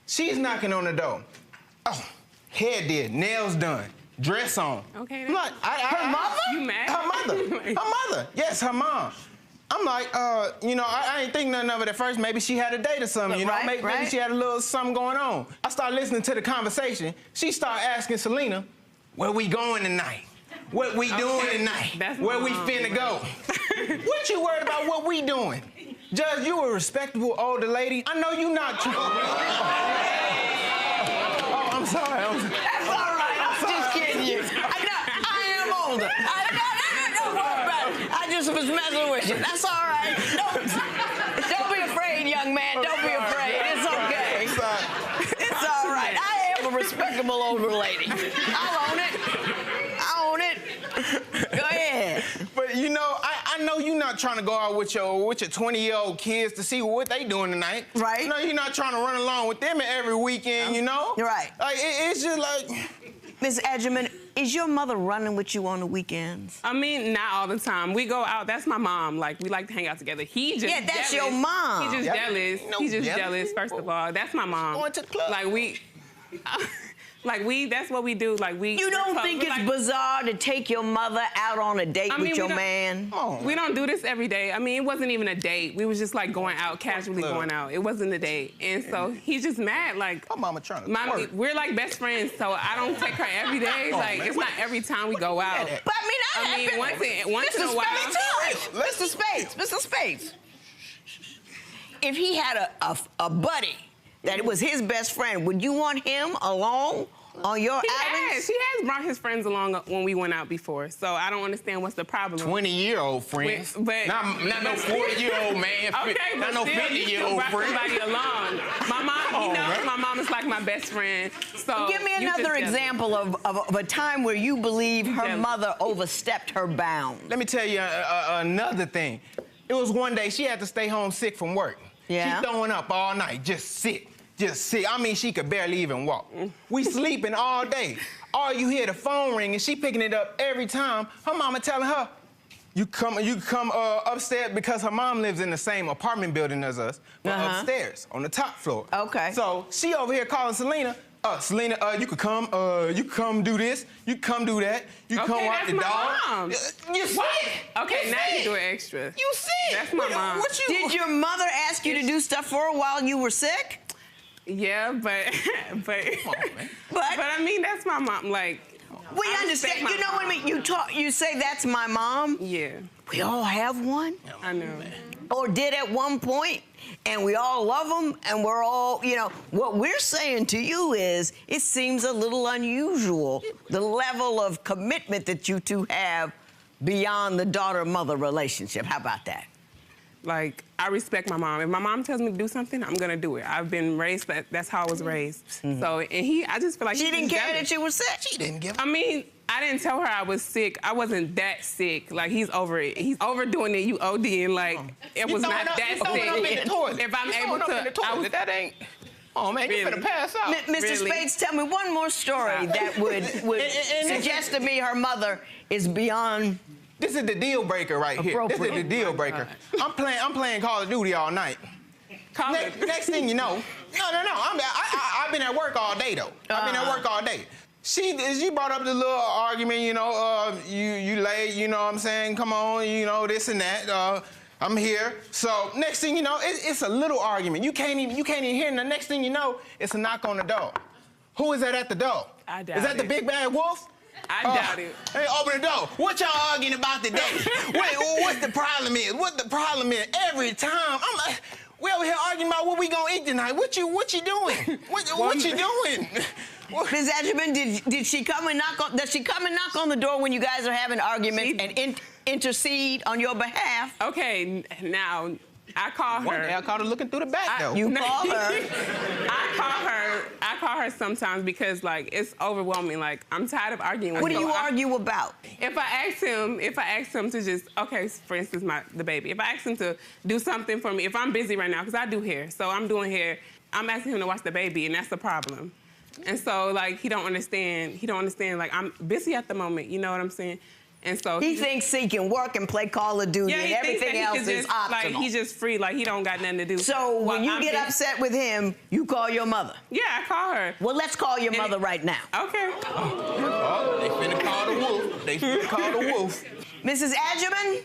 she's knocking on the door. Oh, hair did, nails done. Dress on. Okay. I'm like, her mother? You mad? Her mother. Her mother. Yes, her mom. I'm like, you know, I ain't think nothing of it at first. Maybe she had a date or something, you know? Maybe she had a little something going on. I started listening to the conversation. She started asking Selena, where we going tonight? What we doing tonight? Where we finna go? What you worried about what we doing? Judge, you a respectable older lady. I know you not trying. Oh, I'm sorry. That's all right. I'm just kidding you. I am older. Don't worry about it. I just was messing with you. That's all right. Don't be afraid, young man. Don't be afraid. It's okay. It's all right. I am a respectable older lady. I'll own it. I own it. Go ahead. But you know, I know you're not trying to go out with your 20-year-old kids to see what they doing tonight. Right. No, you're not trying to run along with them every weekend, you know? Right. Like, it's just like... Ms. Adjaman, is your mother running with you on the weekends? I mean, not all the time. We go out. That's my mom. Like, we like to hang out together. He just Yeah, that's jealous. your mom. He's just jealous. No, He's just jealous. jealous, first of all. That's my mom. Going to the club. That's what we do. You don't think it's bizarre to take your mother out on a date with your man? We don't do this every day. I mean, it wasn't even a date. We was just like going out, casually going out. It wasn't a date. And so he's just mad. Like, my mama trying to work. we're like best friends, so I don't take her every day. Like, it's not every time we go out. But I mean, once in a while. Mr. Spates. If he had a buddy that was his best friend, would you want him along on your outings? He has brought his friends along when we went out before, so I don't understand what's the problem. 20-year-old friends. But not no 40-year-old man. Okay, not but no still, 50-year-old friend. somebody along. My mom, he knows my mom is like my best friend. So give me another example of a time where you believe her mother overstepped her bounds. Let me tell you another thing. It was one day she had to stay home sick from work. Yeah. She throwing up all night, just sick. I mean, she could barely even walk. We sleeping all day. All you hear the phone ring and she picking it up every time. Her mama telling her, you come upstairs, because her mom lives in the same apartment building as us, but upstairs on the top floor. Okay. So she over here calling Selena. Selena, you could come do this, you could come do that, you come walk the dog. Mom. You sick. Okay, now you do it extra. You sick. That's my mom. Did your mother ask you to do stuff for her while you were sick? Yeah, but I mean, that's my mom. Like, we understand. You know what I mean? You say that's my mom. Yeah. We all have one. I know. Or did at one point, and we all love them, and we're all, you know, what we're saying to you is it seems a little unusual, the level of commitment that you two have beyond the daughter-mother relationship. How about that? Like, I respect my mom. If my mom tells me to do something, I'm gonna do it. I've been raised, that's how I was raised. So, and I just feel like she didn't care that you were sick. She didn't give a... I mean, I didn't tell her I was sick. I wasn't that sick. Like, he's over it. He's overdoing it. You ODing. Like, it was not that sick. If I'm able to, that ain't... Oh, man, you finna pass out. Mr. Spates, tell me one more story that would suggest to me her mother is beyond... This is the deal breaker right here. This is the deal breaker. I'm playing Call of Duty all night. Next thing you know, I've been at work all day though. I've been at work all day. She brought up the little argument, you know, you late, you know what I'm saying? Come on, you know, this and that. I'm here. So next thing you know, it's a little argument. You can't even hear. And the next thing you know, it's a knock on the door. Who is that at the door? I doubt Is that the it. big bad wolf? I doubt it. Hey, open the door. What y'all arguing about today? What's the problem is? What the problem is? Every time, I'm like, we over here arguing about what we gonna eat tonight. What you doing? What you doing? Ms. Edgerman, did she come and knock on? Does she come and knock on the door when you guys are having arguments and intercede on your behalf? Okay, now I call her. One day I caught her looking through the back though. You call her. I call her sometimes because like it's overwhelming. Like I'm tired of arguing with What him. do you argue about? If I ask him to just, okay, for instance, the baby. If I ask him to do something for me, if I'm busy right now, because I do hair, so I'm doing hair, I'm asking him to watch the baby, and that's the problem. And so like he don't understand. Like I'm busy at the moment. You know what I'm saying? And so he thinks he can work and play Call of Duty, and everything else is optional. Like he's just free, like he don't got nothing to do. So when you get upset with him, you call your mother. Yeah, I call her. Well, let's call your mother right now. Okay. Oh, they finna call the wolf. They finna call the wolf. Mrs. Edgerman?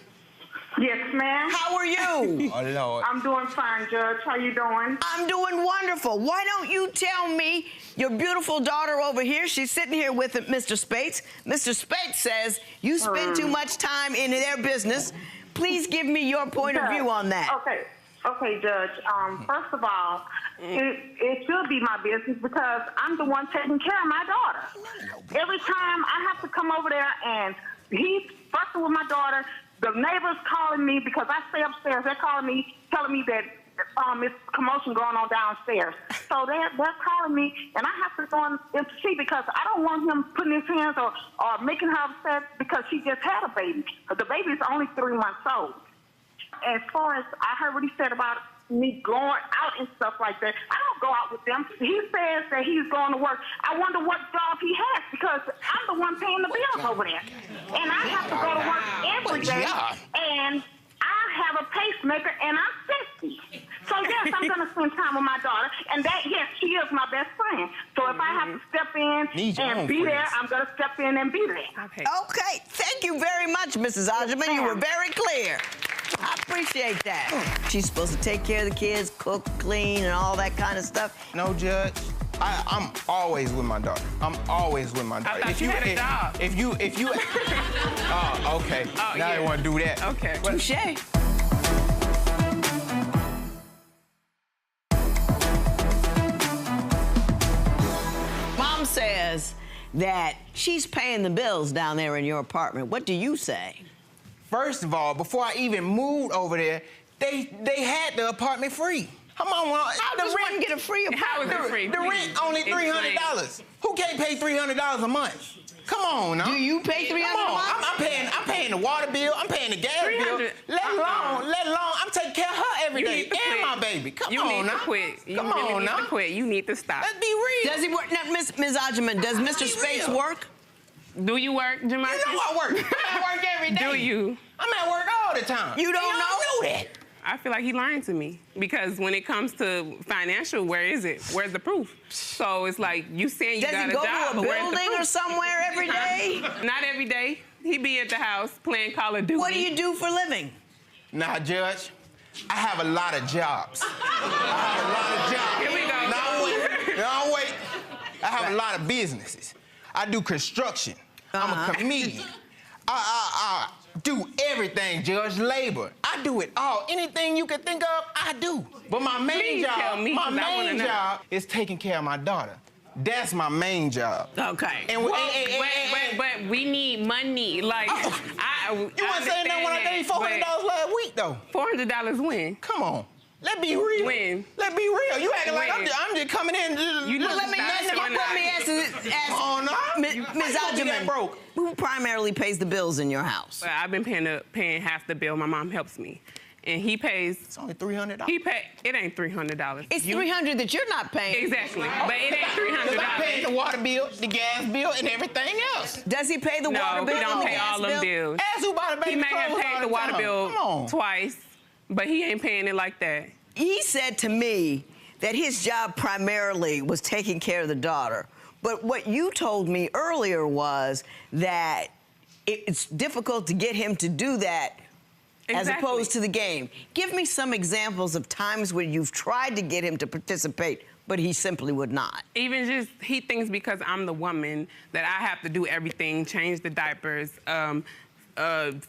Yes, ma'am. How are you? Oh, Lord. I'm doing fine, Judge. How you doing? I'm doing wonderful. Why don't you tell me your beautiful daughter over here? She's sitting here with Mr. Spates. Mr. Spates says you spend too much time in their business. Please give me your point of view on that. Okay, Judge. First of all, it should be my business because I'm the one taking care of my daughter. Every time I have to come over there and he's fussing with my daughter, the neighbors calling me because I stay upstairs. They're calling me, telling me that it's commotion going on downstairs. So they're calling me, and I have to go and intercede because I don't want him putting his hands or making her upset because she just had a baby. The baby's only 3 months old. As far as I heard what he said about me going out and stuff like that, I don't go out with them. He says that he's going to work. I wonder what job he has because I'm the one paying the bills over there. And I have to go to work every day, and I have a pacemaker, and I'm 50. So, yes, I'm going to spend time with my daughter, and yes, she is my best friend. So if I have to step in and be there, I'm going to step in and be there. Okay. Thank you very much, Mrs. Edgerman. You were very clear. I appreciate that. She's supposed to take care of the kids, cook, clean, and all that kind of stuff. No, Judge. I'm always with my daughter. I'm always with my daughter. I thought you had a job. If you oh, okay. Now I want to do that. Okay. Touché. Mom says that she's paying the bills down there in your apartment. What do you say? First of all, before I even moved over there, they had the apartment free. Come on, How does one get a free apartment? How is it free? The rent only $300. Who can't pay $300 a month? Come on now. Do you pay $300 a month? I'm paying the water bill. I'm paying the gas bill. Let alone, I'm taking care of her every day and my baby. Come on now. You need to quit. You really need to quit. You need to stop. Let's be real. Does he work? Now, Ms. Edgerman, does Mr. Spates work? Do you work, Jamarcus? You know I work. I'm at work every day. Do you? I'm at work all the time. You don't know that. I feel like he lying to me because when it comes to financial, where is it? Where's the proof? So it's like you saying you got a job, Does he go to a but where's the building proof? or somewhere every day? Not every day. He be at the house playing Call of Duty. What do you do for a living? Nah, Judge, I have a lot of jobs. I have a lot of jobs. Here we go. No, wait. I have a lot of businesses. I do construction. I'm a comedian. I do everything, Judge. Labor. I do it all. Anything you can think of, I do. But my main job is taking care of my daughter. That's my main job. Okay. And but we need money. Like, you weren't saying that when I gave you $400 last week, though. $400 when? Come on. Let's be real. When? Let's be real. You acting like I'm just coming in. Let me ask Ms. Edgerman, who primarily pays the bills in your house? Well, I've been paying half the bill. My mom helps me. And he pays. It's only $300. It ain't $300. It's $300 that you're not paying. Exactly. But it ain't $300. I pay the water bill, the gas bill, and everything else. Does he pay the water bill? No, he don't pay all them bills. Ask who bought a baby He may have clothes paid all the the water time. bill Come on. twice, but he ain't paying it like that. He said to me that his job primarily was taking care of the daughter. But what you told me earlier was that it's difficult to get him to do that as opposed to the game. Give me some examples of times when you've tried to get him to participate but he simply would not. Even just, he thinks because I'm the woman that I have to do everything, change the diapers,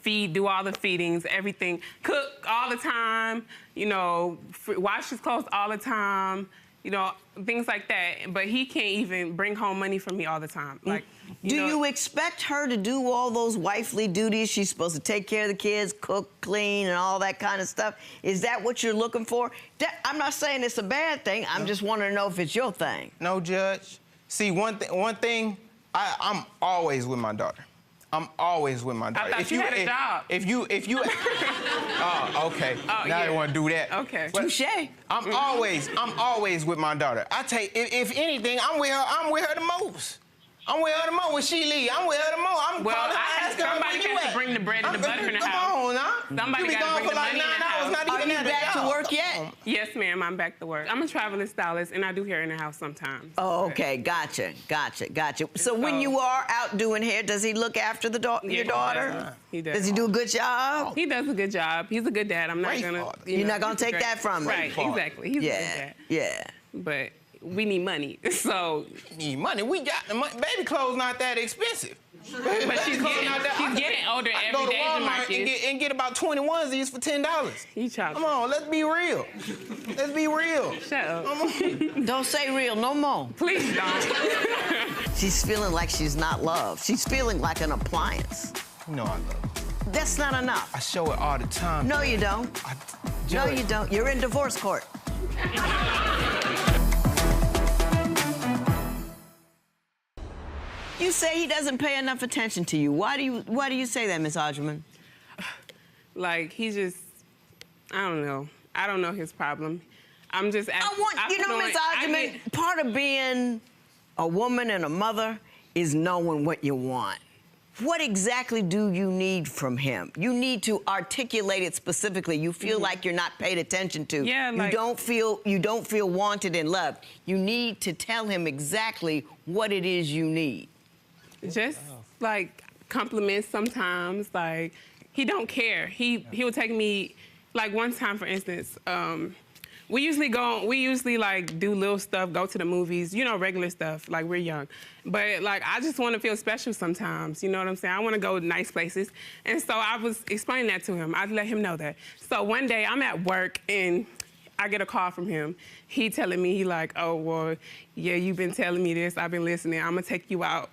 feed, do all the feedings, everything, cook all the time, you know, wash his clothes all the time, you know, things like that. But he can't even bring home money for me all the time. Like, Do you expect her to do all those wifely duties? She's supposed to take care of the kids, cook, clean, and all that kind of stuff. Is that what you're looking for? I'm not saying it's a bad thing. I'm just wanting to know if it's your thing. No, Judge. See, one thing, I'm always with my daughter. I'm always with my daughter. I thought you had a job. If you, oh, okay. Oh, now yeah. they want to do that. Okay. Touche. I'm always with my daughter. I tell you, if anything, I'm with her the most. I'm with her the most. When she leave, I'm with her the most. I'm Well, calling her, asking her, somebody where you has at? to bring the bread and the butter in the house. Come on, now. Somebody you be gotta gone bring for the like money in 9 the hours, house. not even Are you at the back to job. work yet? Yes, ma'am, I'm back to work. I'm a traveling stylist, and I do hair in the house sometimes. Oh, okay, gotcha. So when you are out doing hair, does he look after your daughter? He does. Does he do a good job? He does a good job. He's a good dad. I'm not Great gonna. father. You're not gonna take that from him. Right, exactly. He's a good dad. Yeah. But we need money, so. Need money. We got the money. Baby clothes not that expensive. But she's getting older I every go to day, Walmart Jamarcus. and get about 20 onesies for $10. You chop. Come on, let's be real. Let's be real. Shut up. Don't say real no more. Please don't. She's feeling like she's not loved. She's feeling like an appliance. You know I love her. That's not enough. I show it all the time. No, you don't. No, you don't. You're in divorce court. You say he doesn't pay enough attention to you. Why do you say that, Miss Odgerman? Like, he just, I don't know. I don't know his problem. I'm just asking. Miss Odgerman, part of being a woman and a mother is knowing what you want. What exactly do you need from him? You need to articulate it specifically. You feel like you're not paid attention to. Yeah, like, you don't feel wanted and loved. You need to tell him exactly what it is you need. Just like compliments sometimes. Like, he don't care. He will take me, like one time, for instance, we usually like do little stuff, go to the movies, you know, regular stuff, like we're young. But like, I just want to feel special sometimes, you know what I'm saying? I want to go to nice places. And so I was explaining that to him. I'd let him know that. So one day I'm at work and I get a call from him. He telling me, he like, oh, well, yeah, you've been telling me this. I've been listening. I'm going to take you out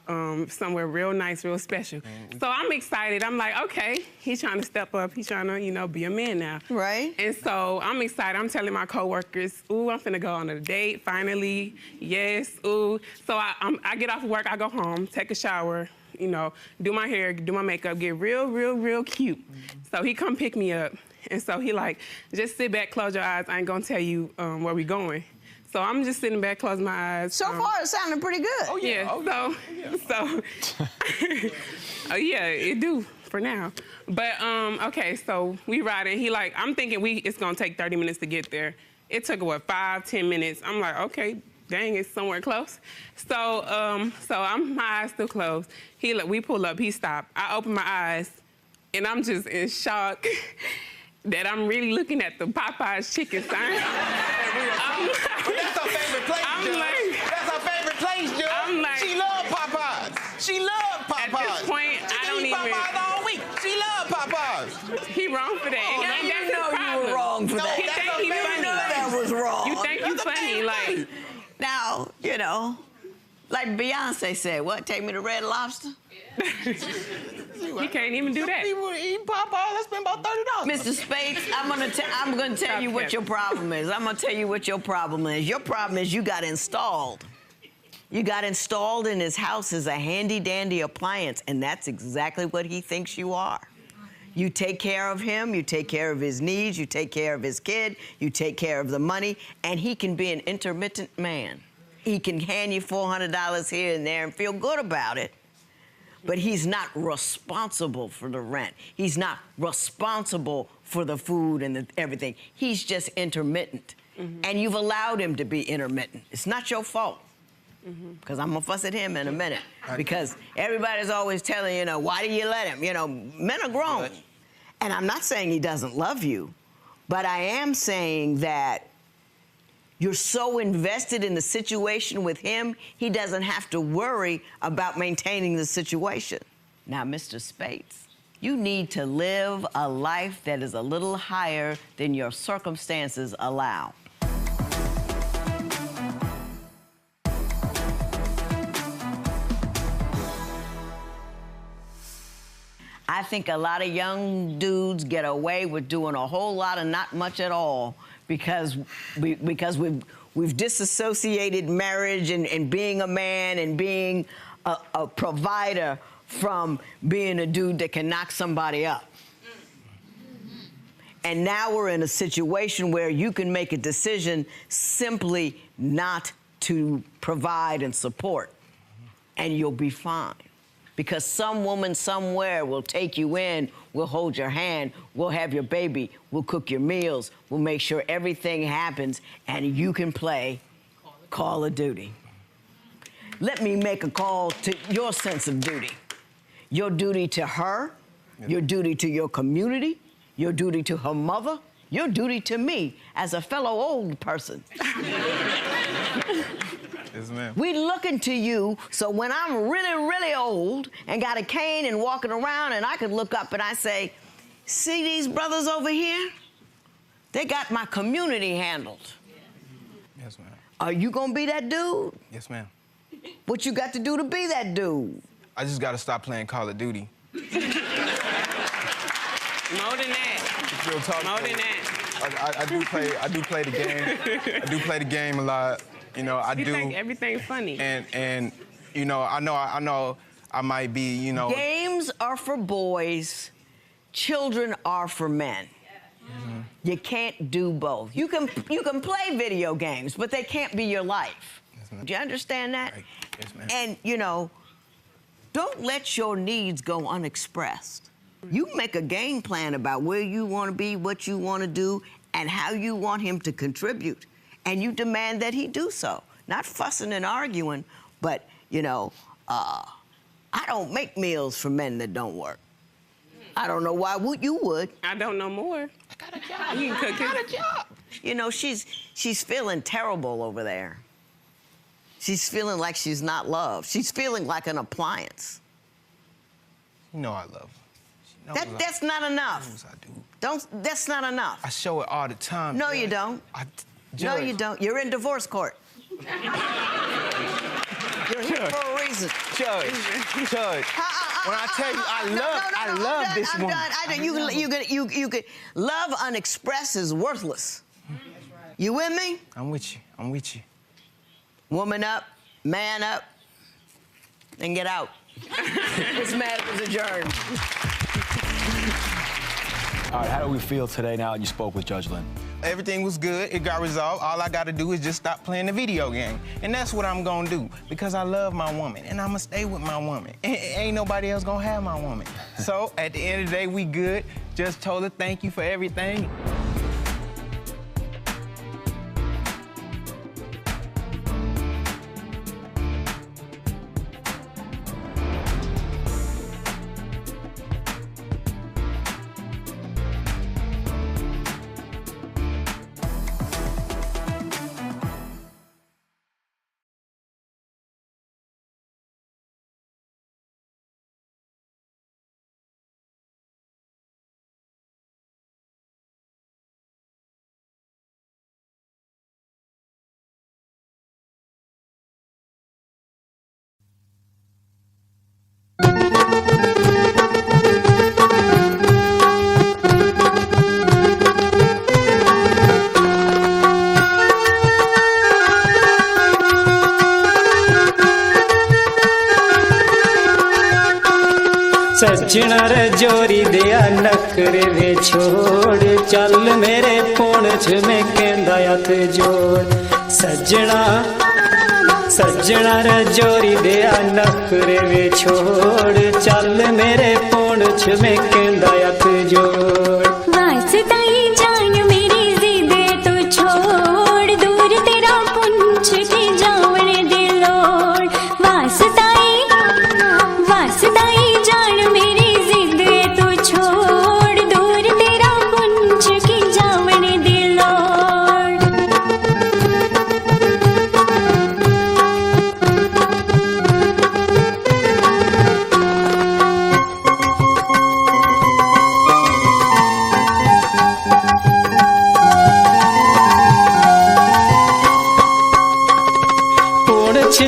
somewhere real nice, real special. So I'm excited. I'm like, okay, he's trying to step up. He's trying to, you know, be a man now. Right. And so I'm excited. I'm telling my coworkers, ooh, I'm finna go on a date, finally. Yes, ooh. So I get off of work. I go home, take a shower, you know, do my hair, do my makeup, get real, real, real cute. So he come pick me up. And so he like, just sit back, close your eyes. I ain't gonna tell you where we going. So I'm just sitting back, closing my eyes. So far, it's sounding pretty good. Oh yeah. Oh yeah, it do for now. But okay, so we riding. He like, I'm thinking it's gonna take 30 minutes to get there. It took what, 5-10 minutes. I'm like, okay, dang, it's somewhere close. So my eyes still closed. We pull up. He stopped. I open my eyes, and I'm just in shock. That I'm really looking at the Popeye's chicken sign. That's her favorite place, That's her favorite place, Joe. I'm like, she love Popeyes. She love Popeyes. At this point, I don't even. Popeyes all week. She love Popeyes. He wrong for that. Oh, and you that's know his you were problem. wrong for that. He think he funny. You know that was wrong. You think you funny, like. Now, you know, like Beyonce said, what? Take me to Red Lobster? He can't even do that. People eat Popeyes. I spend about $30. Mr. Spates, I'm gonna tell you what your problem is. I'm gonna tell you what your problem is. Your problem is you got installed. You got installed in his house as a handy-dandy appliance, and that's exactly what he thinks you are. You take care of him, you take care of his needs, you take care of his kid, you take care of the money, and he can be an intermittent man. He can hand you $400 here and there and feel good about it. But he's not responsible for the rent. He's not responsible for the food and everything. He's just intermittent. And you've allowed him to be intermittent. It's not your fault. Because I'm gonna fuss at him in a minute. Because everybody's always telling, you know, why do you let him? You know, men are grown. And I'm not saying he doesn't love you, but I am saying that You're so invested in the situation with him, he doesn't have to worry about maintaining the situation. Now, Mr. Spates, you need to live a life that is a little higher than your circumstances allow. I think a lot of young dudes get away with doing a whole lot of not much at all because we've disassociated marriage and being a man and being a provider from being a dude that can knock somebody up. And now we're in a situation where you can make a decision simply not to provide and support, and you'll be fine. Because some woman somewhere will take you in, will hold your hand, will have your baby, will cook your meals, will make sure everything happens, and you can play Call of Duty. Let me make a call to your sense of duty. Your duty to her, your duty to your community, your duty to her mother, your duty to me as a fellow old person. Yes, ma'am. We looking to you, so when I'm really, really old and got a cane and walking around and I could look up and I say, see these brothers over here? They got my community handled. Yes, ma'am. Are you gonna be that dude? Yes, ma'am. What you got to do to be that dude? I just gotta stop playing Call of Duty. More than that. Real talk. More than that. I do play the game. I do play the game a lot. You know, I do. think everything's funny. And you know, I know I might be, you know. Games are for boys, children are for men. Mm-hmm. You can't do both. You can play video games, but they can't be your life. Do you understand that? Right. Yes, ma'am. And you know, don't let your needs go unexpressed. You make a game plan about where you want to be, what you want to do, and how you want him to contribute. And you demand that he do so. Not fussing and arguing, but, you know, I don't make meals for men that don't work. I don't know why you would. I don't know more. I got a job. You can cook it. I got a job. You know, she's feeling terrible over there. She's feeling like she's not loved. She's feeling like an appliance. You know I love her. That's not enough. She knows I do. That's not enough. I show it all the time. No, you don't. No, you don't. You're in divorce court. You're here for a reason. Judge. When I tell you I love this woman. You could love unexpressed is worthless. You with me? I'm with you. I'm with you. Woman up, man up, and get out. This matter is adjourned. All right, how do we feel today now that you spoke with Judge Lynn? Everything was good. It got resolved. All I got to do is just stop playing the video game. And that's what I'm going to do because I love my woman and I'm going to stay with my woman. Ain't nobody else going to have my woman. So at the end of the day, we good. Just told her thank you for everything. सजना रे जोरी दिया नखरे वे छोड़ चल मेरे पोंछ में कहंदा हथ जोड़ सजना रे जोरी दिया नखरे वे छोड़ चल मेरे पोंछ में कहंदा हथ जोड़ वास्ताई जान मेरी जिद तो छोड़ दूर तेरा पुंछ के जावण दे लोड़ वास्ताई जान मेरी जिद तो छोड़ दूर तेरा पुंछ की जावण दे लोड़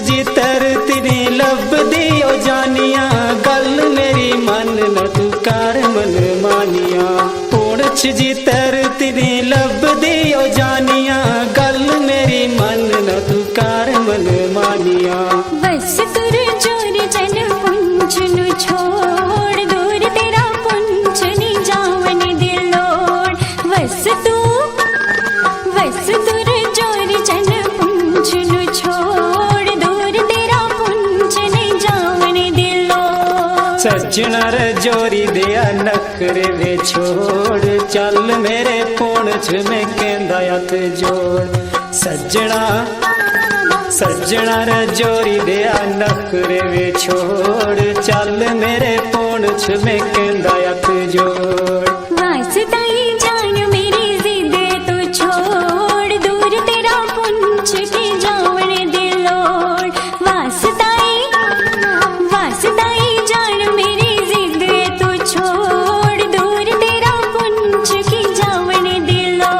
जी धरती नी लभदी ओ जानिया गल मेरी मन न तू कर मन मानिया पुणछ जी धरती नी लभदी ओ जानिया गल मेरी मन न तू कर मन मानिया बस तुर जोर जन पुंछ नु छोड़ दूर तेरा पुंछ नी जावन दिलोड़ बस तुर जोर जन पुंछ नु छोड़ दूर तेरा पुंछ नी जावन दिलोड़ सजना रे जोरी दिया नखरे वे छोड़ चल मेरे पुणछ में कहंदा हथ जोड़ सजना रे जोरी दिया नखरे वे छोड़ चल मेरे पुणछ में कहंदा हथ जोड़ वास्ताई जान मेरी जिद तू छोड़ दूर तेरा पुंछ की जावन दिलोड़ वास्ताई जान मेरी जिद तू छोड़ दूर तेरा पुंछ की जावन दिलोड़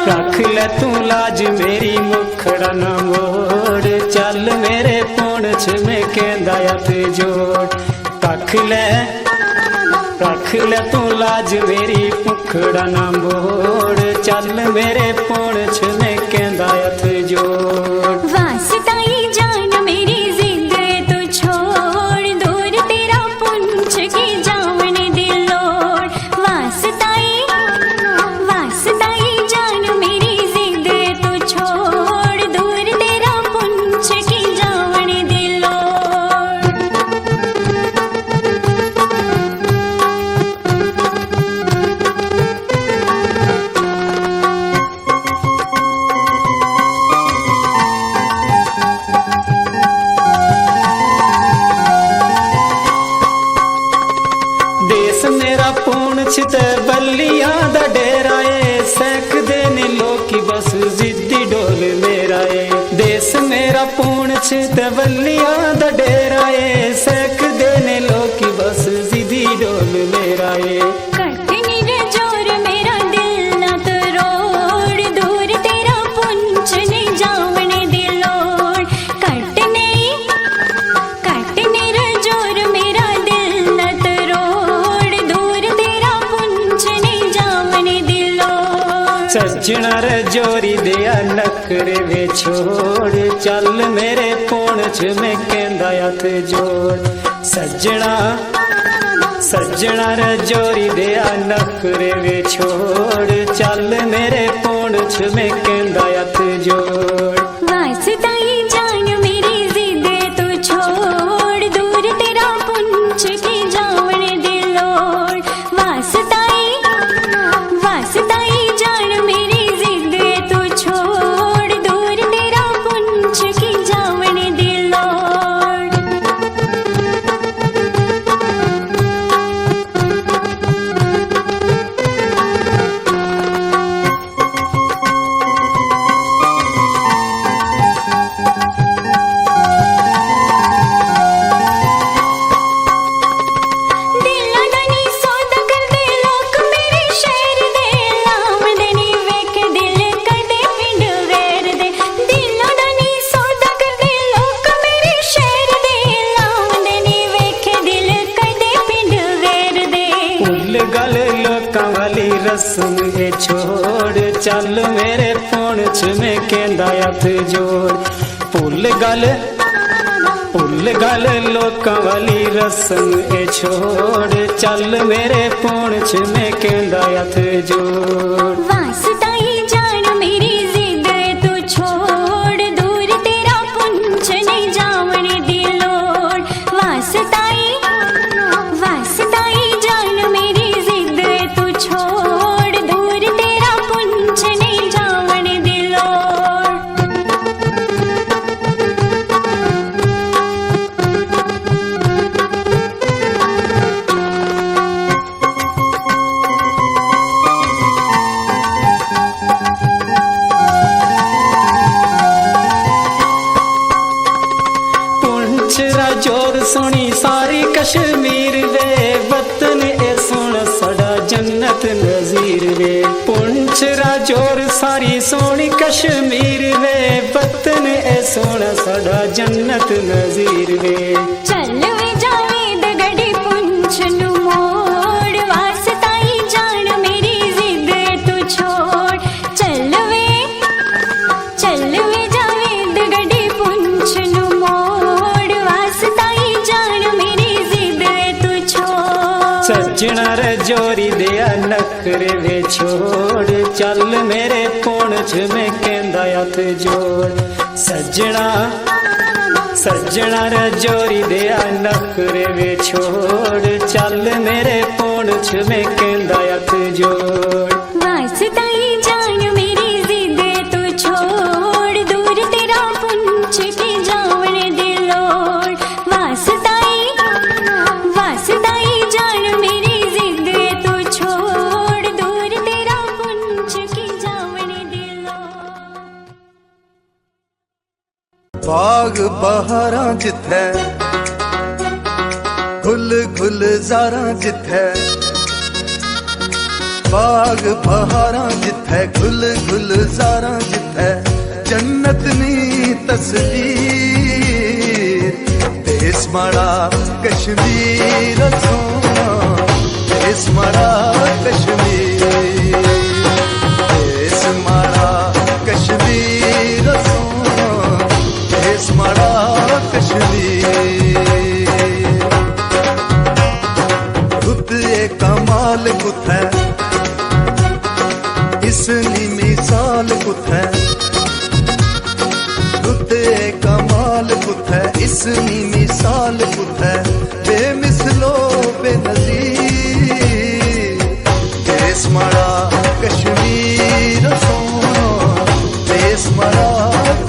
रख ले तू लाज मेरी मुखड़ा न मोड़ चल मेरे पुणछ में कहंदा हथ जोड़ रख ले तू लाज मेरी मुखड़ा न मोड़ चल मेरे पुणछ में कहंदा हथ जोड़ वास्ताई जान मेरी जिद तू छोड़ दूर तेरा पुंछ की जावन दिलोड़ वास्ताई जान मेरी जिद तू छोड़ दूर तेरा पुंछ की जावन दिलोड़ देश मेरा पुणछ ते बल्लियां दा डेरा ए सैक देने लोकी बस जिद्दी डोल मेरा ए देश मेरा पुणछ ते बल्लियां दा डेरा ए सैक देने लोकी बस जिद्दी डोल मेरा ए कटनी रे जोर मेरा दिल न तरोड़ दूर तेरा पुंछ ने जावन दिलोड़ कटने रे जोर मेरा दिल न तरोड़ दूर तेरा पुंछ ने जावन दिलोड़ सजना रे जोरी दिया नखरे वे छोड़ चल मेरे पुणछ में कहंदा हथ जोड़ सजना रे जोरी दिया नखरे वे छोड़ चल मेरे पुणछ में कहंदा हथ जोड़ वास्ताई जान मेरी जिद तू छोड़ दूर तेरा पुंछ की जावन दिलोड़ वास्ताई जान मेरी जिद तू छोड़ दूर तेरा पुंछ की जावन दिलोड़ रस्म ये छोड़ चल मेरे पुणछ में कहंदा हथ जोड़ भुल गल लोकां वाली रस्म ये छोड़ चल मेरे पुणछ में कहंदा हथ जोड़ वास्ताई जान मेरी जिद तू छोड़ दूर तेरा पुंछ नहीं जावन दिलोड़ वास्ताई जान मेरी जिद तू छोड़ दूर तेरा पुंछ नहीं जावन पुंछ राजौर सोनी सारी कश्मीर वे वतन ए सोना सड़ा जन्नत नजीर वे पुंछ राजौर सारी सोनी कश्मीर वे वतन ए सोना सड़ा जन्नत नजीर वे चल वे जावेद गढ़ी पुंछ नु मोड़ वास्ताई जान मेरी जिद तू छोड़ चल वे जावेद गढ़ी पुंछ नु मोड़ वास्ताई जान मेरी जिद तू छोड़ सजना रे जोरी दिया नखरे वे छोड़ चल मेरे पुंछ में कहंदा हथ जोड़ सजना रे जोरी दिया नखरे वे छोड़ चल मेरे पुंछ में कहंदा हथ जोड़ वास्ताई जान मेरी जिद तू छोड़ दूर तेरा पुंछ के जावन दिलोड़ वास्ताई जान मेरी जिद तू छोड़ दूर तेरा पुंछ के जावन दिलोड़ बाग बहारां जित्थै गुल जारां जित्थै बाग बहारां जित्थै गुल जारां जित्थै जन्नत नी तस्वीर देस माड़ा कश्मीर सोना देस माड़ा कश्मीर देस माड़ा कश्मीर सोना देस माड़ा कश्मीर रुत कमाल कुत्थै इसनी मिसाल कुत्थै रुत कमाल कुत्थै इसनी मिसाल कुत्थै बेमिसलो बेनज़ीर देस माड़ा कश्मीर सोना देस माड़ा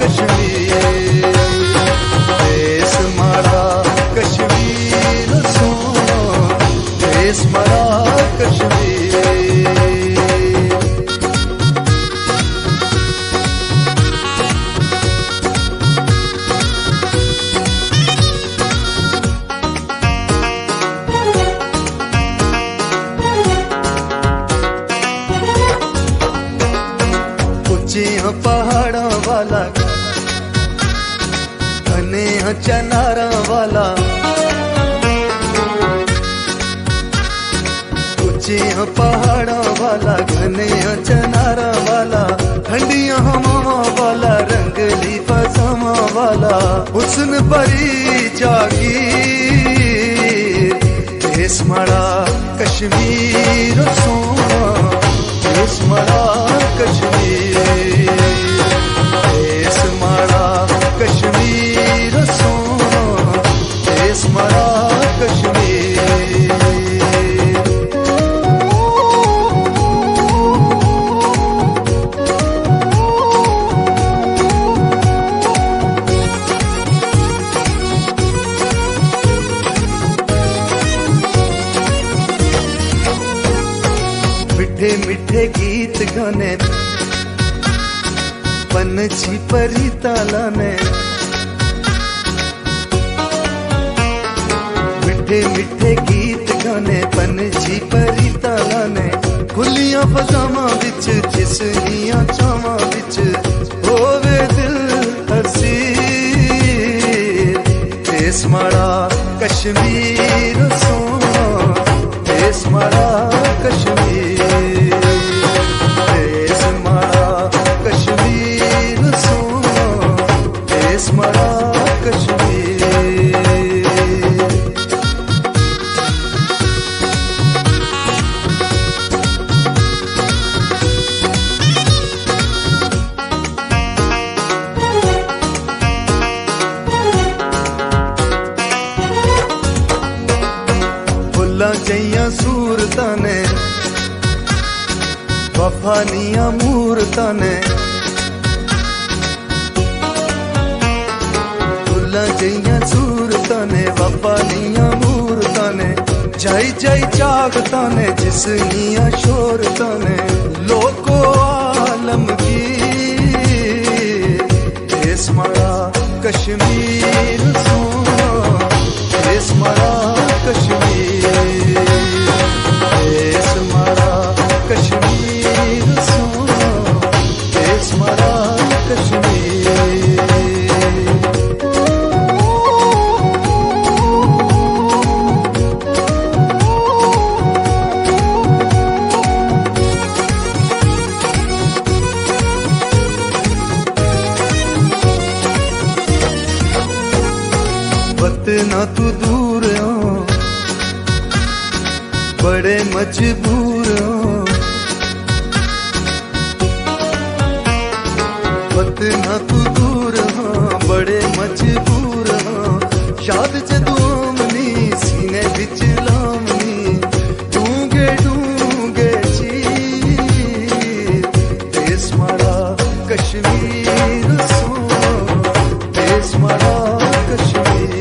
कश्मीर देस माड़ा कश्मीर सोना देस माड़ा कश्मीर पहाड़ा वाला घने चनारा वाला ऊंचे पहाड़ा वाला घने चनारा वाला ठंडिया हवा वाला रंगली फसामा वाला हुस्न भरी जागीर देस माड़ा कश्मीर सोना देस माड़ा कश्मीर देस माड़ा कश्मीर सोना देस माड़ा कश्मीर मीठे मीठे गीत गाने पंछी परी तालाने मीठे मीठे गीत गाने पंछी परी तालाने खुलियां फजावां विच जिसनियां छावां विच होवे दिल हसीर देस माड़ा कश्मीर सोना देस माड़ा कश्मीर देस माड़ा कश्मीर सोना देस माड़ा कश्मीर फुल्लां जइयां सूरतां ने वफानियां मूरतां ने फुल्लां जइयां सूरतां ने वफानियां मूरतां ने जाई जाई जागतां ने जिसनियां शोरतां ने लोको आलमगीर देस माड़ा कश्मीर सोना देश मारा कश्मीर, देश मारा कश्मीर सोना, देश मारा कश्मीर। ना तू दूर हो, बड़े मजबूर हो, ना तू दूर हो, बड़े मजबूर हो, शाद च दूमनी सीने बिच लामनी, डूंगे डूंगे चीर, देश मारा कश्मीर सोना, देश मारा कश्मीर।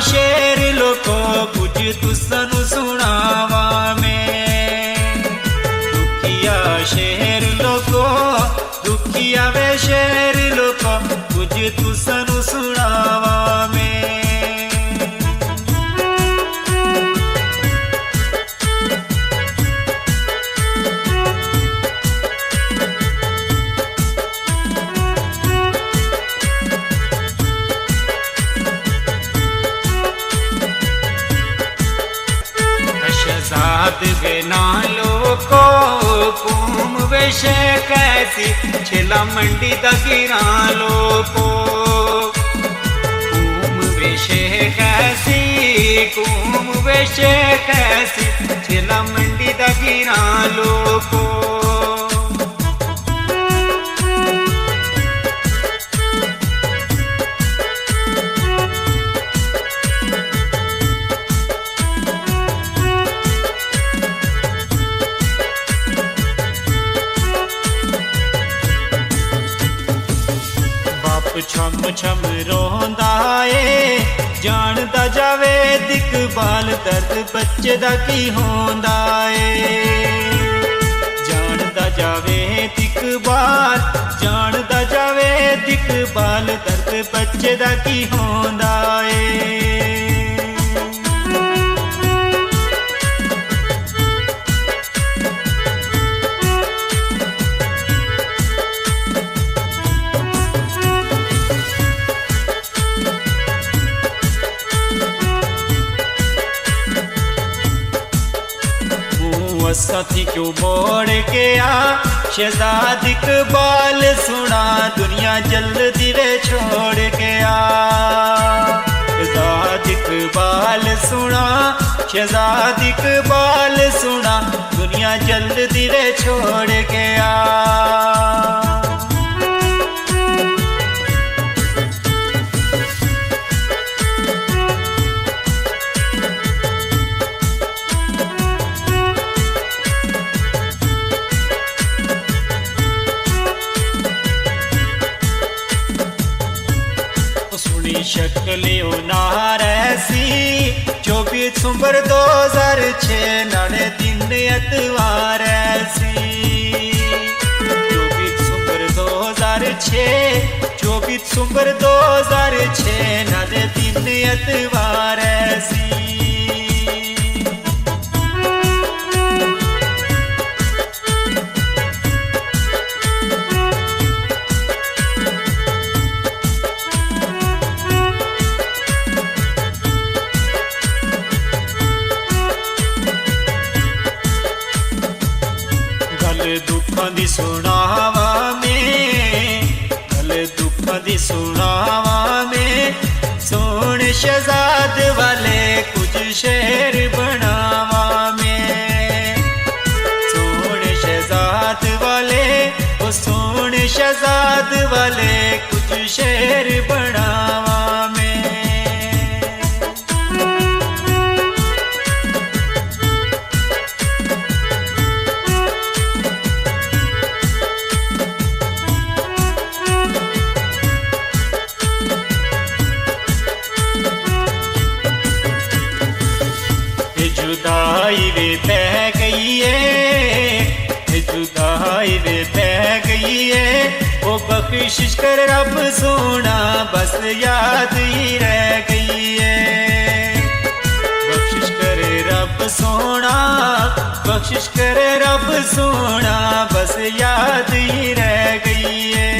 शेर लोको कुछ तुसनु सुनावा में, दुखिया शेर लोको, दुखिया वे शेर लोको कुछ तुसनु सुनावा में। वे नालो को कुम वेशे कैसी छिला मंडी दगिरा लो को, कुम वेशे कैसी, कुम वेशे कैसी छिला मंडी दगिरा लो को। छम छम रोंदा ए जानदा जावे दिकबाल दर्द बच्चे दा की होंदा ए, जानदा जावे दिकबाल, जानदा जावे दिकबाल दर्द बच्चे दा की होंदा ए। साथी क्यों मोड़ के आ शहजाद इकबाल सुना, दुनिया जल्दी वे छोड़ के आ। शहजाद इकबाल सुना, शहजाद इकबाल सुना, दुनिया जल्दी वे छोड़ के आ। शक्ल उनार ऐसी 24 सुंबर 2006 नाने दिन एतवार ऐसी, 24 सुंबर 2006, 24 सुंबर 2006 नाने दिन एतवार ऐसी। दुखों दी सुनावा में, गल दुखों दी सुनावा में, सोने शहजाद वाले कुछ शेर बनावा में सोने शहजाद वाले ओ सोने शहजाद वाले कुछ शेर बनावा में जुदाई वे बह गई है जुदाई वे बह गई है वो बख्शिश कर रब सोना बस याद ही रह गई है बख्शिश कर रब सोना बख्शिश कर रब सोना बस याद ही रह गई है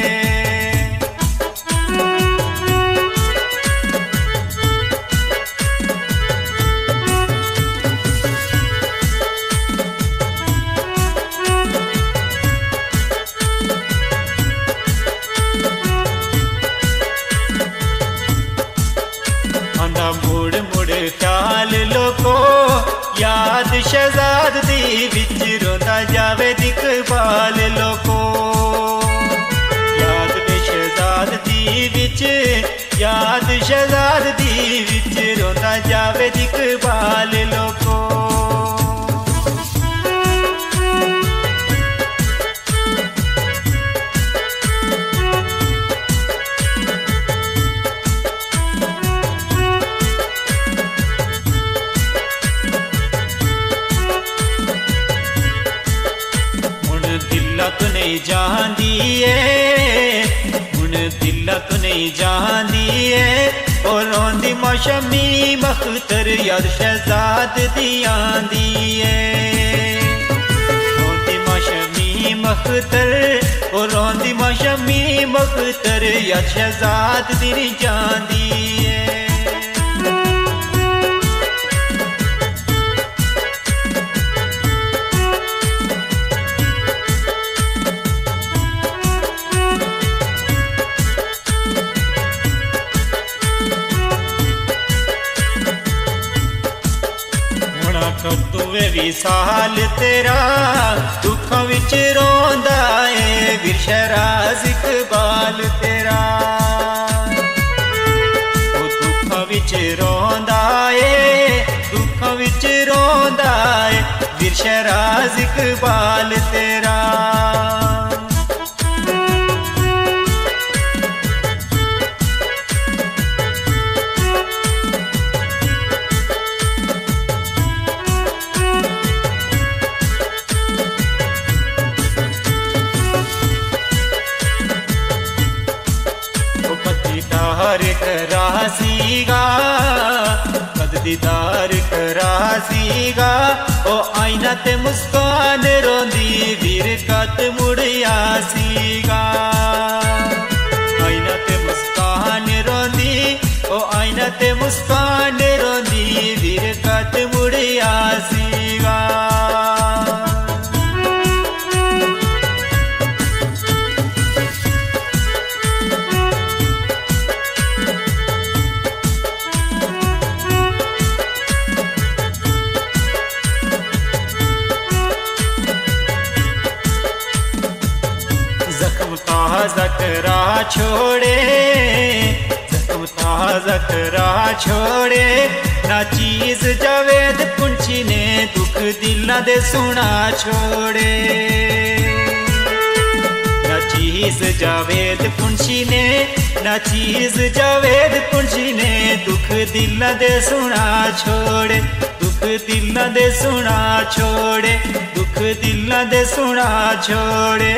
मुड़ मुड़ ख्याल लोको याद शहजाद दी विच रोंदा जावे इकबाल लोको याद वे शहजाद दी विच याद शहजाद दी विच रोंदा जावे इकबाल लोको तू नहीं जानदी है हुन दिल तू नहीं जानदी है और रोंदी मौसमी मख्तर याद शहजाद दी आंदी है रोंदी मौसमी मख्तर और रोंदी मौसमी मख्तर याद शहजाद दी नहीं जानदी है तुवे विसाल तेरा दुखों विच रोंदा है विरशराज इकबाल तेरा ओ दुखों विच रोंदा है दुखों विच रोंदा है विरशराज इकबाल तेरा करासीगा कद दीदार करासीगा ओ आईना ते मुस्कान रोंदी वीर कद मुड़िया सीगा आईना ते मुस्कान रोंदी ओ आईना ते मुस्कान रोंदी वीर कद मुड़िया सीगा ताज़ा करा छोड़े जख्म ताज़ा करा छोड़े ना चीज जावेद पुंछी ने दुख दिल दे सुना छोड़े ना चीज जावेद पुंछी ने ना चीज जावेद पुंछी ने दुख दिल दे सुना छोड़े दुख दिल दे सुना छोड़े दुख दिल दे सुना छोड़े